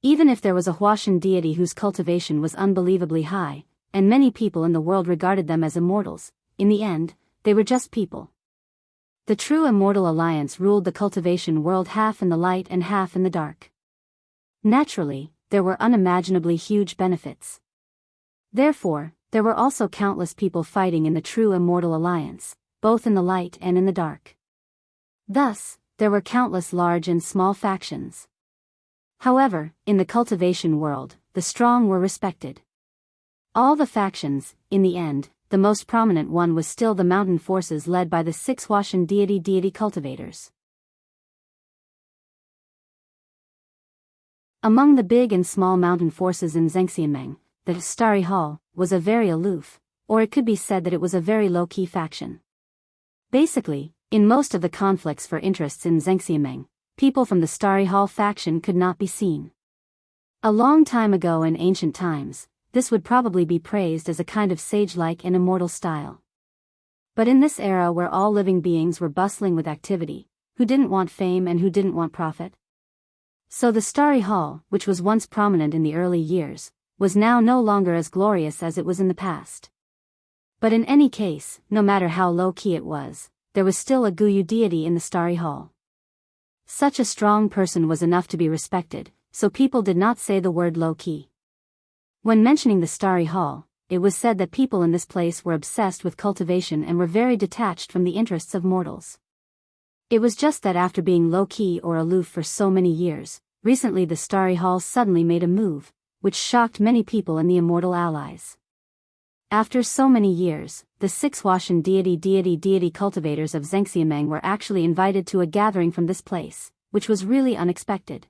Even if there was a Huashan deity whose cultivation was unbelievably high, and many people in the world regarded them as immortals, in the end, they were just people. The true immortal alliance ruled the cultivation world, half in the light and half in the dark. Naturally, there were unimaginably huge benefits. Therefore, there were also countless people fighting in the true immortal alliance, both in the light and in the dark. Thus, there were countless large and small factions. However, in the cultivation world, the strong were respected. All the factions, in the end, the most prominent one was still the mountain forces led by the 6 Huashan deity cultivators. Among the big and small mountain forces in Zhengxianmeng, the Starry Hall was a very aloof, or it could be said that it was a very low-key faction. Basically, in most of the conflicts for interests in Zhengxianmeng, people from the Starry Hall faction could not be seen. A long time ago in ancient times, this would probably be praised as a kind of sage-like and immortal style. But in this era where all living beings were bustling with activity, who didn't want fame and who didn't want profit? So the Starry Hall, which was once prominent in the early years, was now no longer as glorious as it was in the past. But in any case, no matter how low-key it was, there was still a Guyu deity in the Starry Hall. Such a strong person was enough to be respected, so people did not say the word low-key. When mentioning the Starry Hall, it was said that people in this place were obsessed with cultivation and were very detached from the interests of mortals. It was just that after being low-key or aloof for so many years, recently the Starry Hall suddenly made a move, which shocked many people in the immortal allies. After so many years, the 6 Huashan deity cultivators of Zhengxianmeng were actually invited to a gathering from this place, which was really unexpected.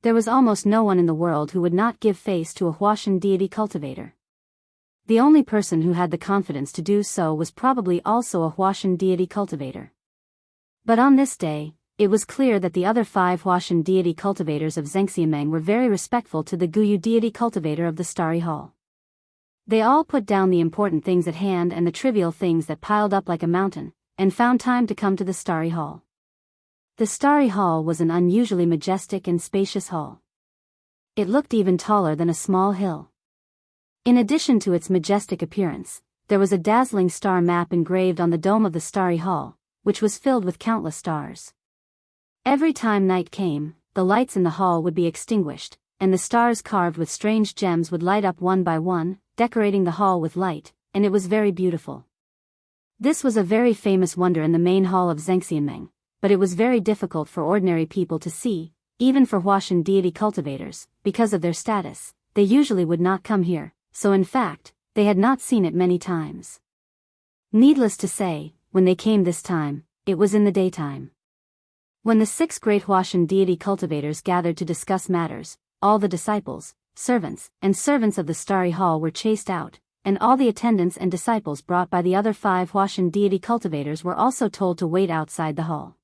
There was almost no one in the world who would not give face to a Huashan deity cultivator. The only person who had the confidence to do so was probably also a Huashan deity cultivator. But on this day, it was clear that the other 5 Huashan deity cultivators of Zhengxianmeng were very respectful to the Guyu deity cultivator of the Starry Hall. They all put down the important things at hand and the trivial things that piled up like a mountain, and found time to come to the Starry Hall. The Starry Hall was an unusually majestic and spacious hall. It looked even taller than a small hill. In addition to its majestic appearance, there was a dazzling star map engraved on the dome of the Starry Hall, which was filled with countless stars. Every time night came, the lights in the hall would be extinguished, and the stars carved with strange gems would light up one by one, decorating the hall with light, and it was very beautiful. This was a very famous wonder in the main hall of Zhengxianmeng, but it was very difficult for ordinary people to see, even for Huashan deity cultivators, because of their status. They usually would not come here, so in fact, they had not seen it many times. Needless to say, when they came this time, it was in the daytime. When the 6 great Huashan deity cultivators gathered to discuss matters, all the disciples, servants, and servants of the Starry Hall were chased out, and all the attendants and disciples brought by the other 5 Huashan deity cultivators were also told to wait outside the hall.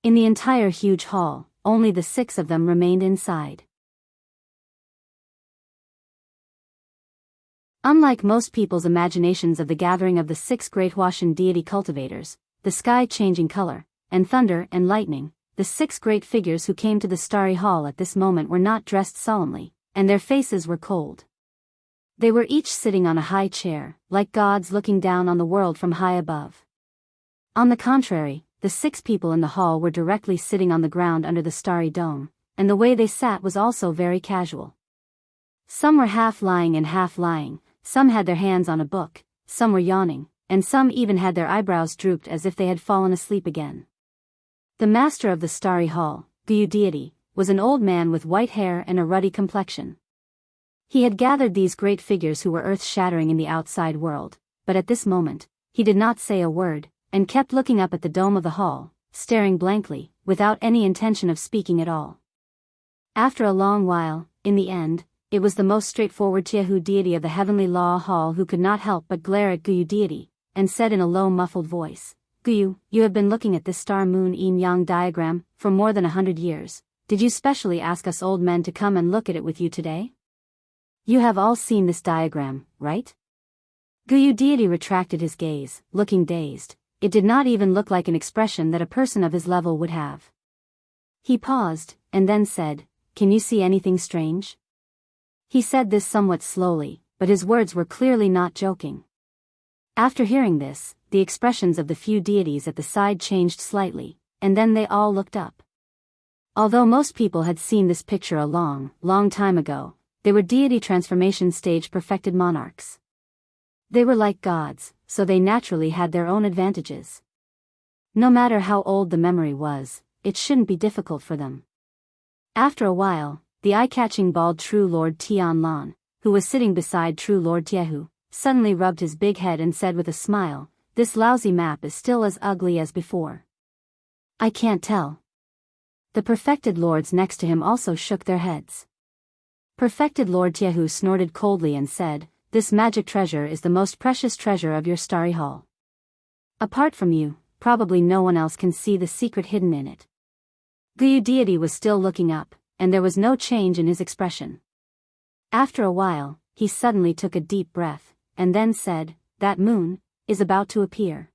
In the entire huge hall, only the 6 of them remained inside. Unlike most people's imaginations of the gathering of the 6 great Huashan deity cultivators, the sky changing color, and thunder and lightning, the 6 great figures who came to the Starry Hall at this moment were not dressed solemnly, and their faces were cold. They were each sitting on a high chair, like gods looking down on the world from high above. On the contrary, the 6 people in the hall were directly sitting on the ground under the starry dome, and the way they sat was also very casual. Some were half lying and half lying, some had their hands on a book, some were yawning, and some even had their eyebrows drooped as if they had fallen asleep again. The master of the Starry Hall, Guyu deity, was an old man with white hair and a ruddy complexion. He had gathered these great figures who were earth-shattering in the outside world, but at this moment, he did not say a word, and kept looking up at the dome of the hall, staring blankly, without any intention of speaking at all. After a long while, in the end, it was the most straightforward Tiehu deity of the heavenly law hall who could not help but glare at Guyu deity, and said in a low muffled voice, "Guyu, you have been looking at this star-moon yin-yang diagram for more than 100 years. Did you specially ask us old men to come and look at it with you today? You have all seen this diagram, right?" Guyu deity retracted his gaze, looking dazed. It did not even look like an expression that a person of his level would have. He paused, and then said, "Can you see anything strange?" He said this somewhat slowly, but his words were clearly not joking. After hearing this, the expressions of the few deities at the side changed slightly, and then they all looked up. Although most people had seen this picture a long, long time ago, they were deity transformation stage perfected monarchs. They were like gods, so they naturally had their own advantages. No matter how old the memory was, it shouldn't be difficult for them. After a while, the eye-catching bald True Lord Tianlan, who was sitting beside True Lord Tiehu, suddenly rubbed his big head and said with a smile, "This lousy map is still as ugly as before." "I can't tell." The perfected lords next to him also shook their heads. Perfected Lord Tiehu snorted coldly and said, "This magic treasure is the most precious treasure of your starry hall. Apart from you, probably no one else can see the secret hidden in it." The deity was still looking up, and there was no change in his expression. After a while, he suddenly took a deep breath, and then said, "That moon is about to appear."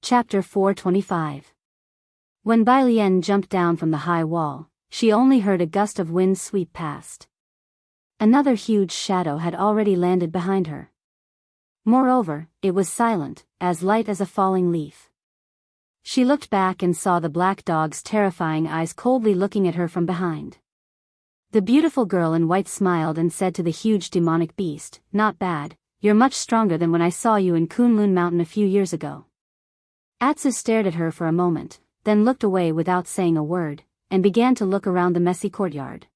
Chapter 425. When Bai Lian jumped down from the high wall, she only heard a gust of wind sweep past. Another huge shadow had already landed behind her. Moreover, it was silent, as light as a falling leaf. She looked back and saw the black dog's terrifying eyes coldly looking at her from behind. The beautiful girl in white smiled and said to the huge demonic beast, "Not bad, you're much stronger than when I saw you in Kunlun Mountain a few years ago." Atsu stared at her for a moment, then looked away without saying a word, and began to look around the messy courtyard.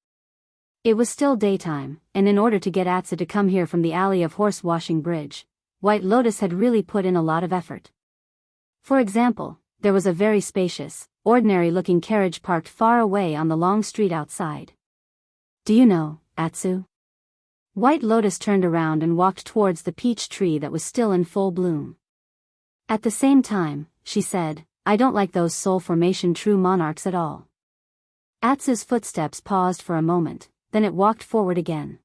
It was still daytime, and in order to get Atsu to come here from the alley of Horse Washing Bridge, White Lotus had really put in a lot of effort. For example, there was a very spacious, ordinary-looking carriage parked far away on the long street outside. "Do you know, Atsu?" White Lotus turned around and walked towards the peach tree that was still in full bloom. At the same time, she said, "I don't like those soul formation true monarchs at all." Atsu's footsteps paused for a moment, then it walked forward again.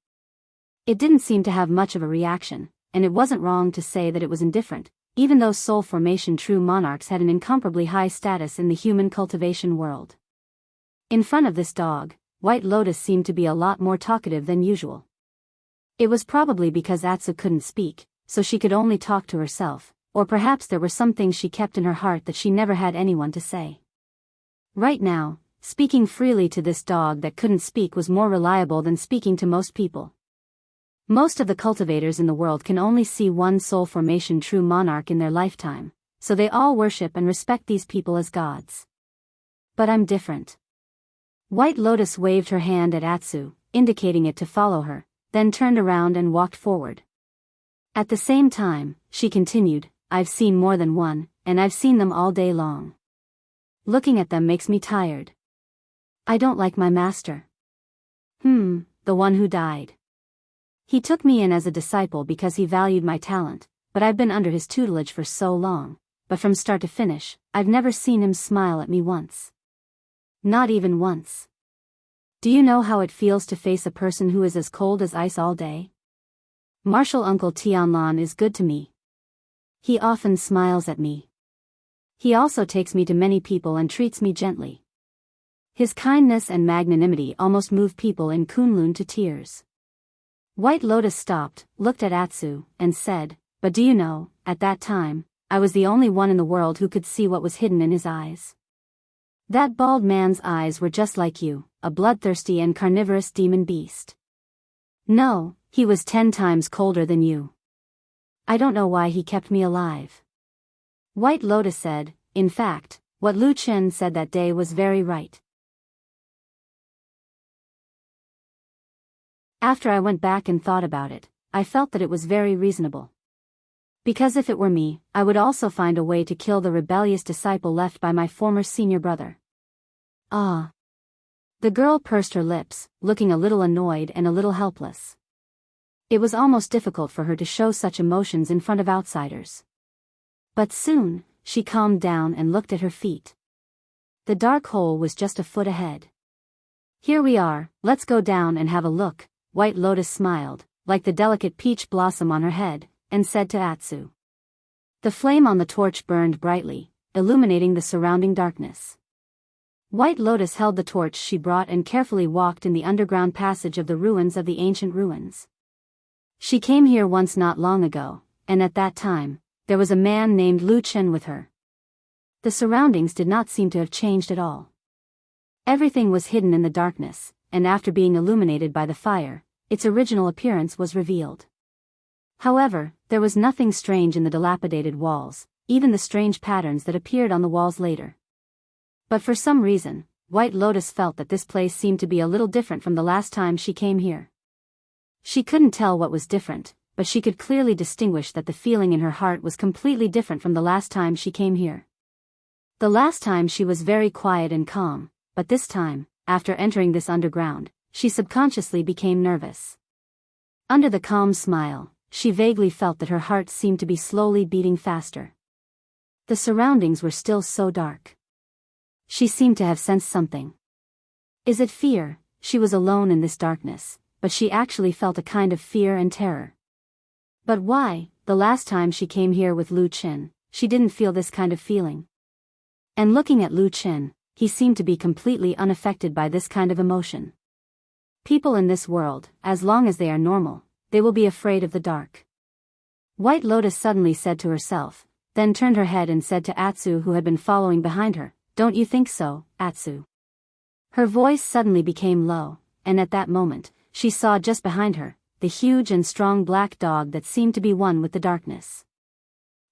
It didn't seem to have much of a reaction, and it wasn't wrong to say that it was indifferent, even though soul formation true monarchs had an incomparably high status in the human cultivation world. In front of this dog, White Lotus seemed to be a lot more talkative than usual. It was probably because Atsu couldn't speak, so she could only talk to herself, or perhaps there were some things she kept in her heart that she never had anyone to say. Right now, speaking freely to this dog that couldn't speak was more reliable than speaking to most people. Most of the cultivators in the world can only see one soul formation true monarch in their lifetime, so they all worship and respect these people as gods. But I'm different. White Lotus waved her hand at Atsu, indicating it to follow her, then turned around and walked forward. At the same time, she continued, "I've seen more than one, and I've seen them all day long. Looking at them makes me tired. I don't like my master. The one who died. He took me in as a disciple because he valued my talent, but I've been under his tutelage for so long, but from start to finish, I've never seen him smile at me once. Not even once. Do you know how it feels to face a person who is as cold as ice all day? Martial Uncle Tianlan is good to me. He often smiles at me. He also takes me to many people and treats me gently. His kindness and magnanimity almost move people in Kunlun to tears." White Lotus stopped, looked at Atsu, and said, "But do you know, at that time, I was the only one in the world who could see what was hidden in his eyes. That bald man's eyes were just like you, a bloodthirsty and carnivorous demon beast. No, he was 10 times colder than you. I don't know why he kept me alive." White Lotus said, "In fact, what Lu Chen said that day was very right. After I went back and thought about it, I felt that it was very reasonable. Because if it were me, I would also find a way to kill the rebellious disciple left by my former senior brother." "Ah." The girl pursed her lips, looking a little annoyed and a little helpless. It was almost difficult for her to show such emotions in front of outsiders. But soon, she calmed down and looked at her feet. The dark hole was just a foot ahead. "Here we are, let's go down and have a look." White Lotus smiled, like the delicate peach blossom on her head, and said to Atsu. The flame on the torch burned brightly, illuminating the surrounding darkness. White Lotus held the torch she brought and carefully walked in the underground passage of the ruins of the ancient ruins. She came here once not long ago, and at that time, there was a man named Lu Chen with her. The surroundings did not seem to have changed at all. Everything was hidden in the darkness, and after being illuminated by the fire, its original appearance was revealed. However, there was nothing strange in the dilapidated walls, even the strange patterns that appeared on the walls later. But for some reason, White Lotus felt that this place seemed to be a little different from the last time she came here. She couldn't tell what was different, but she could clearly distinguish that the feeling in her heart was completely different from the last time she came here. The last time she was very quiet and calm, but this time, after entering this underground, she subconsciously became nervous. Under the calm smile, she vaguely felt that her heart seemed to be slowly beating faster. The surroundings were still so dark. She seemed to have sensed something. Is it fear? She was alone in this darkness, but she actually felt a kind of fear and terror. But why? The last time she came here with Lu Chen, she didn't feel this kind of feeling. And looking at Lu Chen, he seemed to be completely unaffected by this kind of emotion. People in this world, as long as they are normal, they will be afraid of the dark. White Lotus suddenly said to herself, then turned her head and said to Atsu, who had been following behind her, "Don't you think so, Atsu?" Her voice suddenly became low, and at that moment, she saw just behind her, the huge and strong black dog that seemed to be one with the darkness.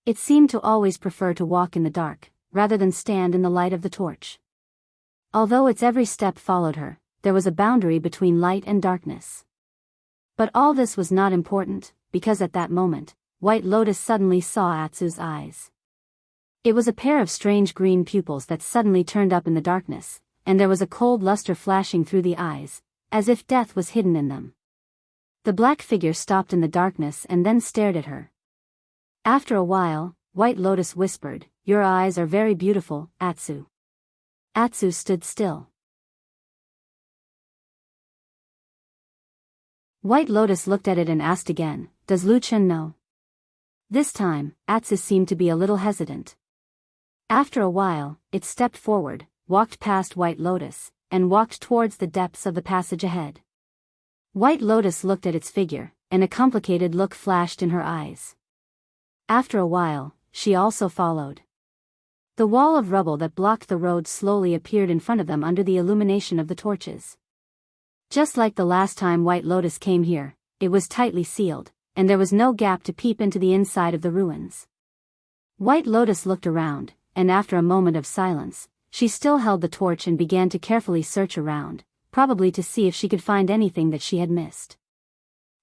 It seemed to always prefer to walk in the dark, rather than stand in the light of the torch. Although its every step followed her, there was a boundary between light and darkness. But all this was not important, because at that moment, White Lotus suddenly saw Atsu's eyes. It was a pair of strange green pupils that suddenly turned up in the darkness, and there was a cold luster flashing through the eyes, as if death was hidden in them. The black figure stopped in the darkness and then stared at her. After a while, White Lotus whispered, "Your eyes are very beautiful, Atsu." Atsu stood still. White Lotus looked at it and asked again, "Does Lu Chen know?" This time, Atsu seemed to be a little hesitant. After a while, it stepped forward, walked past White Lotus, and walked towards the depths of the passage ahead. White Lotus looked at its figure, and a complicated look flashed in her eyes. After a while, she also followed. The wall of rubble that blocked the road slowly appeared in front of them under the illumination of the torches. Just like the last time White Lotus came here, it was tightly sealed, and there was no gap to peep into the inside of the ruins. White Lotus looked around, and after a moment of silence, she still held the torch and began to carefully search around, probably to see if she could find anything that she had missed.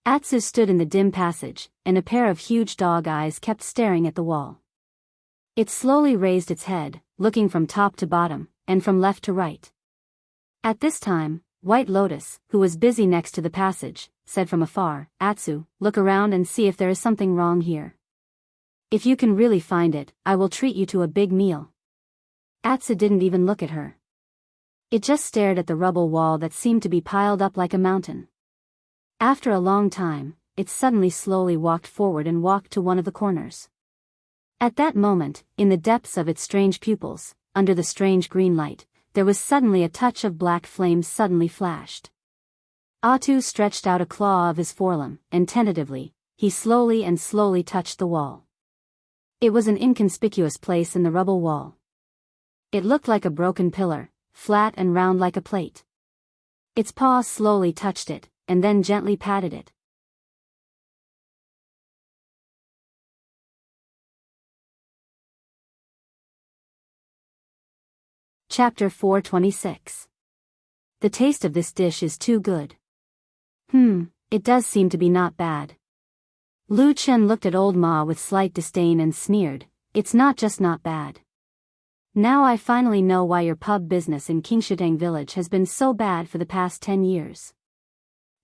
Atsu stood in the dim passage, and a pair of huge dog eyes kept staring at the wall. It slowly raised its head, looking from top to bottom, and from left to right. At this time, White Lotus, who was busy next to the passage, said from afar, "Atsu, look around and see if there is something wrong here. If you can really find it, I will treat you to a big meal." Atsu didn't even look at her. It just stared at the rubble wall that seemed to be piled up like a mountain. After a long time, it suddenly slowly walked forward and walked to one of the corners. At that moment, in the depths of its strange pupils, under the strange green light, there was suddenly a touch of black flames suddenly flashed. Atsu stretched out a claw of his forelimb, and tentatively, he slowly touched the wall. It was an inconspicuous place in the rubble wall. It looked like a broken pillar, flat and round like a plate. Its paw slowly touched it, and then gently patted it. Chapter 426. The taste of this dish is too good. It does seem to be not bad. Lu Chen looked at old Ma with slight disdain and sneered, "It's not just not bad. Now I finally know why your pub business in Enchanting village has been so bad for the past 10 years.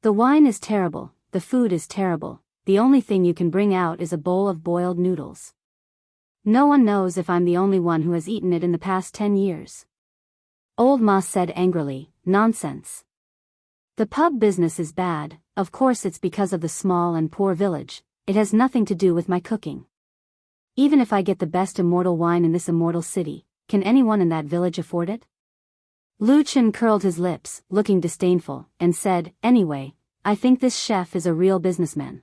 The wine is terrible, the food is terrible, the only thing you can bring out is a bowl of boiled noodles. No one knows if I'm the only one who has eaten it in the past 10 years. Old Ma said angrily, "Nonsense. The pub business is bad, of course it's because of the small and poor village, it has nothing to do with my cooking. Even if I get the best immortal wine in this immortal city, can anyone in that village afford it? Lu Chen curled his lips, looking disdainful, and said, "Anyway, I think this chef is a real businessman."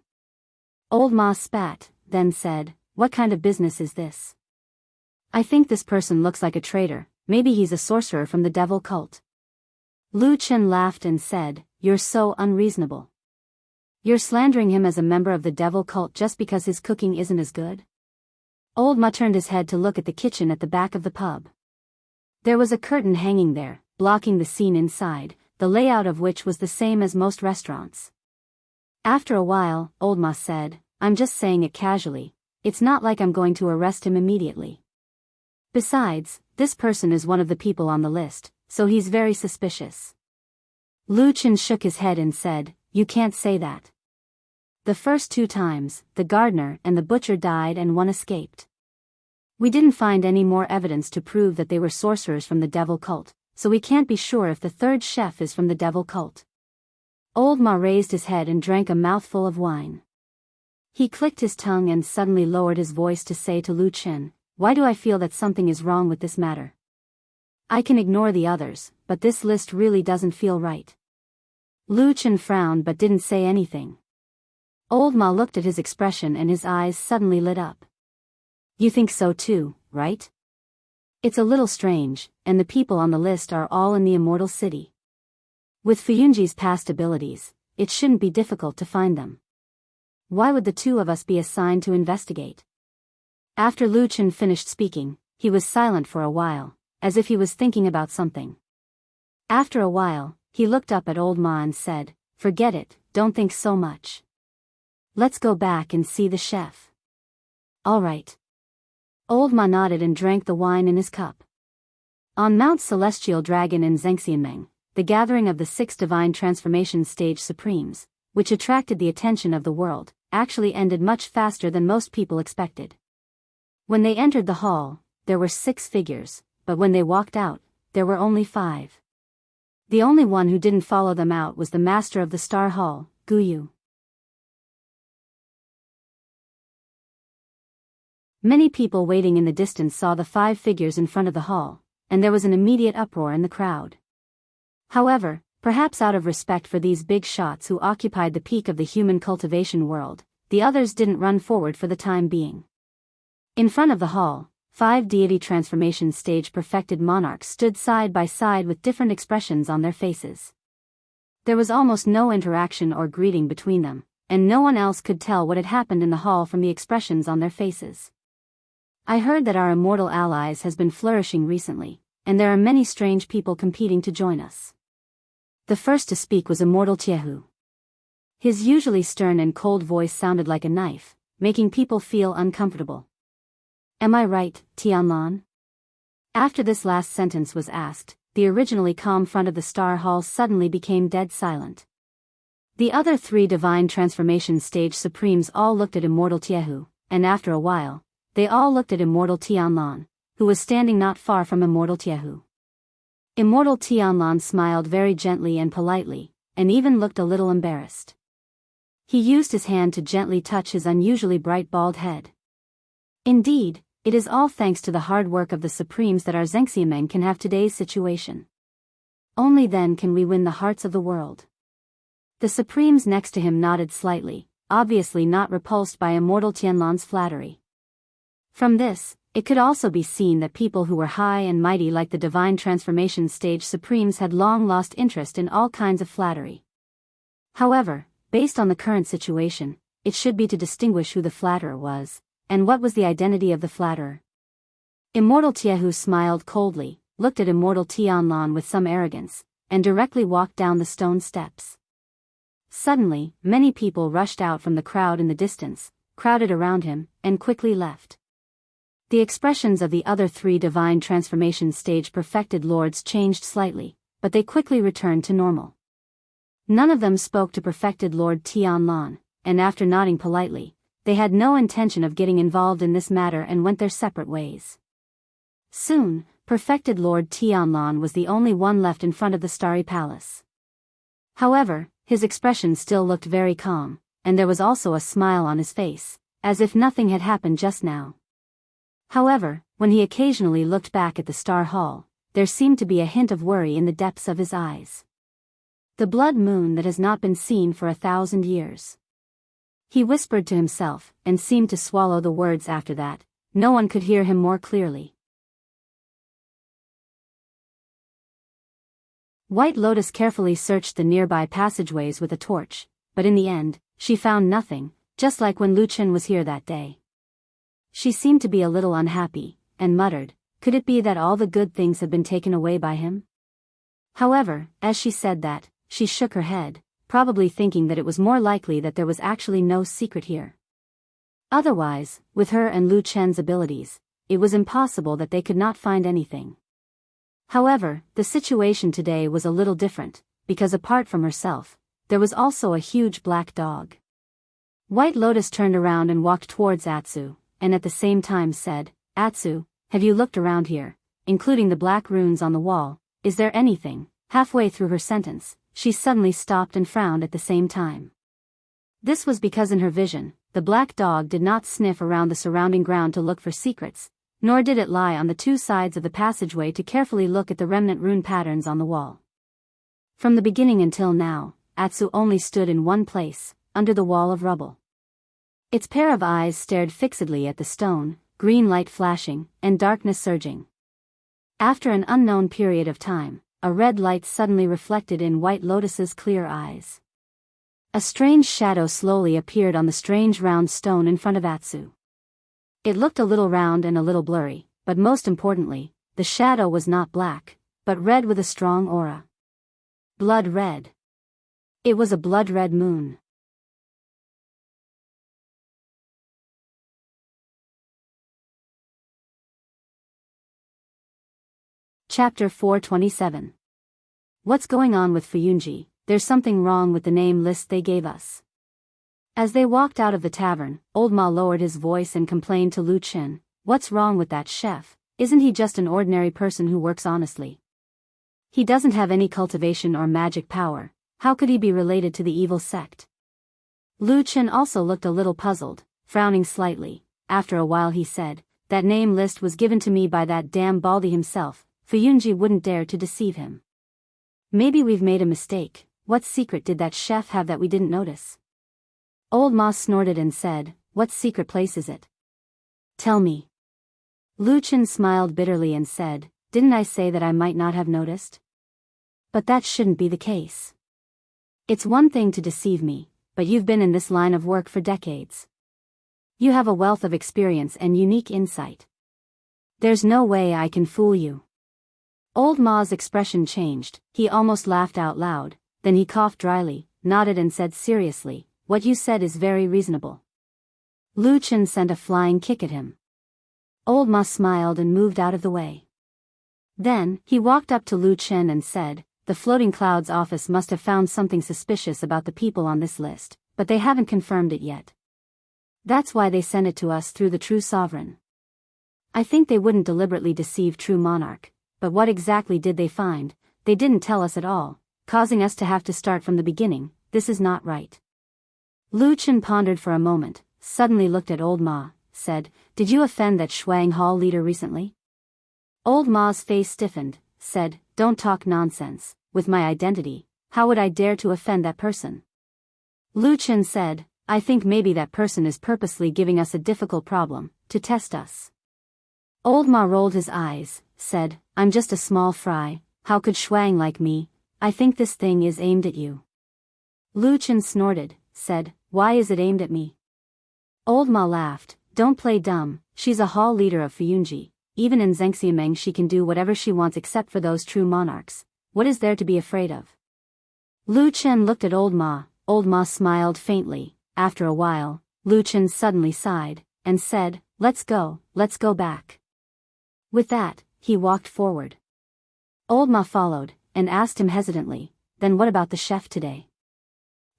Old Ma spat, then said, "What kind of business is this?" "I think this person looks like a traitor, maybe he's a sorcerer from the devil cult." Lu Chen laughed and said, "You're so unreasonable. You're slandering him as a member of the devil cult just because his cooking isn't as good?" Old Ma turned his head to look at the kitchen at the back of the pub. There was a curtain hanging there, blocking the scene inside, the layout of which was the same as most restaurants. After a while, Old Ma said, "I'm just saying it casually, it's not like I'm going to arrest him immediately. Besides, this person is one of the people on the list, so he's very suspicious." Lu Chen shook his head and said, "You can't say that. The first 2 times, the gardener and the butcher died and one escaped. We didn't find any more evidence to prove that they were sorcerers from the devil cult, so we can't be sure if the third chef is from the devil cult." Old Ma raised his head and drank a mouthful of wine. He clicked his tongue and suddenly lowered his voice to say to Lu Chen, "Why do I feel that something is wrong with this matter? I can ignore the others, but this list really doesn't feel right." Lu Chen frowned but didn't say anything. Old Ma looked at his expression and his eyes suddenly lit up. "You think so too, right? It's a little strange, and the people on the list are all in the Immortal City. With Fuyunji's past abilities, it shouldn't be difficult to find them. Why would the 2 of us be assigned to investigate?" After Lu Chen finished speaking, he was silent for a while, as if he was thinking about something. After a while, he looked up at Old Ma and said, "Forget it, don't think so much. Let's go back and see the chef." "All right." Old Ma nodded and drank the wine in his cup. On Mount Celestial Dragon in Zhengxianmeng, the gathering of the 6 Divine Transformation Stage Supremes, which attracted the attention of the world, actually ended much faster than most people expected. When they entered the hall, there were 6 figures, but when they walked out, there were only 5. The only one who didn't follow them out was the master of the Star Hall, Guyu. Many people waiting in the distance saw the 5 figures in front of the hall, and there was an immediate uproar in the crowd. However, perhaps out of respect for these big shots who occupied the peak of the human cultivation world, the others didn't run forward for the time being. In front of the hall, 5 deity transformation stage perfected monarchs stood side by side with different expressions on their faces. There was almost no interaction or greeting between them, and no one else could tell what had happened in the hall from the expressions on their faces. "I heard that our immortal allies has been flourishing recently, and there are many strange people competing to join us." The first to speak was Immortal Tiehu. His usually stern and cold voice sounded like a knife, making people feel uncomfortable. "Am I right, Tianlan?" After this last sentence was asked, the originally calm front of the Star Hall suddenly became dead silent. The other 3 Divine Transformation Stage Supremes all looked at Immortal Tiehu, and after a while, they all looked at Immortal Tianlan, who was standing not far from Immortal Tiehu. Immortal Tianlan smiled very gently and politely, and even looked a little embarrassed. He used his hand to gently touch his unusually bright bald head. "Indeed, it is all thanks to the hard work of the Supremes that our Zhengxianmeng can have today's situation. Only then can we win the hearts of the world." The Supremes next to him nodded slightly, obviously not repulsed by Immortal Tianlan's flattery. From this, it could also be seen that people who were high and mighty like the Divine Transformation Stage Supremes had long lost interest in all kinds of flattery. However, based on the current situation, it should be to distinguish who the flatterer was, and what was the identity of the flatterer. Immortal Tiehu smiled coldly, looked at Immortal Tianlan with some arrogance, and directly walked down the stone steps. Suddenly, many people rushed out from the crowd in the distance, crowded around him, and quickly left. The expressions of the other 3 Divine Transformation Stage perfected lords changed slightly, but they quickly returned to normal. None of them spoke to perfected Lord Tianlan, and after nodding politely, they had no intention of getting involved in this matter and went their separate ways. Soon, perfected Lord Tianlan was the only one left in front of the Starry Palace. However, his expression still looked very calm, and there was also a smile on his face, as if nothing had happened just now. However, when he occasionally looked back at the Star Hall, there seemed to be a hint of worry in the depths of his eyes. The blood moon that has not been seen for 1,000 years. He whispered to himself, and seemed to swallow the words after that. No one could hear him more clearly. White Lotus carefully searched the nearby passageways with a torch, but in the end, she found nothing, just like when Lu Chen was here that day. She seemed to be a little unhappy, and muttered, could it be that all the good things had been taken away by him? However, as she said that, she shook her head, probably thinking that it was more likely that there was actually no secret here. Otherwise, with her and Lu Chen's abilities, it was impossible that they could not find anything. However, the situation today was a little different, because apart from herself, there was also a huge black dog. White Lotus turned around and walked towards Atsu, and at the same time said, Atsu, have you looked around here, including the black runes on the wall? Is there anything? Halfway through her sentence, she suddenly stopped and frowned at the same time. This was because in her vision, the black dog did not sniff around the surrounding ground to look for secrets, nor did it lie on the two sides of the passageway to carefully look at the remnant rune patterns on the wall. From the beginning until now, Atsu only stood in one place, under the wall of rubble. Its pair of eyes stared fixedly at the stone, green light flashing, and darkness surging. After an unknown period of time, a red light suddenly reflected in White Lotus's clear eyes. A strange shadow slowly appeared on the strange round stone in front of Atsu. It looked a little round and a little blurry, but most importantly, the shadow was not black, but red with a strong aura. Blood red. It was a blood red moon. Chapter 427. What's going on with Fuyunji? There's something wrong with the name list they gave us. As they walked out of the tavern, Old Ma lowered his voice and complained to Lu Chen, what's wrong with that chef? Isn't he just an ordinary person who works honestly? He doesn't have any cultivation or magic power. How could he be related to the evil sect? Lu Chen also looked a little puzzled, frowning slightly. After a while he said, that name list was given to me by that damn Baldy himself. Fuyunji wouldn't dare to deceive him. Maybe we've made a mistake. What secret did that chef have that we didn't notice? Old Ma snorted and said, what secret place is it? Tell me. Lu Chen smiled bitterly and said, didn't I say that I might not have noticed? But that shouldn't be the case. It's one thing to deceive me, but you've been in this line of work for decades. You have a wealth of experience and unique insight. There's no way I can fool you. Old Ma's expression changed, he almost laughed out loud, then he coughed dryly, nodded and said seriously, what you said is very reasonable. Lu Chen sent a flying kick at him. Old Ma smiled and moved out of the way. Then, he walked up to Lu Chen and said, the Floating Clouds office must have found something suspicious about the people on this list, but they haven't confirmed it yet. That's why they sent it to us through the True Sovereign. I think they wouldn't deliberately deceive True Monarch. But what exactly did they find? They didn't tell us at all, causing us to have to start from the beginning. This is not right. Lu Chen pondered for a moment, suddenly looked at Old Ma, said, did you offend that Shuang Hall leader recently? Old Ma's face stiffened, said, don't talk nonsense. With my identity, how would I dare to offend that person? Lu Chen said, I think maybe that person is purposely giving us a difficult problem, to test us. Old Ma rolled his eyes, said, I'm just a small fry, how could Shuang like me? I think this thing is aimed at you. Lu Chen snorted, said, why is it aimed at me? Old Ma laughed, don't play dumb, she's a hall leader of Fuyunji, even in Zhengxiameng she can do whatever she wants except for those true monarchs. What is there to be afraid of? Lu Chen looked at Old Ma smiled faintly. After a while, Lu Chen suddenly sighed, and said, let's go back. With that, he walked forward. Old Ma followed, and asked him hesitantly, then what about the chef today?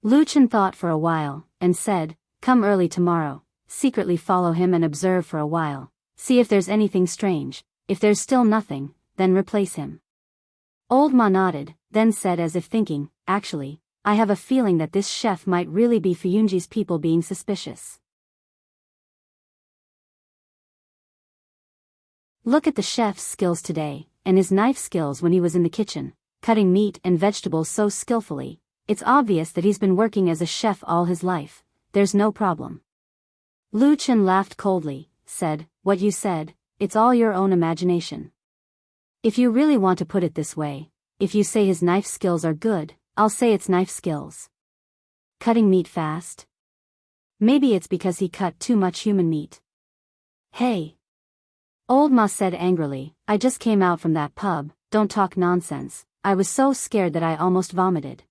Lu Chen thought for a while, and said, come early tomorrow, secretly follow him and observe for a while, see if there's anything strange, if there's still nothing, then replace him. Old Ma nodded, then said as if thinking, actually, I have a feeling that this chef might really be Fuyunji's people being suspicious. Look at the chef's skills today, and his knife skills when he was in the kitchen, cutting meat and vegetables so skillfully, it's obvious that he's been working as a chef all his life. There's no problem. Lu Chen laughed coldly, said, "What you said, it's all your own imagination. If you really want to put it this way, if you say his knife skills are good, I'll say it's knife skills. Cutting meat fast? Maybe it's because he cut too much human meat." "Hey!" Old Ma said angrily, "I just came out from that pub, don't talk nonsense. I was so scared that I almost vomited."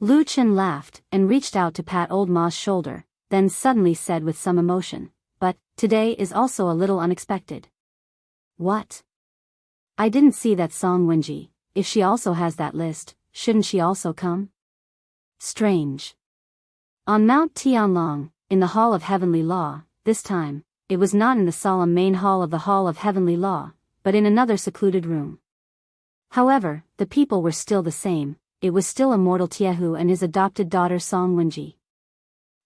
Lu Chen laughed and reached out to pat Old Ma's shoulder, then suddenly said with some emotion, "But, today is also a little unexpected." "What?" "I didn't see that Song Wenji. If she also has that list, shouldn't she also come?" Strange. On Mount Tianlong, in the Hall of Heavenly Law, this time, it was not in the solemn main hall of the Hall of Heavenly Law, but in another secluded room. However, the people were still the same. It was still Immortal Tiehu and his adopted daughter Song Wenji.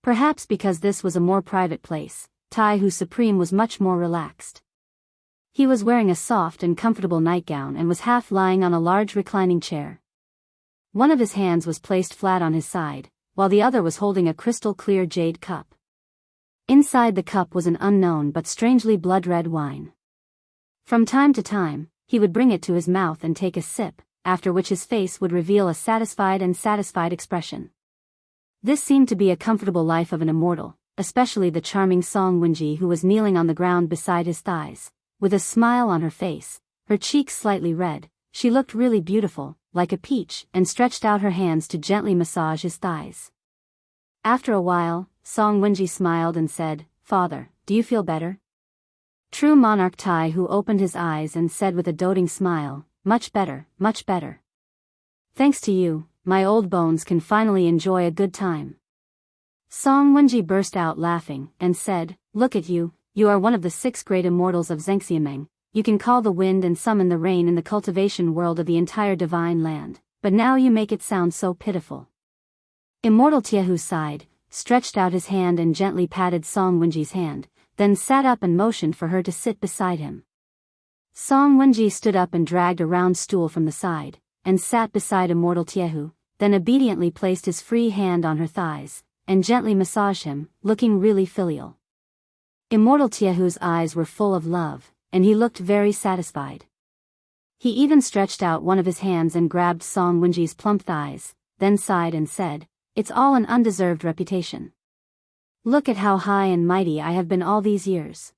Perhaps because this was a more private place, Taihu Supreme was much more relaxed. He was wearing a soft and comfortable nightgown and was half lying on a large reclining chair. One of his hands was placed flat on his side, while the other was holding a crystal-clear jade cup. Inside the cup was an unknown but strangely blood-red wine. From time to time, he would bring it to his mouth and take a sip, after which his face would reveal a satisfied expression. This seemed to be a comfortable life of an immortal, especially the charming Song Wenji who was kneeling on the ground beside his thighs, with a smile on her face, her cheeks slightly red. She looked really beautiful, like a peach, and stretched out her hands to gently massage his thighs. After a while, Song Wenji smiled and said, "Father, do you feel better?" True monarch Taihu opened his eyes and said with a doting smile, much better, much better. Thanks to you, my old bones can finally enjoy a good time." Song Wenji burst out laughing, and said, "Look at you, you are one of the 6 great immortals of Zhengxiameng. You can call the wind and summon the rain in the cultivation world of the entire divine land, but now you make it sound so pitiful." Immortal Tiehu sighed, stretched out his hand and gently patted Song Wenji's hand, then sat up and motioned for her to sit beside him. Song Wenji stood up and dragged a round stool from the side, and sat beside Immortal Tiehu, then obediently placed his free hand on her thighs, and gently massaged him, looking really filial. Immortal Tiehu's eyes were full of love, and he looked very satisfied. He even stretched out one of his hands and grabbed Song Wenji's plump thighs, then sighed and said, "It's all an undeserved reputation. Look at how high and mighty I have been all these years.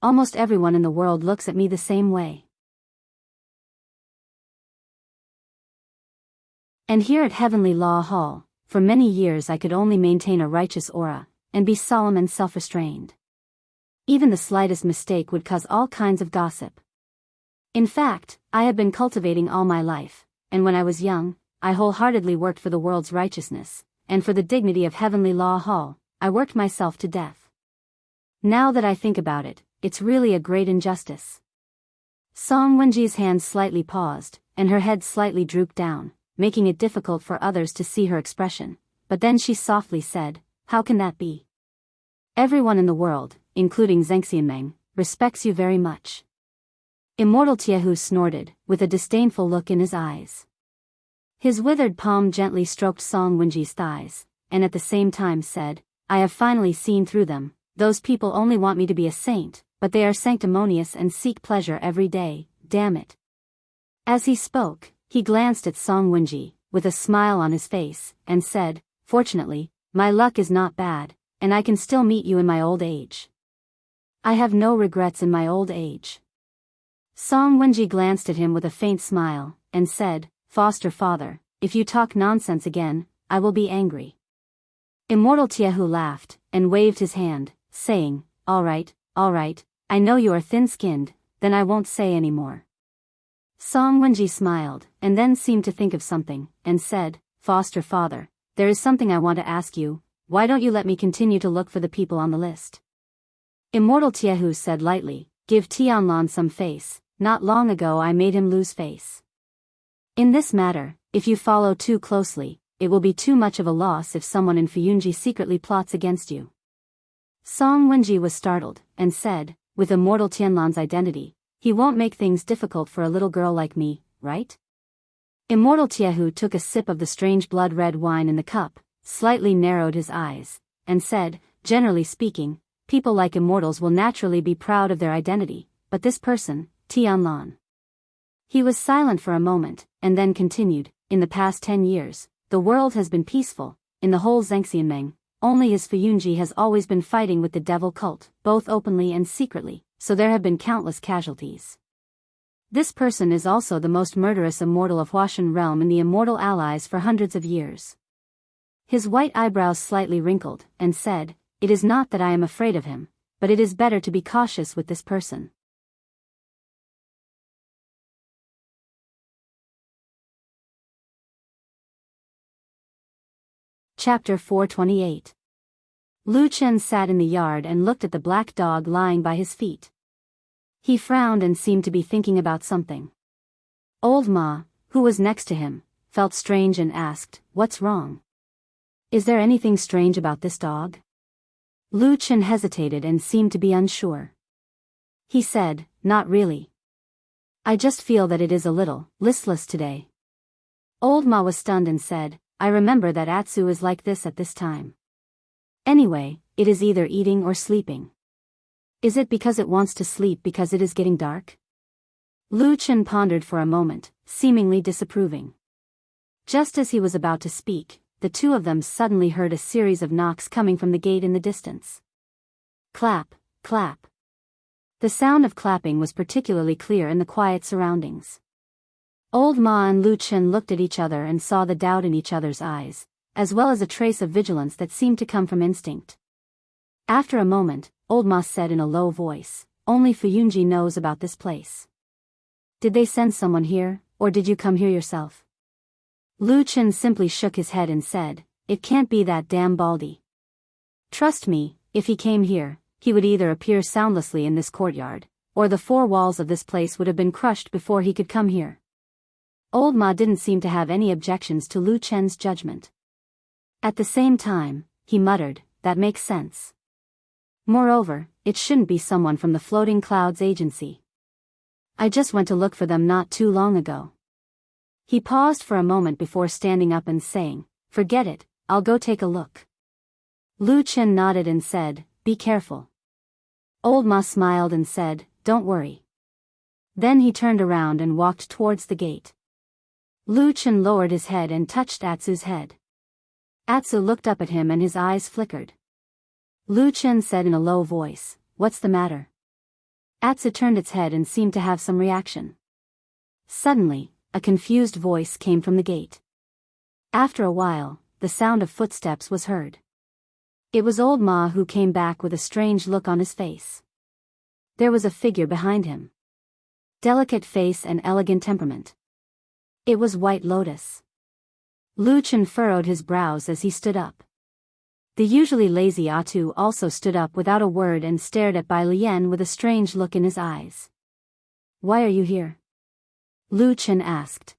Almost everyone in the world looks at me the same way. And here at Heavenly Law Hall, for many years I could only maintain a righteous aura, and be solemn and self-restrained. Even the slightest mistake would cause all kinds of gossip. In fact, I have been cultivating all my life, and when I was young, I wholeheartedly worked for the world's righteousness, and for the dignity of Heavenly Law Hall, I worked myself to death. Now that I think about it, it's really a great injustice." Song Wenji's hands slightly paused, and her head slightly drooped down, making it difficult for others to see her expression, but then she softly said, "How can that be? Everyone in the world, including Zhengxiameng, respects you very much." Immortal Tiehu snorted, with a disdainful look in his eyes. His withered palm gently stroked Song Wenji's thighs, and at the same time said, "I have finally seen through them. Those people only want me to be a saint, but they are sanctimonious and seek pleasure every day, damn it." As he spoke, he glanced at Song Wenji, with a smile on his face, and said, "Fortunately, my luck is not bad, and I can still meet you in my old age. I have no regrets in my old age." Song Wenji glanced at him with a faint smile, and said, "Foster father, if you talk nonsense again, I will be angry." Immortal Tiehu laughed, and waved his hand, saying, all right, I know you are thin-skinned, then I won't say any more." Song Wenji smiled, and then seemed to think of something, and said, "Foster father, there is something I want to ask you. Why don't you let me continue to look for the people on the list?" Immortal Tiehu said lightly, "Give Tianlan some face, not long ago I made him lose face. In this matter, if you follow too closely, it will be too much of a loss if someone in Fuyunji secretly plots against you." Song Wenji was startled, and said, "With Immortal Tianlan's identity, He won't make things difficult for a little girl like me, right? Immortal Tiehu took a sip of the strange blood-red wine in the cup, slightly narrowed his eyes, and said, generally speaking, people like immortals will naturally be proud of their identity, but this person, Tianlan. He was silent for a moment, and then continued, in the past 10 years, the world has been peaceful, in the whole Zhengxianmeng, only his Fuyunji has always been fighting with the devil cult, both openly and secretly, so there have been countless casualties. This person is also the most murderous immortal of Huashan realm and the immortal allies for hundreds of years. His white eyebrows slightly wrinkled, and said, it is not that I am afraid of him, but it is better to be cautious with this person. Chapter 428. Lu Chen sat in the yard and looked at the black dog lying by his feet. He frowned and seemed to be thinking about something. Old Ma, who was next to him, felt strange and asked, what's wrong? Is there anything strange about this dog? Lu Chen hesitated and seemed to be unsure. He said, not really. I just feel that it is a little listless today. Old Ma was stunned and said, I remember that Atsu is like this at this time. Anyway, it is either eating or sleeping. Is it because it wants to sleep because it is getting dark? Lu Chen pondered for a moment, seemingly disapproving. Just as he was about to speak, the two of them suddenly heard a series of knocks coming from the gate in the distance. Clap, clap. The sound of clapping was particularly clear in the quiet surroundings. Old Ma and Lu Chen looked at each other and saw the doubt in each other's eyes, as well as a trace of vigilance that seemed to come from instinct. After a moment, Old Ma said in a low voice, only Fuyunji knows about this place. Did they send someone here, or did you come here yourself? Lu Chen simply shook his head and said, it can't be that damn Baldy. Trust me, if he came here, he would either appear soundlessly in this courtyard, or the four walls of this place would have been crushed before he could come here. Old Ma didn't seem to have any objections to Lu Chen's judgment. At the same time, he muttered, that makes sense. Moreover, it shouldn't be someone from the Floating Clouds agency. I just went to look for them not too long ago. He paused for a moment before standing up and saying, forget it, I'll go take a look. Lu Chen nodded and said, be careful. Old Ma smiled and said, don't worry. Then he turned around and walked towards the gate. Lu Chen lowered his head and touched Atsu's head. Atsu looked up at him and his eyes flickered. Lu Chen said in a low voice, what's the matter? Atsu turned its head and seemed to have some reaction. Suddenly, a confused voice came from the gate. After a while, the sound of footsteps was heard. It was Old Ma who came back with a strange look on his face. There was a figure behind him. Delicate face and elegant temperament. It was White Lotus. Lu Chen furrowed his brows as he stood up. The usually lazy Atu also stood up without a word and stared at Bai Lian with a strange look in his eyes. Why are you here? Lu Chen asked.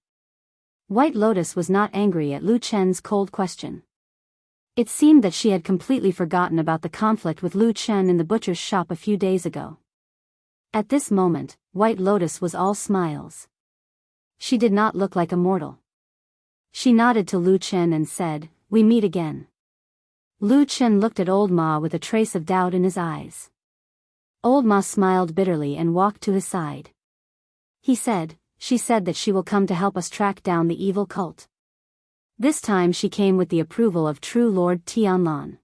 White Lotus was not angry at Lu Chen's cold question. It seemed that she had completely forgotten about the conflict with Lu Chen in the butcher's shop a few days ago. At this moment, White Lotus was all smiles. She did not look like a mortal. She nodded to Lu Chen and said, we meet again. Lu Chen looked at Old Ma with a trace of doubt in his eyes. Old Ma smiled bitterly and walked to his side. He said, she said that she will come to help us track down the evil cult. This time she came with the approval of true Lord Tianlan.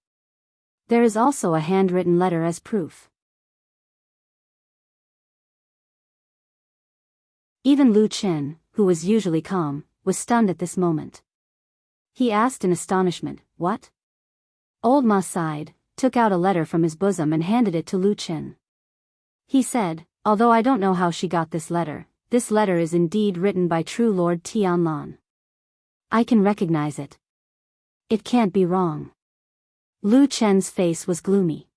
There is also a handwritten letter as proof. Even Lu Chen, who was usually calm, was stunned at this moment. He asked in astonishment, what? Old Ma sighed, took out a letter from his bosom and handed it to Lu Chen. He said, although I don't know how she got this letter is indeed written by true Lord Tianlan. I can recognize it. It can't be wrong. Lu Chen's face was gloomy.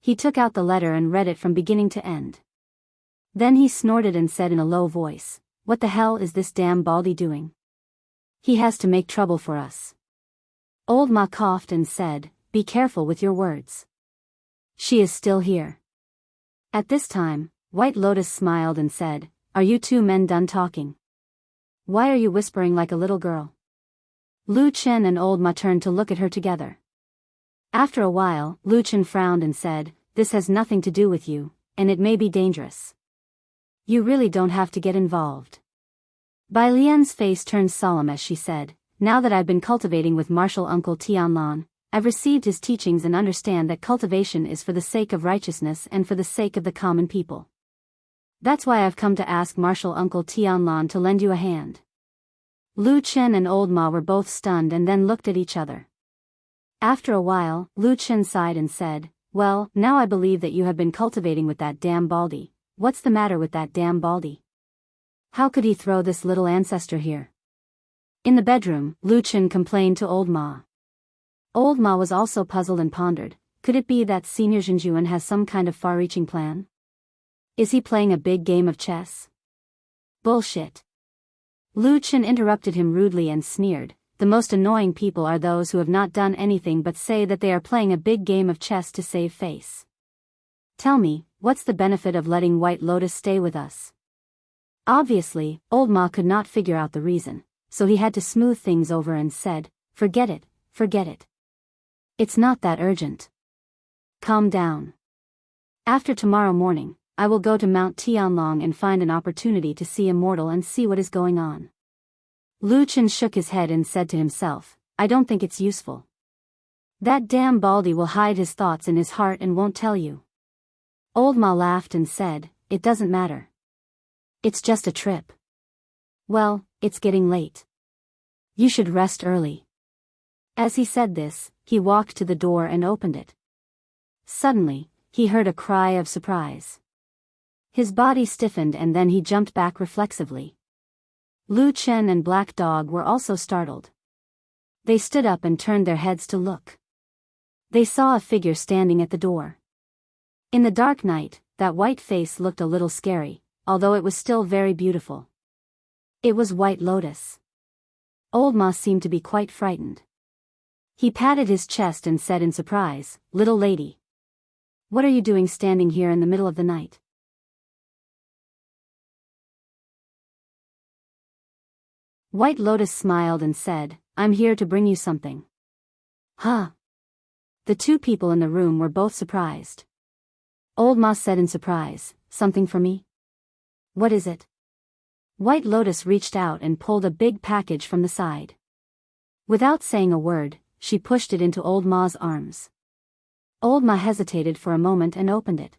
He took out the letter and read it from beginning to end. Then he snorted and said in a low voice, what the hell is this damn Baldy doing? He has to make trouble for us. Old Ma coughed and said, be careful with your words. She is still here. At this time, White Lotus smiled and said, "Are you two men done talking? Why are you whispering like a little girl?" Lu Chen and Old Ma turned to look at her together. After a while, Lu Chen frowned and said, "This has nothing to do with you, and it may be dangerous. You really don't have to get involved." Bai Lian's face turned solemn as she said, "Now that I've been cultivating with martial uncle Tianlan, I've received his teachings and understand that cultivation is for the sake of righteousness and for the sake of the common people. That's why I've come to ask martial uncle Tianlan to lend you a hand." Lu Chen and Old Ma were both stunned and then looked at each other. After a while, Lu Chen sighed and said, "Well, now I believe that you have been cultivating with that damn Baldy. What's the matter with that damn Baldy? How could he throw this little ancestor here?" In the bedroom, Lu Chen complained to Old Ma. Old Ma was also puzzled and pondered, could it be that Senior Zhenjuan has some kind of far-reaching plan? Is he playing a big game of chess? Bullshit. Lu Chen interrupted him rudely and sneered, "The most annoying people are those who have not done anything but say that they are playing a big game of chess to save face. Tell me, what's the benefit of letting White Lotus stay with us?" Obviously, Old Ma could not figure out the reason, so he had to smooth things over and said, Forget it. It's not that urgent. Calm down. After tomorrow morning, I will go to Mount Tianlong and find an opportunity to see Immortal and see what is going on." Lu Chen shook his head and said to himself, "I don't think it's useful. That damn Baldy will hide his thoughts in his heart and won't tell you." Old Ma laughed and said, "It doesn't matter. It's just a trip. Well, it's getting late. You should rest early." As he said this, he walked to the door and opened it. Suddenly, he heard a cry of surprise. His body stiffened and then he jumped back reflexively. Lu Chen and Black Dog were also startled. They stood up and turned their heads to look. They saw a figure standing at the door. In the dark night, that white face looked a little scary, although it was still very beautiful. It was White Lotus. Old Ma seemed to be quite frightened. He patted his chest and said in surprise, "Little lady. What are you doing standing here in the middle of the night?" White Lotus smiled and said, "I'm here to bring you something." "Huh?" The two people in the room were both surprised. Old Ma said in surprise, "Something for me? What is it?" White Lotus reached out and pulled a big package from the side. Without saying a word, she pushed it into Old Ma's arms. Old Ma hesitated for a moment and opened it.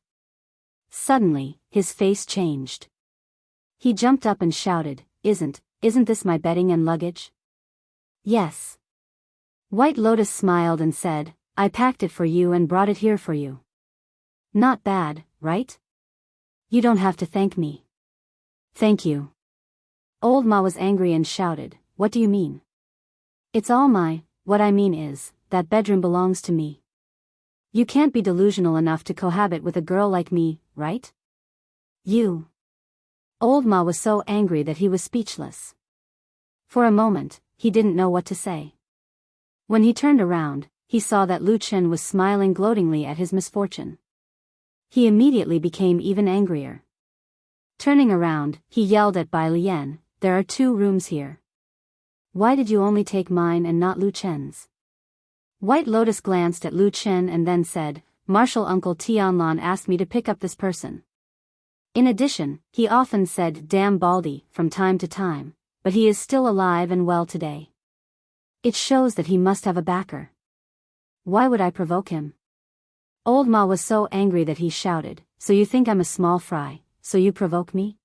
Suddenly, his face changed. He jumped up and shouted, Isn't this my bedding and luggage?" "Yes." White Lotus smiled and said, "I packed it for you and brought it here for you. Not bad, right? You don't have to thank me." "Thank you." Old Ma was angry and shouted, "What do you mean?" "It's all what I mean is, that bedroom belongs to me. You can't be delusional enough to cohabit with a girl like me, right? You." Old Ma was so angry that he was speechless. For a moment, he didn't know what to say. When he turned around, he saw that Lu Chen was smiling gloatingly at his misfortune. He immediately became even angrier. Turning around, he yelled at Bai Lian, "There are 2 rooms here. Why did you only take mine and not Lu Chen's?" White Lotus glanced at Lu Chen and then said, "Martial Uncle Tianlan asked me to pick up this person. In addition, he often said 'damn Baldy' from time to time, but he is still alive and well today. It shows that he must have a backer. Why would I provoke him?" Old Ma was so angry that he shouted, "So you think I'm a small fry, so you provoke me?"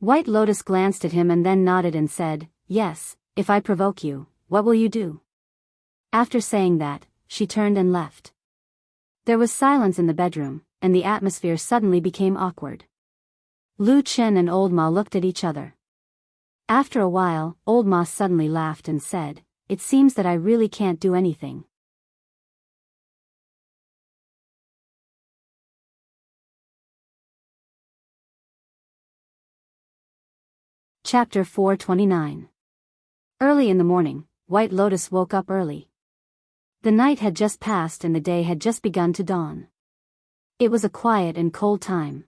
White Lotus glanced at him and then nodded and said, "Yes, if I provoke you, what will you do?" After saying that, she turned and left. There was silence in the bedroom, and the atmosphere suddenly became awkward. Lu Chen and Old Ma looked at each other. After a while, Old Ma suddenly laughed and said, "It seems that I really can't do anything." Chapter 429. Early in the morning, White Lotus woke up early. The night had just passed and the day had just begun to dawn. It was a quiet and cold time.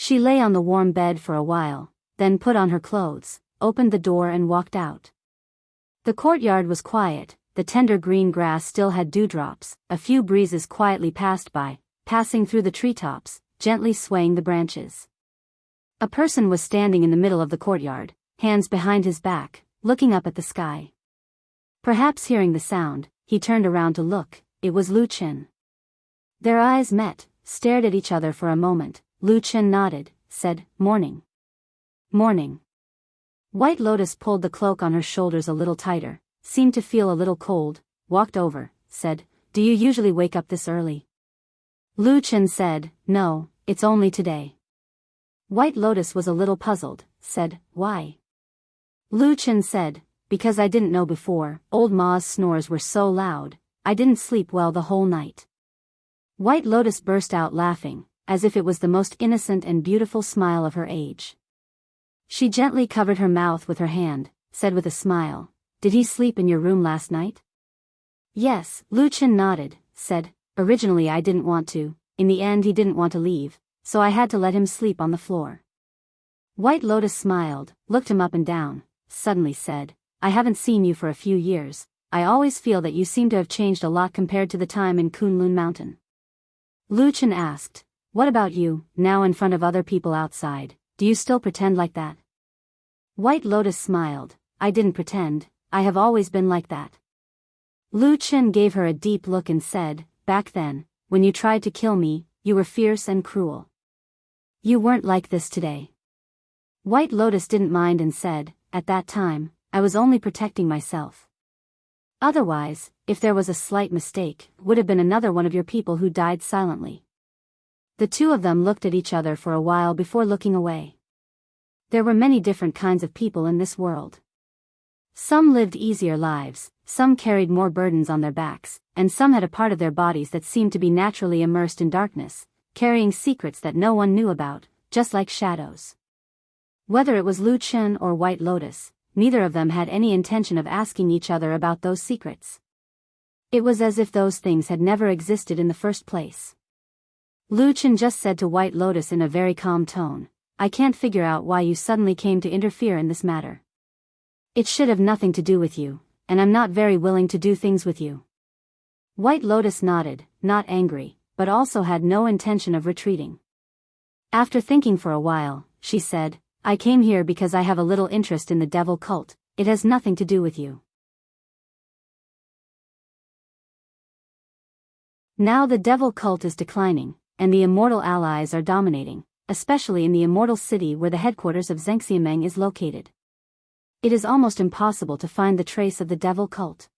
She lay on the warm bed for a while, then put on her clothes, opened the door and walked out. The courtyard was quiet, the tender green grass still had dewdrops, a few breezes quietly passed by, passing through the treetops, gently swaying the branches. A person was standing in the middle of the courtyard, hands behind his back, looking up at the sky. Perhaps hearing the sound, he turned around to look. It was Lu Chen. Their eyes met, stared at each other for a moment. Lu Chen nodded, said, "Morning." "Morning." White Lotus pulled the cloak on her shoulders a little tighter, seemed to feel a little cold, walked over, said, "Do you usually wake up this early?" Lu Chen said, "No, it's only today." White Lotus was a little puzzled, said, "Why?" Lu Chen said, "Because I didn't know before, old Ma's snores were so loud, I didn't sleep well the whole night." White Lotus burst out laughing, as if it was the most innocent and beautiful smile of her age. She gently covered her mouth with her hand, said with a smile, "Did he sleep in your room last night?" "Yes," Lu Chen nodded, said, "Originally I didn't want to, in the end he didn't want to leave, so I had to let him sleep on the floor." White Lotus smiled, looked him up and down, suddenly said, "I haven't seen you for a few years, I always feel that you seem to have changed a lot compared to the time in Kunlun Mountain." Lu Chen asked, "What about you, now in front of other people outside, do you still pretend like that?" White Lotus smiled, "I didn't pretend, I have always been like that." Lu Chen gave her a deep look and said, "Back then, when you tried to kill me, you were fierce and cruel. You weren't like this today." White Lotus didn't mind and said, "At that time, I was only protecting myself. Otherwise, if there was a slight mistake, would have been another one of your people who died silently." The two of them looked at each other for a while before looking away. There were many different kinds of people in this world. Some lived easier lives, some carried more burdens on their backs, and some had a part of their bodies that seemed to be naturally immersed in darkness, carrying secrets that no one knew about, just like shadows. Whether it was Lu Chen or White Lotus, neither of them had any intention of asking each other about those secrets. It was as if those things had never existed in the first place. Lu Chen just said to White Lotus in a very calm tone, "I can't figure out why you suddenly came to interfere in this matter. It should have nothing to do with you, and I'm not very willing to do things with you." White Lotus nodded, not angry, but also had no intention of retreating. After thinking for a while, she said, "I came here because I have a little interest in the devil cult, it has nothing to do with you." Now the devil cult is declining, and the immortal allies are dominating, especially in the immortal city where the headquarters of Zhengxiameng is located. It is almost impossible to find the trace of the devil cult.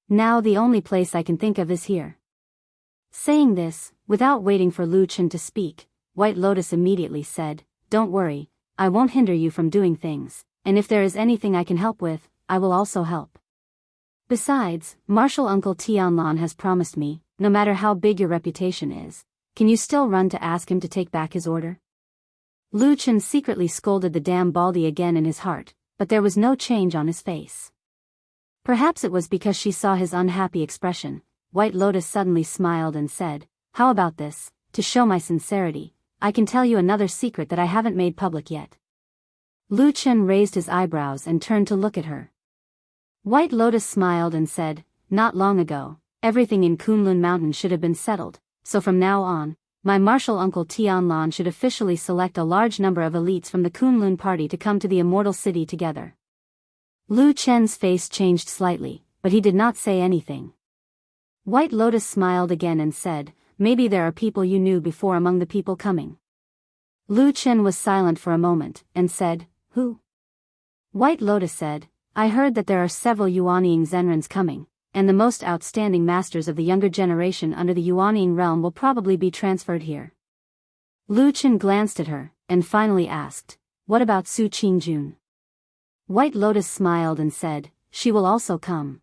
Now the only place I can think of is here. Saying this, without waiting for Lu Chen to speak, White Lotus immediately said, "Don't worry, I won't hinder you from doing things, and if there is anything I can help with, I will also help. Besides, Martial Uncle Tianlan has promised me, no matter how big your reputation is, can you still run to ask him to take back his order?" Lu Chen secretly scolded the damn Baldy again in his heart, but there was no change on his face. Perhaps it was because she saw his unhappy expression. White Lotus suddenly smiled and said, "How about this, to show my sincerity, I can tell you another secret that I haven't made public yet." Lu Chen raised his eyebrows and turned to look at her. White Lotus smiled and said, "Not long ago, everything in Kunlun Mountain should have been settled, so from now on, my martial uncle Tianlan should officially select a large number of elites from the Kunlun party to come to the immortal city together." Lu Chen's face changed slightly, but he did not say anything. White Lotus smiled again and said, "Maybe there are people you knew before among the people coming." Lu Chen was silent for a moment, and said, "Who?" White Lotus said, "I heard that there are several Yuanying Zenrens coming, and the most outstanding masters of the younger generation under the Yuanying realm will probably be transferred here." Lu Chen glanced at her, and finally asked, "What about Su Qingjun?" White Lotus smiled and said, "She will also come.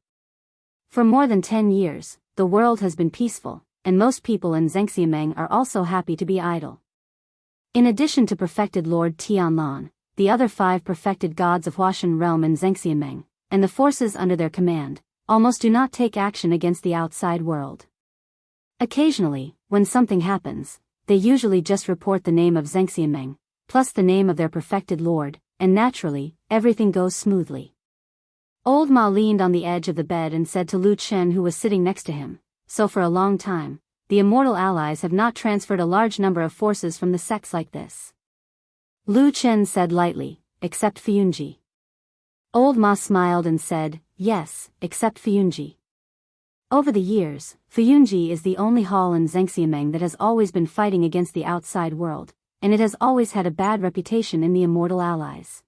For more than 10 years, the world has been peaceful, and most people in Zhengxiameng are also happy to be idle. In addition to perfected Lord Tianlan, the other 5 perfected gods of Huashan realm in Zhengxiameng, and the forces under their command, almost do not take action against the outside world. Occasionally, when something happens, they usually just report the name of Zhengxianmeng, plus the name of their perfected lord, and naturally, everything goes smoothly. Old Ma leaned on the edge of the bed and said to Lu Chen, who was sitting next to him, "So for a long time, the immortal allies have not transferred a large number of forces from the sects like this." Lu Chen said lightly, "Except Fuyunji." Old Ma smiled and said, "Yes, except Fuyunji. Over the years, Fuyunji is the only hall in Zhengxianmeng that has always been fighting against the outside world, and it has always had a bad reputation in the immortal allies."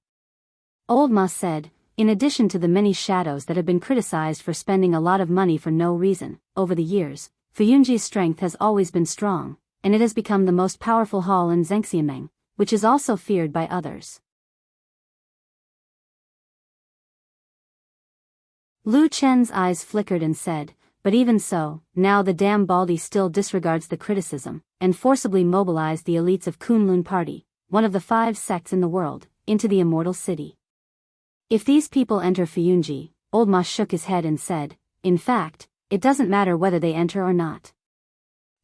Old Ma said, "In addition to the many shadows that have been criticized for spending a lot of money for no reason, over the years, Fuyunji's strength has always been strong, and it has become the most powerful hall in Zhengxianmeng, which is also feared by others." Lu Chen's eyes flickered and said, "But even so, now the damn Baldi still disregards the criticism, and forcibly mobilized the elites of Kunlun Party, one of the 5 sects in the world, into the immortal city. If these people enter Fuyunji," Old Ma shook his head and said, "In fact, it doesn't matter whether they enter or not.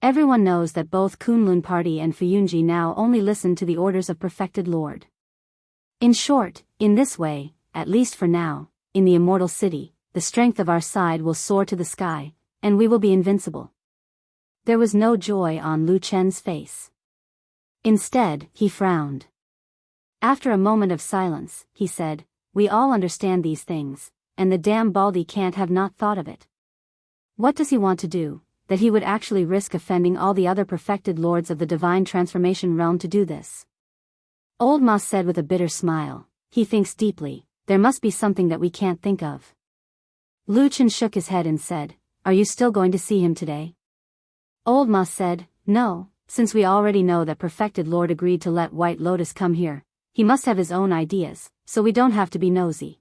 Everyone knows that both Kunlun Party and Fuyunji now only listen to the orders of Perfected Lord. In short, in this way, at least for now, in the immortal city, the strength of our side will soar to the sky, and we will be invincible." There was no joy on Lu Chen's face. Instead, he frowned. After a moment of silence, he said, "We all understand these things, and the damn Baldi can't have not thought of it. What does he want to do, that he would actually risk offending all the other perfected lords of the divine transformation realm to do this?" Old Ma said with a bitter smile, "He thinks deeply, there must be something that we can't think of." Lu Chen shook his head and said, "Are you still going to see him today?" Old Ma said, "No, since we already know that Perfected Lord agreed to let White Lotus come here, he must have his own ideas, so we don't have to be nosy.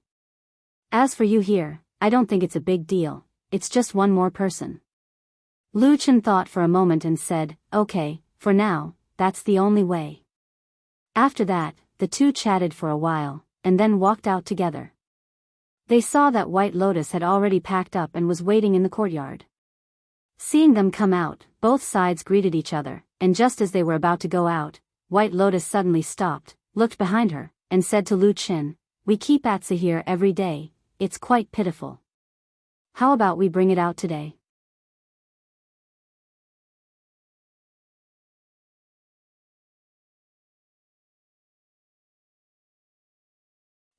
As for you here, I don't think it's a big deal, it's just one more person." Lu Chen thought for a moment and said, "Okay, for now, that's the only way." After that, the two chatted for a while, and then walked out together. They saw that White Lotus had already packed up and was waiting in the courtyard. Seeing them come out, both sides greeted each other, and just as they were about to go out, White Lotus suddenly stopped, looked behind her, and said to Lu Chen, "We keep Atsa here every day, it's quite pitiful. How about we bring it out today?"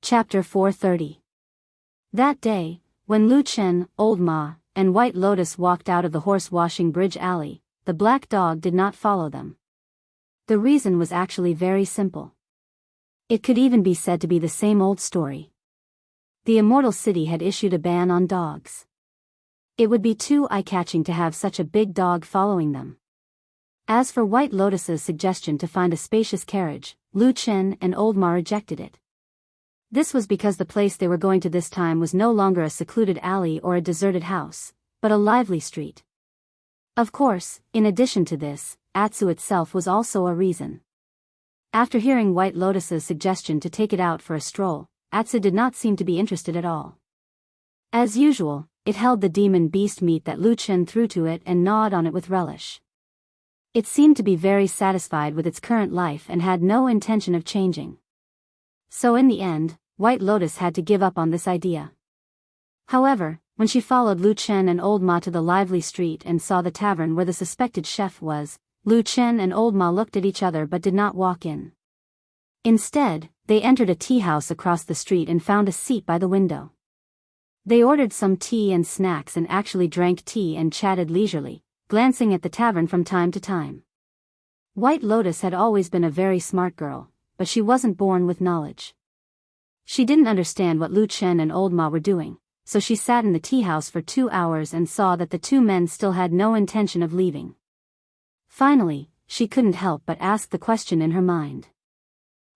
Chapter 430. That day, when Lu Chen, Old Ma, and White Lotus walked out of the horse-washing bridge alley, the black dog did not follow them. The reason was actually very simple. It could even be said to be the same old story. The immortal city had issued a ban on dogs. It would be too eye-catching to have such a big dog following them. As for White Lotus's suggestion to find a spacious carriage, Lu Chen and Old Ma rejected it. This was because the place they were going to this time was no longer a secluded alley or a deserted house, but a lively street. Of course, in addition to this, Atsu itself was also a reason. After hearing White Lotus's suggestion to take it out for a stroll, Atsu did not seem to be interested at all. As usual, it held the demon beast meat that Lu Chen threw to it and gnawed on it with relish. It seemed to be very satisfied with its current life and had no intention of changing. So in the end, White Lotus had to give up on this idea. However, when she followed Lu Chen and Old Ma to the lively street and saw the tavern where the suspected chef was, Lu Chen and Old Ma looked at each other but did not walk in. Instead, they entered a tea house across the street and found a seat by the window. They ordered some tea and snacks and actually drank tea and chatted leisurely, glancing at the tavern from time to time. White Lotus had always been a very smart girl, but she wasn't born with knowledge. She didn't understand what Lu Chen and Old Ma were doing, so she sat in the tea house for 2 hours and saw that the two men still had no intention of leaving. Finally, she couldn't help but ask the question in her mind.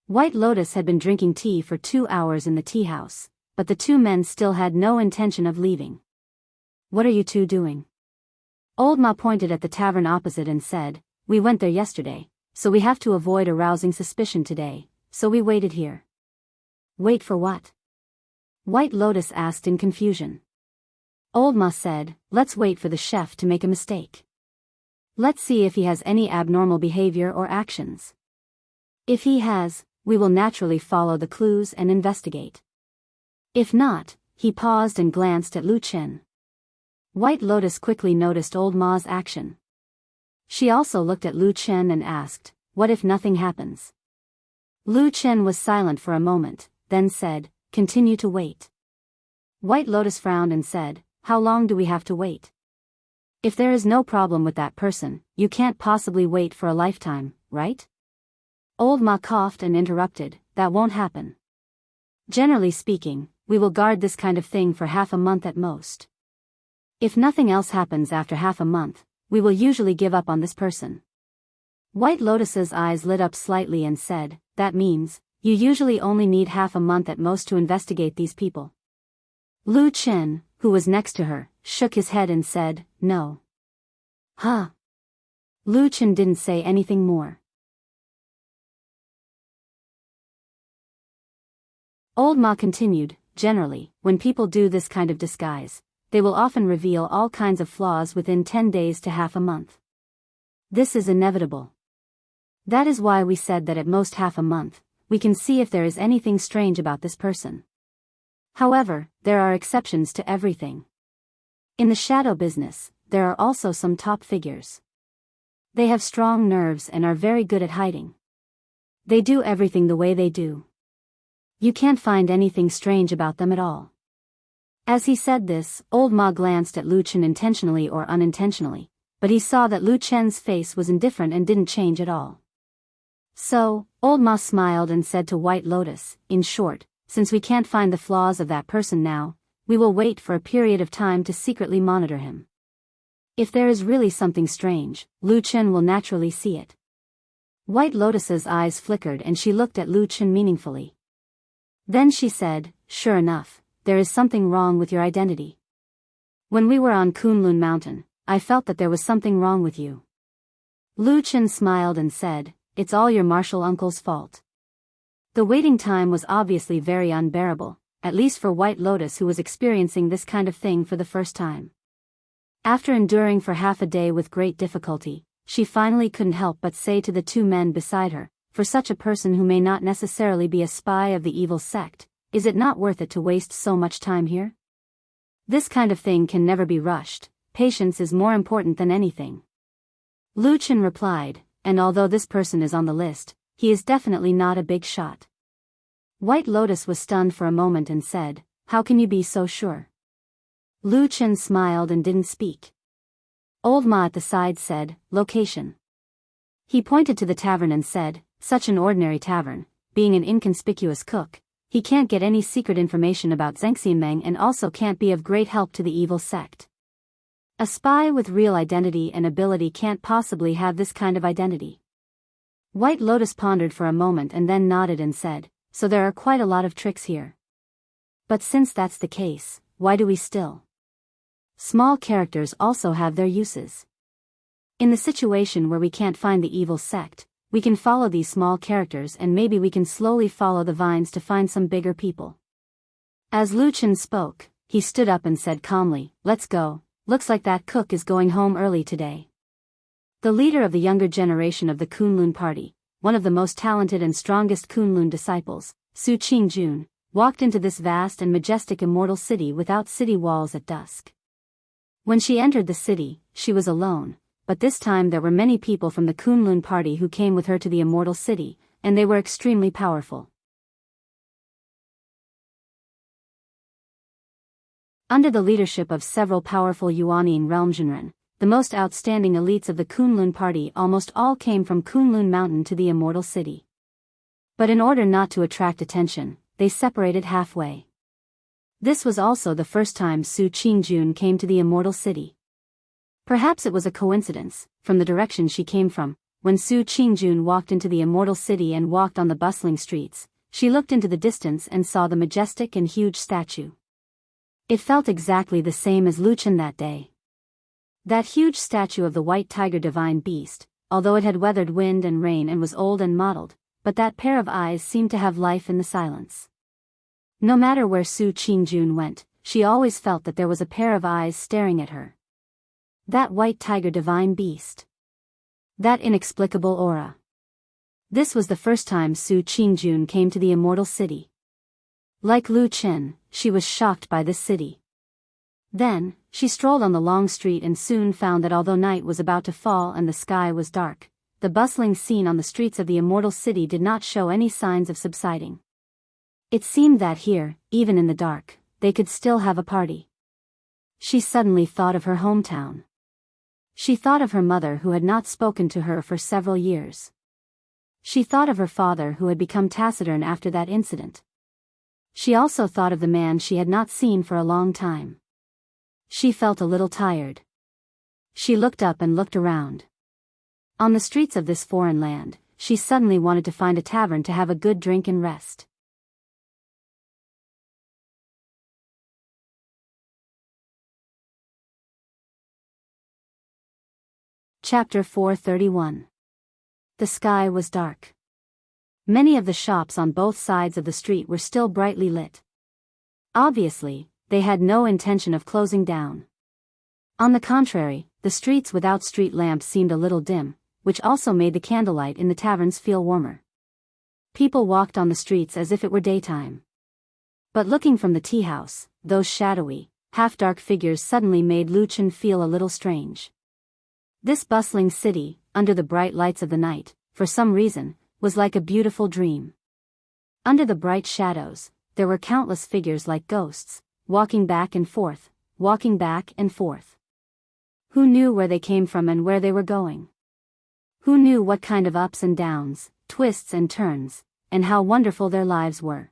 White Lotus had been drinking tea for 2 hours in the tea house, but the two men still had no intention of leaving. "What are you two doing?" Old Ma pointed at the tavern opposite and said, "We went there yesterday, so we have to avoid arousing suspicion today, so we waited here." "Wait for what?" White Lotus asked in confusion. Old Ma said, "Let's wait for the chef to make a mistake." Let's see if he has any abnormal behavior or actions. If he has, we will naturally follow the clues and investigate. If not, he paused and glanced at Lu Chen. White Lotus quickly noticed Old Ma's action. She also looked at Lu Chen and asked, "What if nothing happens?" Lu Chen was silent for a moment, then said, "Continue to wait." White Lotus frowned and said, "How long do we have to wait? If there is no problem with that person, you can't possibly wait for a lifetime, right?" Old Ma coughed and interrupted, "That won't happen. Generally speaking, we will guard this kind of thing for half a month at most. If nothing else happens after half a month, we will usually give up on this person." White Lotus's eyes lit up slightly and said, "That means, you usually only need half a month at most to investigate these people." Lu Chen, who was next to her, shook his head and said, "No." Huh. Lu Chen didn't say anything more. Old Ma continued, "Generally, when people do this kind of disguise, they will often reveal all kinds of flaws within 10 days to half a month. This is inevitable. That is why we said that at most half a month, we can see if there is anything strange about this person. However, there are exceptions to everything. In the shadow business, there are also some top figures. They have strong nerves and are very good at hiding. They do everything the way they do. You can't find anything strange about them at all." As he said this, Old Ma glanced at Lu Chen intentionally or unintentionally, but he saw that Lu Chen's face was indifferent and didn't change at all. So, Old Ma smiled and said to White Lotus, "In short, since we can't find the flaws of that person now, we will wait for a period of time to secretly monitor him. If there is really something strange, Lu Chen will naturally see it." White Lotus's eyes flickered and she looked at Lu Chen meaningfully. Then she said, "Sure enough, there is something wrong with your identity. When we were on Kunlun Mountain, I felt that there was something wrong with you." Lu Chen smiled and said, "It's all your martial uncle's fault." The waiting time was obviously very unbearable, at least for White Lotus, who was experiencing this kind of thing for the first time. After enduring for half a day with great difficulty, she finally couldn't help but say to the two men beside her, "For such a person who may not necessarily be a spy of the evil sect, is it not worth it to waste so much time here? This kind of thing can never be rushed. Patience is more important than anything." Lu Chen replied, "And although this person is on the list, he is definitely not a big shot." White Lotus was stunned for a moment and said, "How can you be so sure?" Lu Chen smiled and didn't speak. Old Ma at the side said, "Location." He pointed to the tavern and said, "Such an ordinary tavern, being an inconspicuous cook, he can't get any secret information about Zhengxianmeng and also can't be of great help to the evil sect. A spy with real identity and ability can't possibly have this kind of identity." White Lotus pondered for a moment and then nodded and said, "So there are quite a lot of tricks here. But since that's the case, why do we still? Small characters also have their uses. In the situation where we can't find the evil sect, we can follow these small characters and maybe we can slowly follow the vines to find some bigger people." As Lu Chen spoke, he stood up and said calmly, "Let's go, looks like that cook is going home early today." The leader of the younger generation of the Kunlun party, one of the most talented and strongest Kunlun disciples, Su Qingjun, walked into this vast and majestic immortal city without city walls at dusk. When she entered the city, she was alone, but this time there were many people from the Kunlun party who came with her to the immortal city, and they were extremely powerful. Under the leadership of several powerful Yuanian realmgenren, the most outstanding elites of the Kunlun party almost all came from Kunlun Mountain to the immortal city. But in order not to attract attention, they separated halfway. This was also the first time Su Qingjun came to the immortal city. Perhaps it was a coincidence, from the direction she came from, when Su Qingjun walked into the immortal city and walked on the bustling streets, she looked into the distance and saw the majestic and huge statue. It felt exactly the same as Lu Chen that day. That huge statue of the white tiger divine beast, although it had weathered wind and rain and was old and mottled, but that pair of eyes seemed to have life in the silence. No matter where Su Qingjun went, she always felt that there was a pair of eyes staring at her. That white tiger divine beast. That inexplicable aura. This was the first time Su Qingjun came to the immortal city. Like Lu Qin, she was shocked by this city. Then, she strolled on the long street and soon found that although night was about to fall and the sky was dark, the bustling scene on the streets of the immortal city did not show any signs of subsiding. It seemed that here, even in the dark, they could still have a party. She suddenly thought of her hometown. She thought of her mother who had not spoken to her for several years. She thought of her father who had become taciturn after that incident. She also thought of the man she had not seen for a long time. She felt a little tired. She looked up and looked around. On the streets of this foreign land, she suddenly wanted to find a tavern to have a good drink and rest. Chapter 431. The sky was dark. Many of the shops on both sides of the street were still brightly lit. Obviously, they had no intention of closing down. On the contrary, the streets without street lamps seemed a little dim, which also made the candlelight in the taverns feel warmer. People walked on the streets as if it were daytime. But looking from the tea house, those shadowy, half-dark figures suddenly made Lu Qin feel a little strange. This bustling city, under the bright lights of the night, for some reason, was like a beautiful dream. Under the bright shadows, there were countless figures like ghosts, walking back and forth, walking back and forth. Who knew where they came from and where they were going? Who knew what kind of ups and downs, twists and turns, and how wonderful their lives were?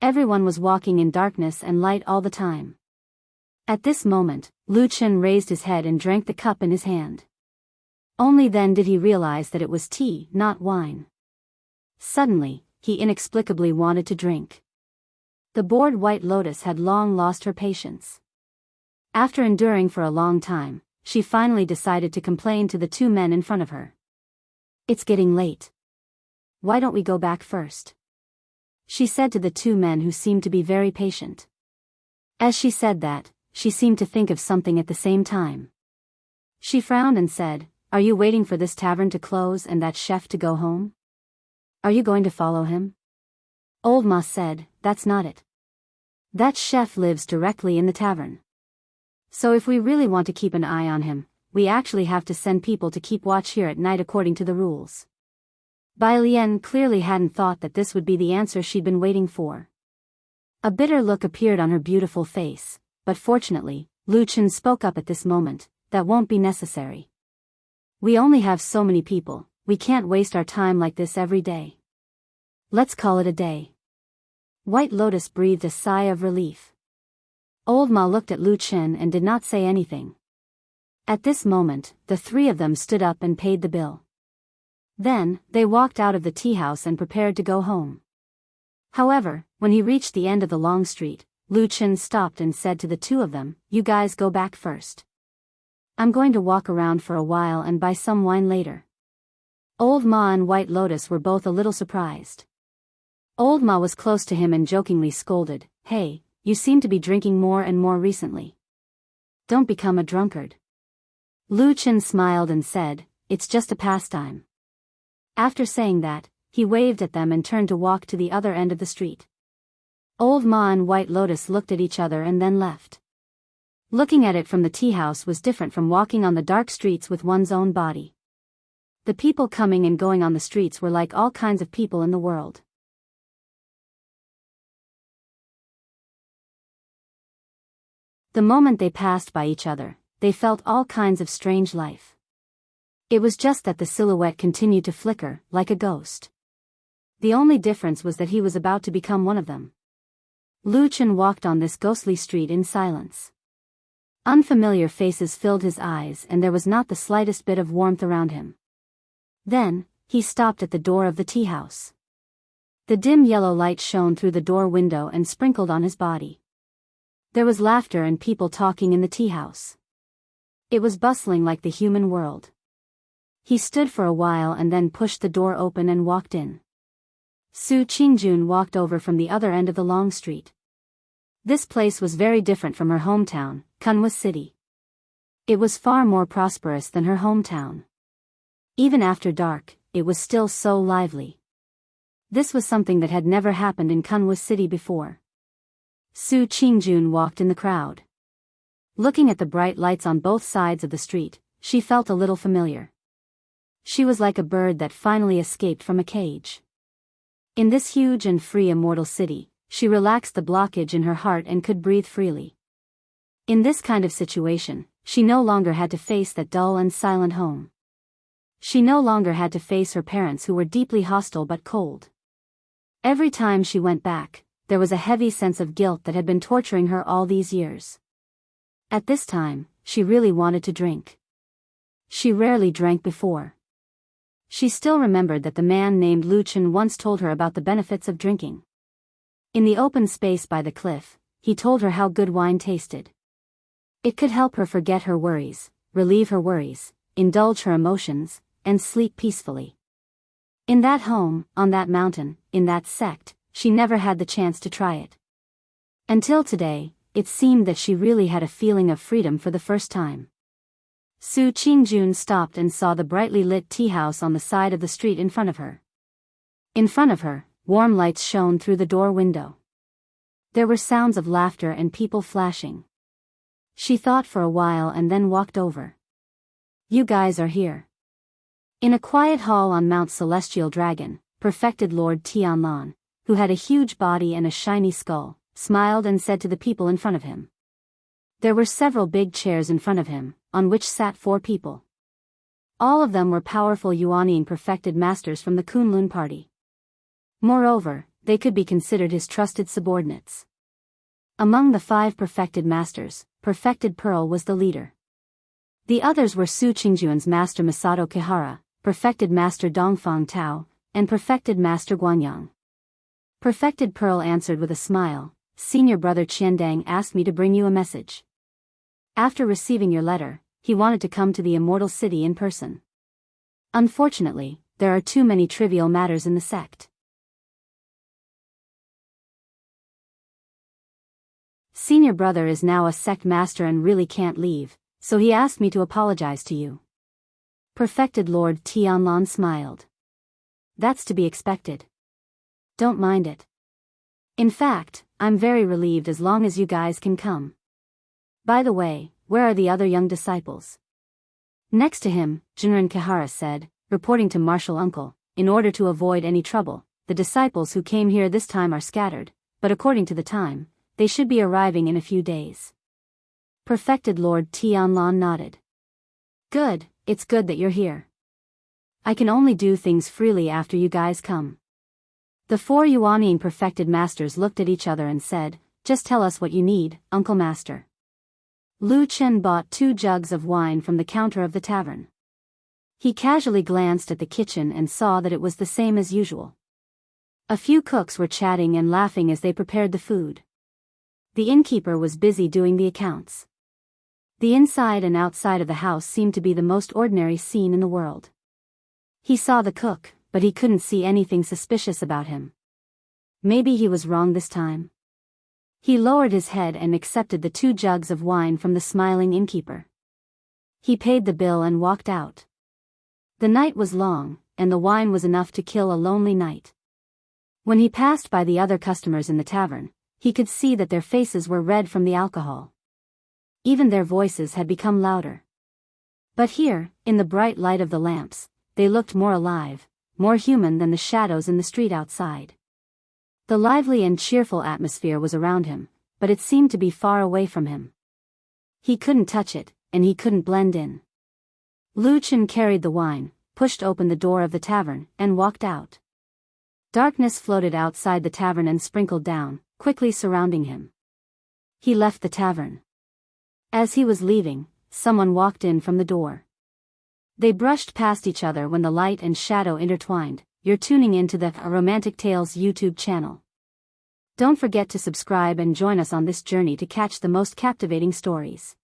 Everyone was walking in darkness and light all the time. At this moment, Lu Qin raised his head and drank the cup in his hand. Only then did he realize that it was tea, not wine. Suddenly, he inexplicably wanted to drink. The bored White Lotus had long lost her patience. After enduring for a long time, she finally decided to complain to the two men in front of her. "It's getting late. Why don't we go back first?" she said to the two men who seemed to be very patient. As she said that, she seemed to think of something at the same time. She frowned and said, "Are you waiting for this tavern to close and that chef to go home? Are you going to follow him?" Old Ma said, "That's not it. That chef lives directly in the tavern. So if we really want to keep an eye on him, we actually have to send people to keep watch here at night according to the rules." Bai Lian clearly hadn't thought that this would be the answer she'd been waiting for. A bitter look appeared on her beautiful face, but fortunately, Lu Qin spoke up at this moment, "That won't be necessary. We only have so many people, we can't waste our time like this every day. Let's call it a day." White Lotus breathed a sigh of relief. Old Ma looked at Lu Qin and did not say anything. At this moment, the three of them stood up and paid the bill. Then, they walked out of the tea house and prepared to go home. However, when he reached the end of the long street, Lu Qin stopped and said to the two of them, "You guys go back first. I'm going to walk around for a while and buy some wine later." Old Ma and White Lotus were both a little surprised. Old Ma was close to him and jokingly scolded, "Hey, you seem to be drinking more and more recently. Don't become a drunkard." Lu Qin smiled and said, "It's just a pastime." After saying that, he waved at them and turned to walk to the other end of the street. Old Ma and White Lotus looked at each other and then left. Looking at it from the tea house was different from walking on the dark streets with one's own body. The people coming and going on the streets were like all kinds of people in the world. The moment they passed by each other, they felt all kinds of strange life. It was just that the silhouette continued to flicker, like a ghost. The only difference was that he was about to become one of them. Lu Qin walked on this ghostly street in silence. Unfamiliar faces filled his eyes and there was not the slightest bit of warmth around him. Then, he stopped at the door of the tea house. The dim yellow light shone through the door window and sprinkled on his body. There was laughter and people talking in the tea house. It was bustling like the human world. He stood for a while and then pushed the door open and walked in. Su Qingjun walked over from the other end of the long street. This place was very different from her hometown, Kunwa City. It was far more prosperous than her hometown. Even after dark, it was still so lively. This was something that had never happened in Kunwa City before. Su Qingjun walked in the crowd. Looking at the bright lights on both sides of the street, she felt a little familiar. She was like a bird that finally escaped from a cage. In this huge and free immortal city, she relaxed the blockage in her heart and could breathe freely. In this kind of situation, she no longer had to face that dull and silent home. She no longer had to face her parents who were deeply hostile but cold. Every time she went back, there was a heavy sense of guilt that had been torturing her all these years. At this time, she really wanted to drink. She rarely drank before. She still remembered that the man named Lu Chen once told her about the benefits of drinking. In the open space by the cliff, he told her how good wine tasted. It could help her forget her worries, relieve her worries, indulge her emotions, and sleep peacefully. In that home, on that mountain, in that sect, she never had the chance to try it. Until today, it seemed that she really had a feeling of freedom for the first time. Su Qingjun stopped and saw the brightly lit tea house on the side of the street in front of her. In front of her, warm lights shone through the door window. There were sounds of laughter and people flashing. She thought for a while and then walked over. "You guys are here." In a quiet hall on Mount Celestial Dragon, perfected Lord Tianlan, who had a huge body and a shiny skull, smiled and said to the people in front of him. There were several big chairs in front of him, on which sat 4 people. All of them were powerful Yuanying perfected masters from the Kunlun party. Moreover, they could be considered his trusted subordinates. Among the 5 perfected masters, Perfected Pearl was the leader. The others were Su Qingjun's master Masato Kihara, Perfected Master Dongfang Tao, and Perfected Master Guanyang. Perfected Pearl answered with a smile, "Senior brother Qiandang asked me to bring you a message. After receiving your letter, he wanted to come to the Immortal City in person. Unfortunately, there are too many trivial matters in the sect. Senior brother is now a sect master and really can't leave, so he asked me to apologize to you." Perfected Lord Tianlan smiled. "That's to be expected. Don't mind it. In fact, I'm very relieved as long as you guys can come. By the way, where are the other young disciples?" Next to him, Jinren Kihara said, reporting to Martial Uncle, "In order to avoid any trouble, the disciples who came here this time are scattered, but according to the time, they should be arriving in a few days." Perfected Lord Tianlan nodded. "Good, it's good that you're here. I can only do things freely after you guys come." The 4 Yuanying perfected masters looked at each other and said, "Just tell us what you need, Uncle Master." Lu Chen bought 2 jugs of wine from the counter of the tavern. He casually glanced at the kitchen and saw that it was the same as usual. A few cooks were chatting and laughing as they prepared the food. The innkeeper was busy doing the accounts. The inside and outside of the house seemed to be the most ordinary scene in the world. He saw the cook, but he couldn't see anything suspicious about him. Maybe he was wrong this time. He lowered his head and accepted the 2 jugs of wine from the smiling innkeeper. He paid the bill and walked out. The night was long, and the wine was enough to kill a lonely night. When he passed by the other customers in the tavern, he could see that their faces were red from the alcohol. Even their voices had become louder. But here, in the bright light of the lamps, they looked more alive, more human than the shadows in the street outside. The lively and cheerful atmosphere was around him, but it seemed to be far away from him. He couldn't touch it, and he couldn't blend in. Lu Chen carried the wine, pushed open the door of the tavern, and walked out. Darkness floated outside the tavern and sprinkled down, quickly surrounding him. He left the tavern. As he was leaving, someone walked in from the door. They brushed past each other when the light and shadow intertwined. You're tuning into the Romantic Tales YouTube channel. Don't forget to subscribe and join us on this journey to catch the most captivating stories.